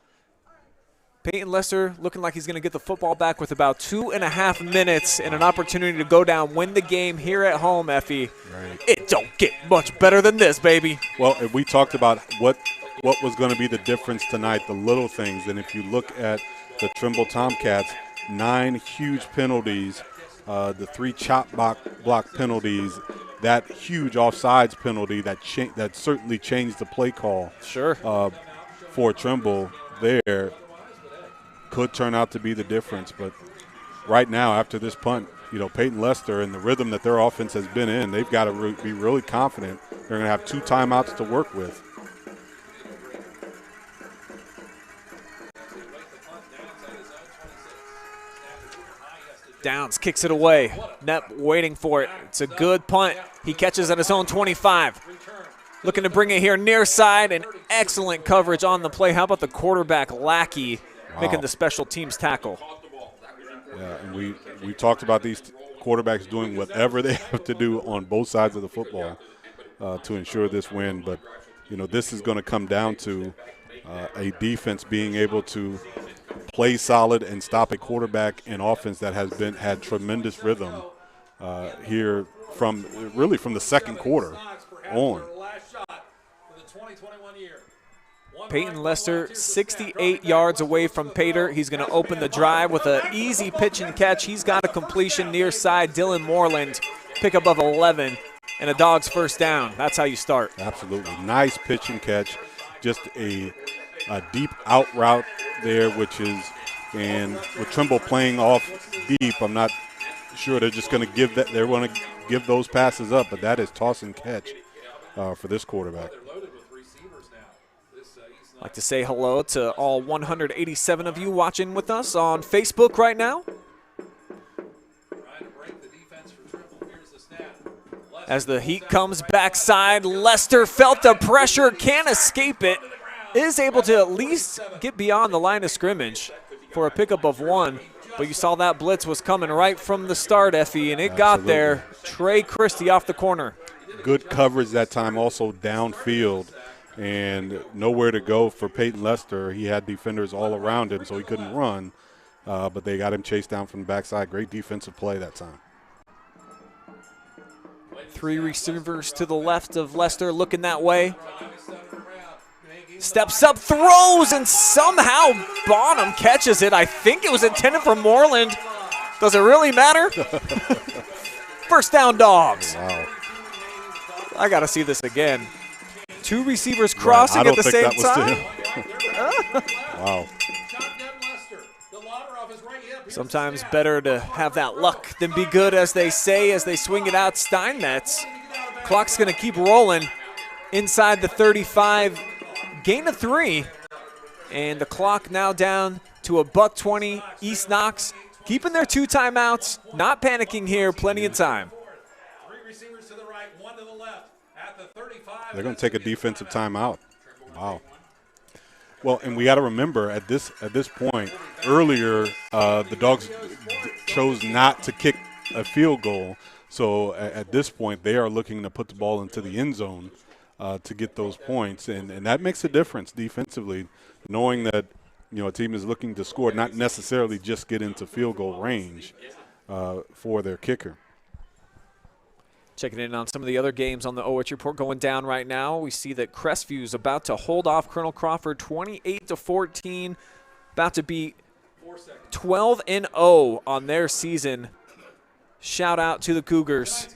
Peyton Lester looking like he's going to get the football back with about 2.5 minutes and an opportunity to go down, win the game here at home, Effie. Right. It don't get much better than this, baby. Well, we talked about what was going to be the difference tonight, the little things. And if you look at the Trimble Tomcats, 9 huge penalties, the 3 chop block penalties, that huge offsides penalty that certainly changed the play call. Sure. For Trimble there could turn out to be the difference. But right now, after this punt, Peyton Lester and the rhythm that their offense has been in, they've got to be really confident. They're going to have 2 timeouts to work with. Downs kicks it away. Knepp waiting for it. It's a good punt. He catches at his own 25. Looking to bring it here near side, and excellent coverage on the play. How about the quarterback, Lackey, making the special teams tackle? Yeah, and we talked about these quarterbacks doing whatever they have to do on both sides of the football to ensure this win. But, this is going to come down to a defense being able to play solid and stop a quarterback and offense that has had tremendous rhythm here from the second quarter on. Peyton Lester, 68 yards away from Pater. He's going to open the drive with an easy pitch and catch. He's got a completion near side. Dylan Moreland, pickup of 11, and a Dogs first down. That's how you start. Absolutely. Nice pitch and catch. Just a deep out route there, and with Trimble playing off deep, I'm not sure they're just going to give that. They want to give those passes up, but that is toss and catch for this quarterback. I'd like to say hello to all 187 of you watching with us on Facebook right now. As the heat comes backside, Lester felt the pressure, can't escape it, is able to at least get beyond the line of scrimmage for a pickup of 1. But you saw that blitz was coming right from the start, Effie, and it got there. Trey Christie off the corner. Good coverage that time, also downfield, and nowhere to go for Peyton Lester. He had defenders all around him, so he couldn't run, but they got him chased down from the backside. Great defensive play that time. 3 receivers to the left of Lester looking that way. Steps up, throws, and somehow Bonham catches it. I think it was intended for Moreland. Does it really matter? First down, Dogs. Wow. I got to see this again. 2 receivers crossing at the same time. Wow. Sometimes better to have that luck than be good, as they say, as they swing it out. Steinmetz. Clock's going to keep rolling inside the 35. Gain of 3. And the clock now down to $1:20. East Knox keeping their 2 timeouts. Not panicking here. Plenty of time. 3 receivers to the right, 1 to the left. At the 35. They're going to take a defensive timeout. Wow. Well, and we got to remember at this point, earlier the Dogs chose not to kick a field goal. So at this point, they are looking to put the ball into the end zone to get those points, and that makes a difference defensively, knowing that a team is looking to score, not necessarily just get into field goal range for their kicker. Checking in on some of the other games on the OH report going down right now. We see that Crestview's about to hold off Colonel Crawford 28-14, about to be 12-0 on their season. Shout out to the Cougars,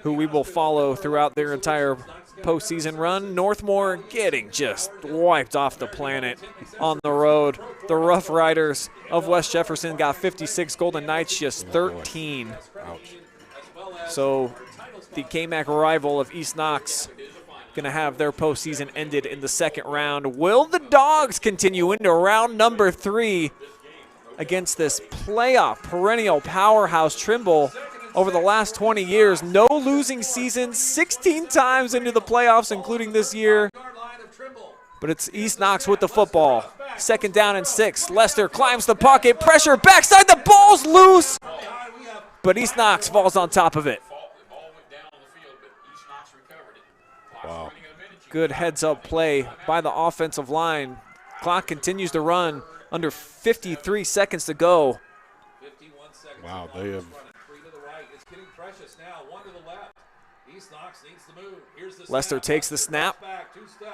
who we will follow throughout their entire postseason run. Northmore getting just wiped off the planet on the road. The Rough Riders of West Jefferson got 56, Golden Knights just 13. Ouch. So the KMAC rival of East Knox going to have their postseason ended in the second round. Will the Dogs continue into round number 3 against this playoff perennial powerhouse Trimble? Over the last 20 years, no losing season, 16 times into the playoffs, including this year. But it's East Knox with the football. 2nd down and 6. Lester climbs the pocket, pressure backside, the ball's loose. But East Knox falls on top of it. Wow. Good heads-up play by the offensive line. Clock continues to run. Under 53 seconds to go. Wow, they have. Lester takes the snap.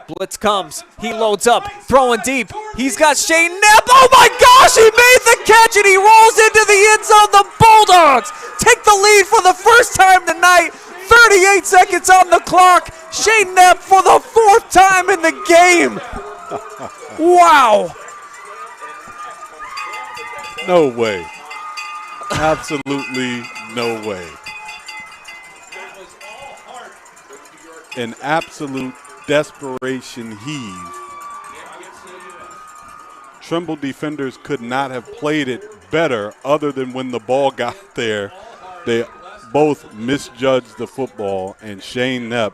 Blitz comes. He loads up, throwing deep. He's got Shane Knepp. Oh my gosh, he made the catch and he rolls into the end zone. The Bulldogs take the lead for the first time tonight. 38 seconds on the clock. Shane Knepp for the 4th time in the game. Wow. No way. Absolutely no way. An absolute desperation heave. Trimble defenders could not have played it better, other than when the ball got there. They both misjudged the football, and Shane Knepp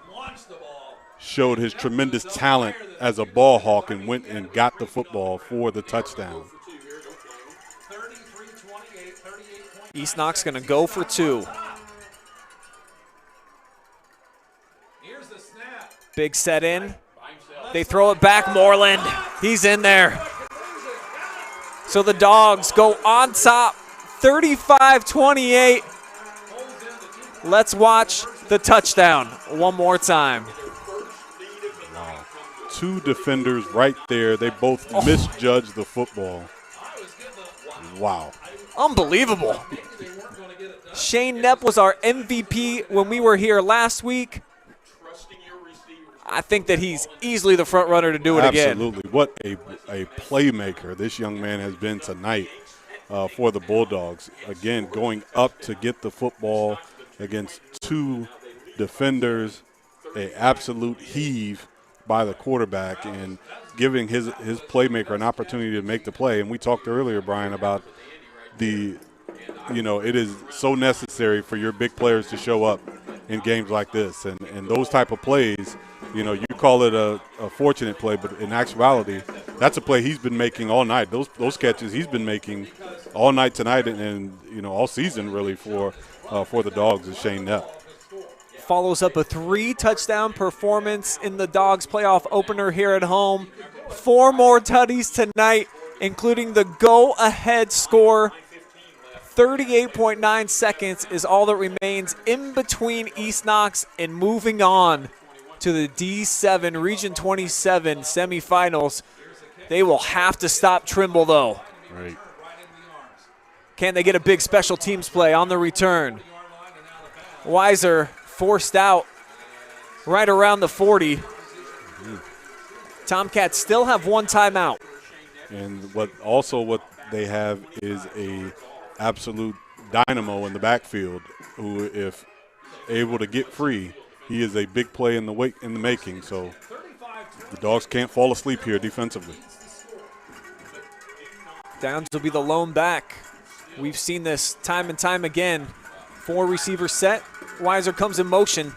showed his tremendous talent as a ball hawk and went and got the football for the touchdown. East Knox going to go for 2. Big set in. They throw it back. Moreland, he's in there. So the Dogs go on top, 35-28. Let's watch the touchdown one more time. Wow. 2 defenders right there. They both misjudged the football. Wow. Unbelievable. Shane Knepp was our MVP when we were here last week. I think that he's easily the front runner to do it again. Absolutely. What a playmaker this young man has been tonight for the Bulldogs. Again, going up to get the football against 2 defenders, an absolute heave by the quarterback, and giving his playmaker an opportunity to make the play. And we talked earlier, Brian, about it is so necessary for your big players to show up in games like this. And those type of plays, you call it a fortunate play, but in actuality, that's a play he's been making all night. Those catches he's been making all night tonight and all season really for the Dogs is Shane Knepp. Follows up a 3-touchdown performance in the Dogs playoff opener here at home. 4 more tutties tonight, including the go-ahead score. 38.9 seconds is all that remains in between East Knox and moving on to the D7 Region 27 semifinals. They will have to stop Trimble, though. Right. Can they get a big special teams play on the return? Weiser forced out right around the 40. Tomcats still have 1 timeout. And what they have is a absolute dynamo in the backfield who, if able to get free, he is a big play in the making. So the Dogs can't fall asleep here defensively. Downs will be the lone back. We've seen this time and time again. 4 receivers set. Weiser comes in motion.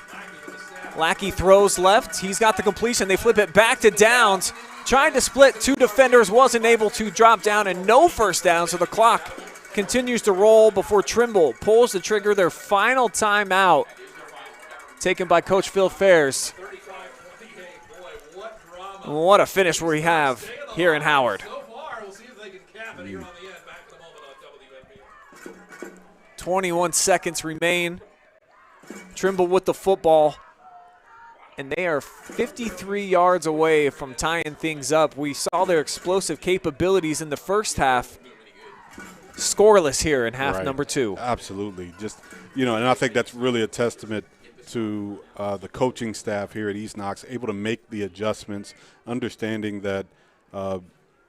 Lackey throws left. He's got the completion. They flip it back to Downs. Trying to split 2 defenders, wasn't able to, drop down, and no first down, so the clock continues to roll before Trimble pulls the trigger. Their final timeout taken by Coach Phil Fairs. What a finish we have here in Howard. 21 seconds remain. Trimble with the football. And they are 53 yards away from tying things up. We saw their explosive capabilities in the first half. Scoreless here in half number 2. Absolutely. Just, and I think that's really a testament to the coaching staff here at East Knox, able to make the adjustments, understanding that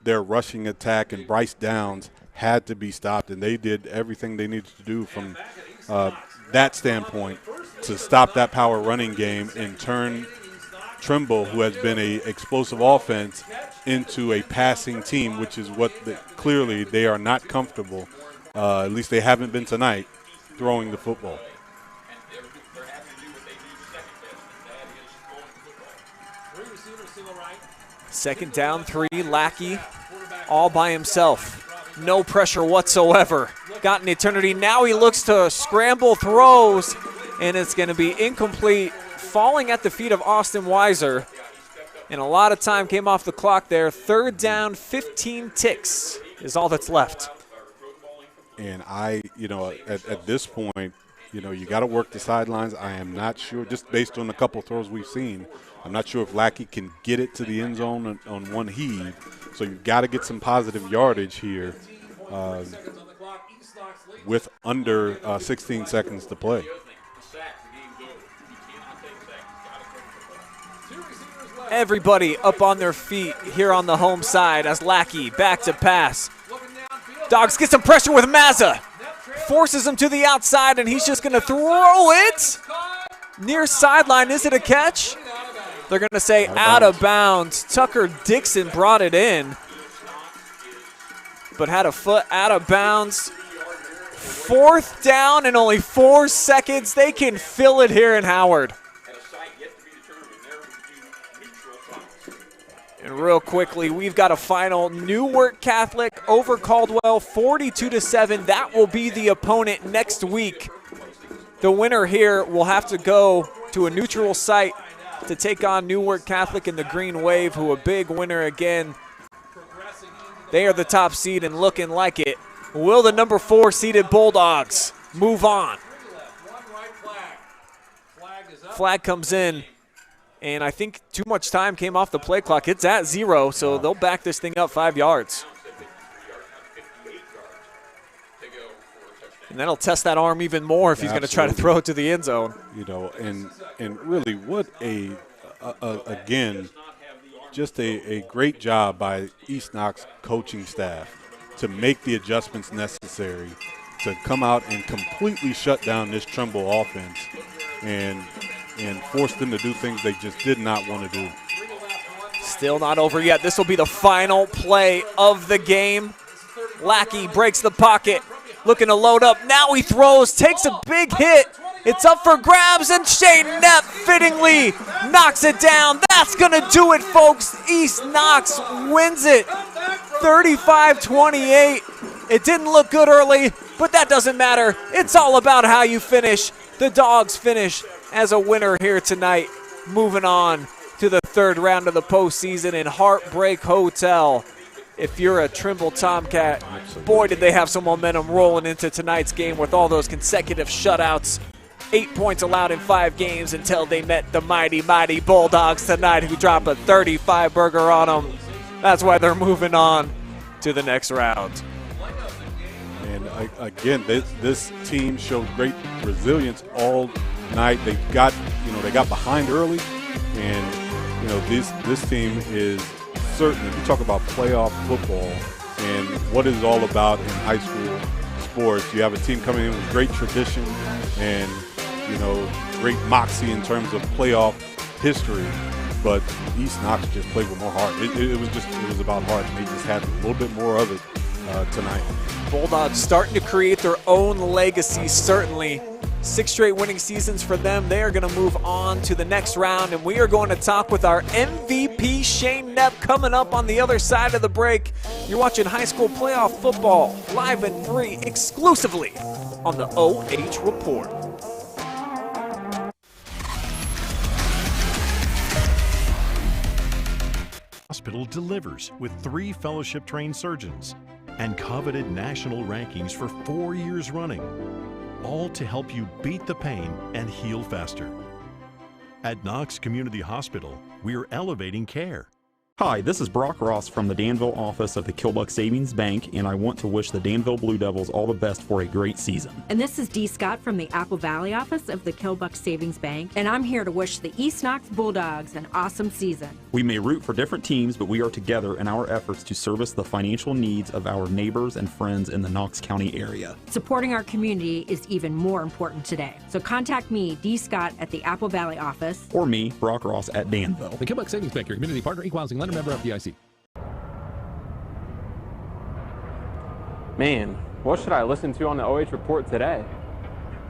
their rushing attack and Bryce Downs had to be stopped, and they did everything they needed to do from that standpoint to stop that power running game and turn Trimble, who has been a explosive offense, into a passing team, which is what clearly they are not comfortable, at least they haven't been tonight, throwing the football. Second down, 3, Lackey all by himself. No pressure whatsoever. Got an eternity. Now he looks to scramble, throws, and it's going to be incomplete, falling at the feet of Austin Weiser. And a lot of time came off the clock there. 3rd down, 15 ticks is all that's left. And at this point, you got to work the sidelines. I am not sure, just based on a couple throws we've seen, I'm not sure if Lackey can get it to the end zone on one heave. So you've got to get some positive yardage here with under 16 seconds to play. Everybody up on their feet here on the home side as Lackey back to pass. Dogs get some pressure with Mazza. Forces him to the outside, and he's just going to throw it. Near sideline, is it a catch? They're going to say out of bounds. Tucker Dixon brought it in, but had a foot out of bounds. 4th down and only 4 seconds. They can fill it here in Howard. And real quickly, we've got a final. Newark Catholic over Caldwell, 42-7. That will be the opponent next week. The winner here will have to go to a neutral site to take on Newark Catholic in the Green Wave, who a big winner again. They are the top seed and looking like it. Will the number 4 seeded Bulldogs move on? Flag comes in, and I think too much time came off the play clock. It's at 0, so they'll back this thing up 5 yards. And that'll test that arm even more if he's going to try to throw it to the end zone. And really what again, just a great job by East Knox coaching staff to make the adjustments necessary to come out and completely shut down this Trimble offense and force them to do things they just did not want to do. Still not over yet. This will be the final play of the game. Lackey breaks the pocket, looking to load up. Now he throws, takes a big hit. It's up for grabs, and Shane Knepp fittingly knocks it down. That's going to do it, folks. East Knox wins it 35-28. It didn't look good early, but that doesn't matter. It's all about how you finish. The Dogs finish as a winner here tonight, moving on to the third round of the postseason in Heartbreak Hotel. If you're a Trimble Tomcat, boy, did they have some momentum rolling into tonight's game with all those consecutive shutouts. 8 points allowed in 5 games until they met the mighty, mighty Bulldogs tonight, who drop a 35-burger on them. That's why they're moving on to the next round. And again, this team showed great resilience all night. They got behind early, and this team is certain. If you talk about playoff football and what it's all about in high school sports, you have a team coming in with great tradition and great moxie in terms of playoff history. But East Knox just played with more heart. It was about heart, and they just had a little bit more of it tonight. Bulldogs starting to create their own legacy, certainly. 6 straight winning seasons for them. They are going to move on to the next round, and we are going to talk with our MVP, Shane Knepp, coming up on the other side of the break. You're watching high school playoff football live and free exclusively on the OH Report. Hospital delivers with 3 fellowship-trained surgeons and coveted national rankings for 4 years running, all to help you beat the pain and heal faster. At Knox Community Hospital, we're elevating care. Hi, this is Brock Ross from the Danville office of the Killbuck Savings Bank, and I want to wish the Danville Blue Devils all the best for a great season. And this is Dee Scott from the Apple Valley office of the Killbuck Savings Bank, and I'm here to wish the East Knox Bulldogs an awesome season. We may root for different teams, but we are together in our efforts to service the financial needs of our neighbors and friends in the Knox County area. Supporting our community is even more important today. So contact me, Dee Scott, at the Apple Valley office. Or me, Brock Ross, at Danville. The Killbuck Savings Bank, your community partner, equal housing lender, member FDIC. Man, what should I listen to on the OH Report today?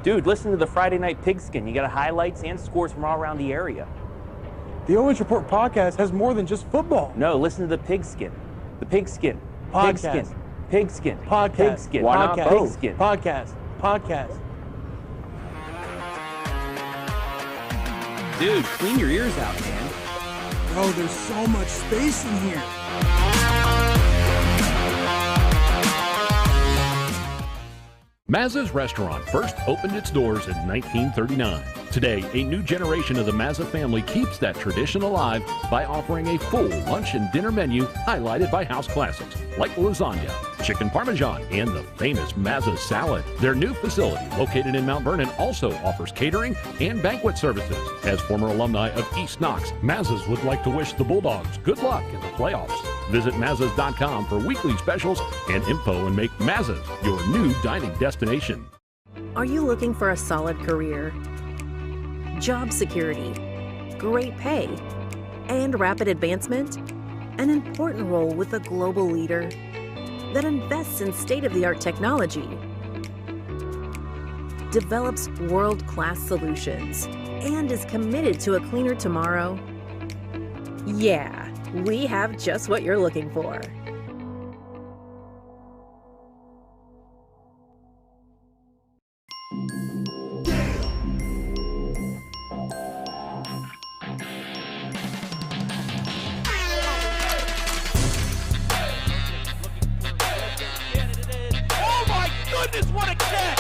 Dude, listen to the Friday Night Pigskin. You got highlights and scores from all around the area. The OH Report podcast has more than just football. No, listen to the Pigskin. The Pigskin. Podcast. Pigskin. Pigskin. Podcast. Pigskin. Why not podcast. both? Pigskin. Podcast. Dude, clean your ears out, man. Bro, there's so much space in here. Mazza's Restaurant first opened its doors in 1939. Today, a new generation of the Mazza family keeps that tradition alive by offering a full lunch and dinner menu highlighted by house classics like lasagna, chicken parmesan, and the famous Mazza salad. Their new facility, located in Mount Vernon, also offers catering and banquet services. As former alumni of East Knox, Mazza's would like to wish the Bulldogs good luck in the playoffs. Visit Mazzas.com for weekly specials and info and make Mazza's your new dining destination. Are you looking for a solid career, job security, great pay, and rapid advancement? An important role with a global leader that invests in state-of-the-art technology, develops world-class solutions, and is committed to a cleaner tomorrow? Yeah, we have just what you're looking for. Goodness, what a catch!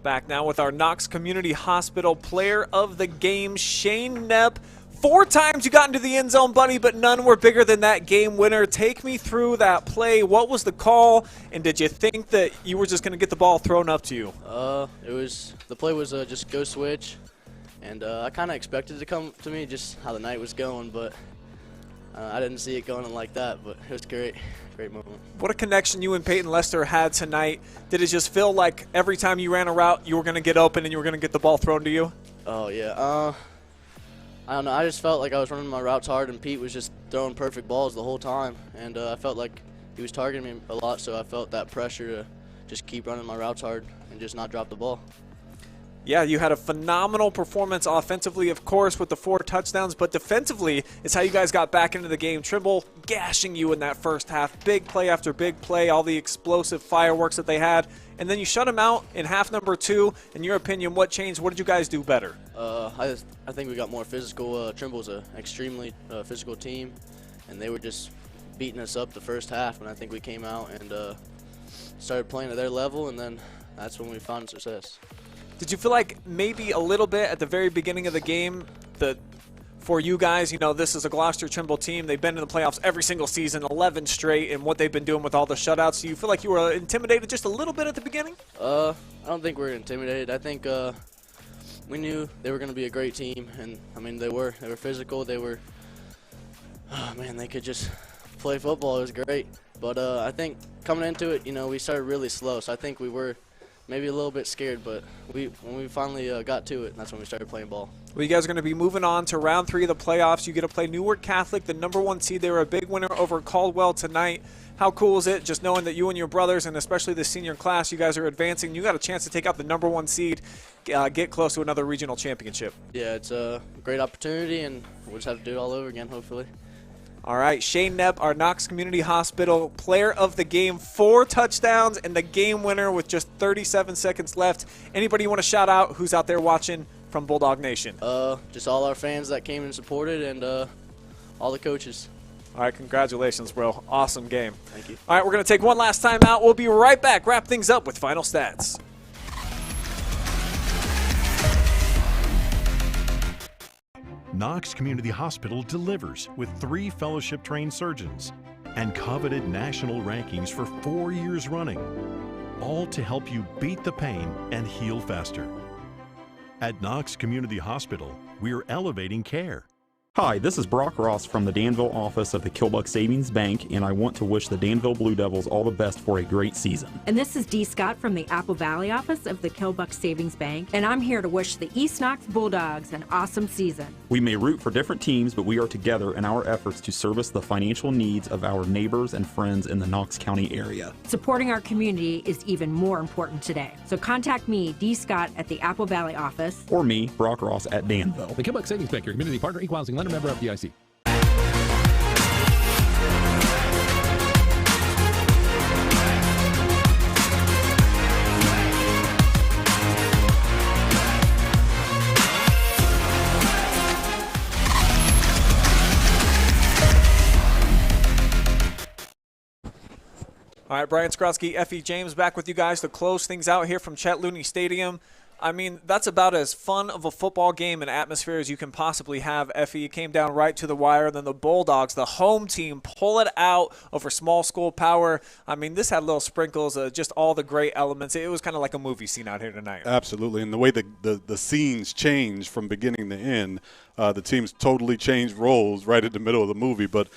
Back now with our Knox Community Hospital player of the game, Shane Knepp. 4 times you got into the end zone, buddy, but none were bigger than that game winner. Take me through that play. What was the call, and did you think that you were just going to get the ball thrown up to you? The play was just go switch, and I kind of expected it to come to me just how the night was going, but I didn't see it going like that, but it was great. Great moment. What a connection you and Peyton Lester had tonight. Did it just feel like every time you ran a route, you were going to get open and you were going to get the ball thrown to you? Oh, yeah. I don't know. I just felt like I was running my routes hard, and Pete was just throwing perfect balls the whole time. And I felt like he was targeting me a lot, so I felt that pressure to just keep running my routes hard and just not drop the ball. Yeah, you had a phenomenal performance offensively, of course, with the 4 touchdowns, but defensively is how you guys got back into the game. Trimble gashing you in that first half. Big play after big play, all the explosive fireworks that they had. And then you shut them out in half number 2. In your opinion, what changed? What did you guys do better? I think we got more physical. Trimble's an extremely physical team, and they were just beating us up the first half. And I think we came out and started playing at their level, and then that's when we found success. Did you feel like maybe a little bit at the very beginning of the game that for you guys, you know, this is a Gloucester Trimble team. They've been in the playoffs every single season, 11 straight, and what they've been doing with all the shutouts. Do you feel like you were intimidated just a little bit at the begining? I don't think we were intimidated. I think we knew they were going to be a great team, and, I mean, they were physical. They were, oh, man, they could just play football. It was great. But I think coming into it, you know, we started really slow, so I think we were maybe a little bit scared, but when we finally got to it, that's when we started playing ball. Well, you guys are going to be moving on to round 3 of the playoffs. You get to play Newark Catholic, the #1 seed. They were a big winner over Caldwell tonight. How cool is it just knowing that you and your brothers, and especially the senior class, you guys are advancing. You got a chance to take out the #1 seed, get close to another regional championship. Yeah, it's a great opportunity, and we'll just have to do it all over again, hopefully. All right, Shane Knepp, our Knox Community Hospital player of the game, 4 touchdowns and the game winner with just 37 seconds left. Anybody you want to shout out who's out there watching from Bulldog Nation? Just all our fans that came and supported, and all the coaches. All right, congratulations, bro. Awesome game. Thank you. All right, we're going to take one last time out. We'll be right back. Wrap things up with final stats. Knox Community Hospital delivers with 3 fellowship-trained surgeons and coveted national rankings for 4 years running, all to help you beat the pain and heal faster. At Knox Community Hospital, we're elevating care. Hi, this is Brock Ross from the Danville office of the Killbuck Savings Bank, and I want to wish the Danville Blue Devils all the best for a great season. And this is Dee Scott from the Apple Valley office of the Killbuck Savings Bank, and I'm here to wish the East Knox Bulldogs an awesome season. We may root for different teams, but we are together in our efforts to service the financial needs of our neighbors and friends in the Knox County area. Supporting our community is even more important today. So contact me, Dee Scott, at the Apple Valley office. Or me, Brock Ross, at Danville. The Killbuck Savings Bank, your community partner, equal housing lender, member FDIC. All right, Brian Skrosky, Effie James back with you guys to close things out here from Chet Looney Stadium. I mean, that's about as fun of a football game and atmosphere as you can possibly have, Effie. It came down right to the wire. Then the Bulldogs, the home team, pull it out over small school power. I mean, this had little sprinkles of just all the great elements. It was kind of like a movie scene out here tonight. Absolutely, and the way the scenes change from beginning to end, the teams totally changed roles right in the middle of the movie. But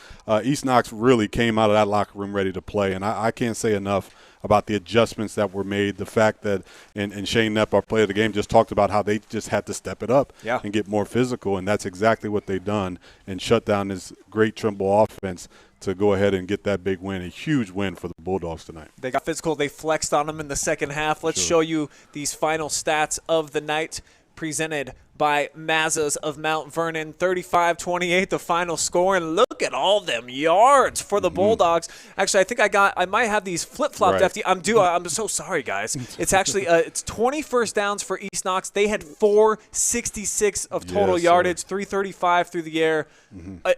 East Knox really came out of that locker room ready to play, and I can't say enough about the adjustments that were made, the fact that, and Shane Knepp, our player of the game, just talked about how they just had to step it up and get more physical, and that's exactly what they've done and shut down this great Trimble offense to go ahead and get that big win, a huge win for the Bulldogs tonight. They got physical. They flexed on them in the second half. Let's show you these final stats of the night presented by Mazas of Mount Vernon. 35-28 the final score, and look at all them yards for the Bulldogs. Actually, I think I might have these flip-flopped. Right. I'm so sorry, guys. It's actually it's 20 first downs for East Knox. They had 466 of total yardage, 335 through the air.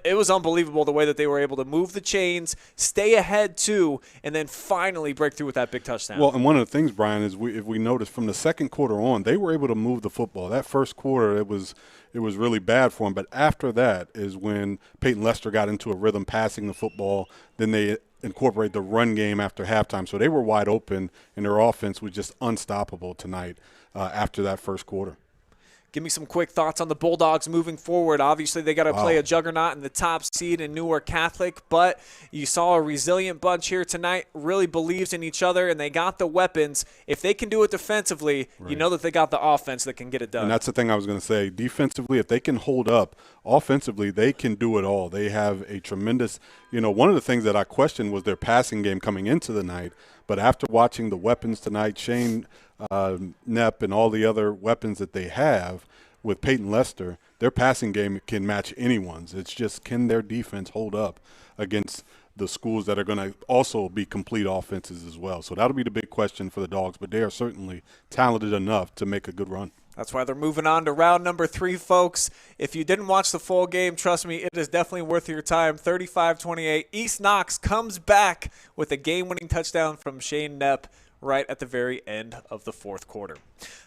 It was unbelievable the way that they were able to move the chains, stay ahead too, and then finally break through with that big touchdown. Well, and one of the things, Brian, is if we notice from the second quarter on, they were able to move the football. That first quarter, it was really bad for them. But after that is when Peyton Lester got into a rhythm passing the football. Then they incorporate the run game after halftime. So they were wide open, and their offense was just unstoppable tonight after that first quarter. Give me some quick thoughts on the Bulldogs moving forward. Obviously, they got to play a juggernaut in the top seed in Newark Catholic, but you saw a resilient bunch here tonight, really believes in each other, and they got the weapons. If they can do it defensively, you know that they got the offense that can get it done. And that's the thing I was going to say. Defensively, if they can hold up, offensively, they can do it all. They have a tremendous – one of the things that I questioned was their passing game coming into the night, but after watching the weapons tonight, Shane Knepp and all the other weapons that they have with Peyton Lester, their passing game can match anyone's. It's just, can their defense hold up against the schools that are going to also be complete offenses as well? So that'll be the big question for the Dogs, but they are certainly talented enough to make a good run. That's why they're moving on to round number 3, folks. If you didn't watch the full game, trust me, it is definitely worth your time. 35-28. East Knox comes back with a game-winning touchdown from Shane Knepp right at the very end of the fourth quarter.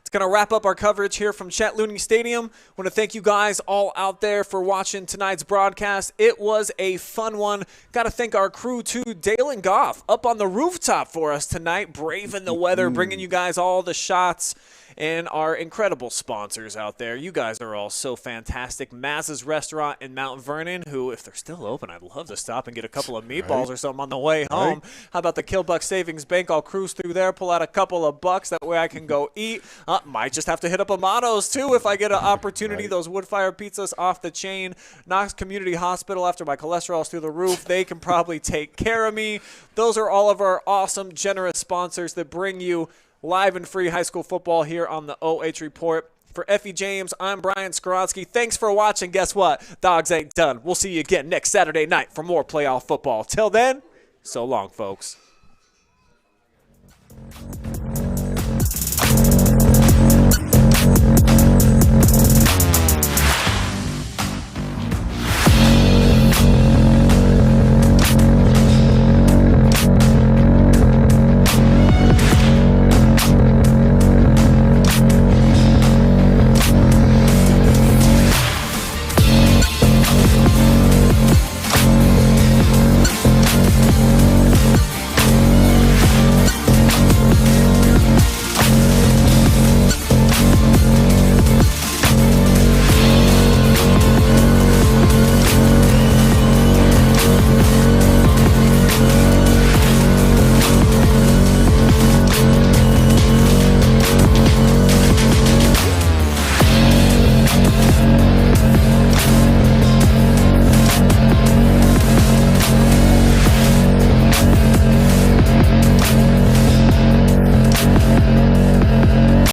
It's going to wrap up our coverage here from Chet Looney Stadium. I want to thank you guys all out there for watching tonight's broadcast. It was a fun one. Got to thank our crew, too. Dale and Goff up on the rooftop for us tonight, braving the weather, bringing you guys all the shots. And our incredible sponsors out there. You guys are all so fantastic. Maz's Restaurant in Mount Vernon, who, if they're still open, I'd love to stop and get a couple of meatballs or something on the way home. How about the Killbuck Savings Bank? I'll cruise through there, pull out a couple of bucks. That way I can go eat. Might just have to hit up Amato's, too, if I get an opportunity. Those wood-fire pizzas off the chain. Knox Community Hospital, after my cholesterol's through the roof, they can probably take care of me. Those are all of our awesome, generous sponsors that bring you live and free high school football here on the OH Report. For Effie James, I'm Brian Skoronsky. Thanks for watching. Guess what? Dogs ain't done. We'll see you again next Saturday night for more playoff football. Till then, so long, folks.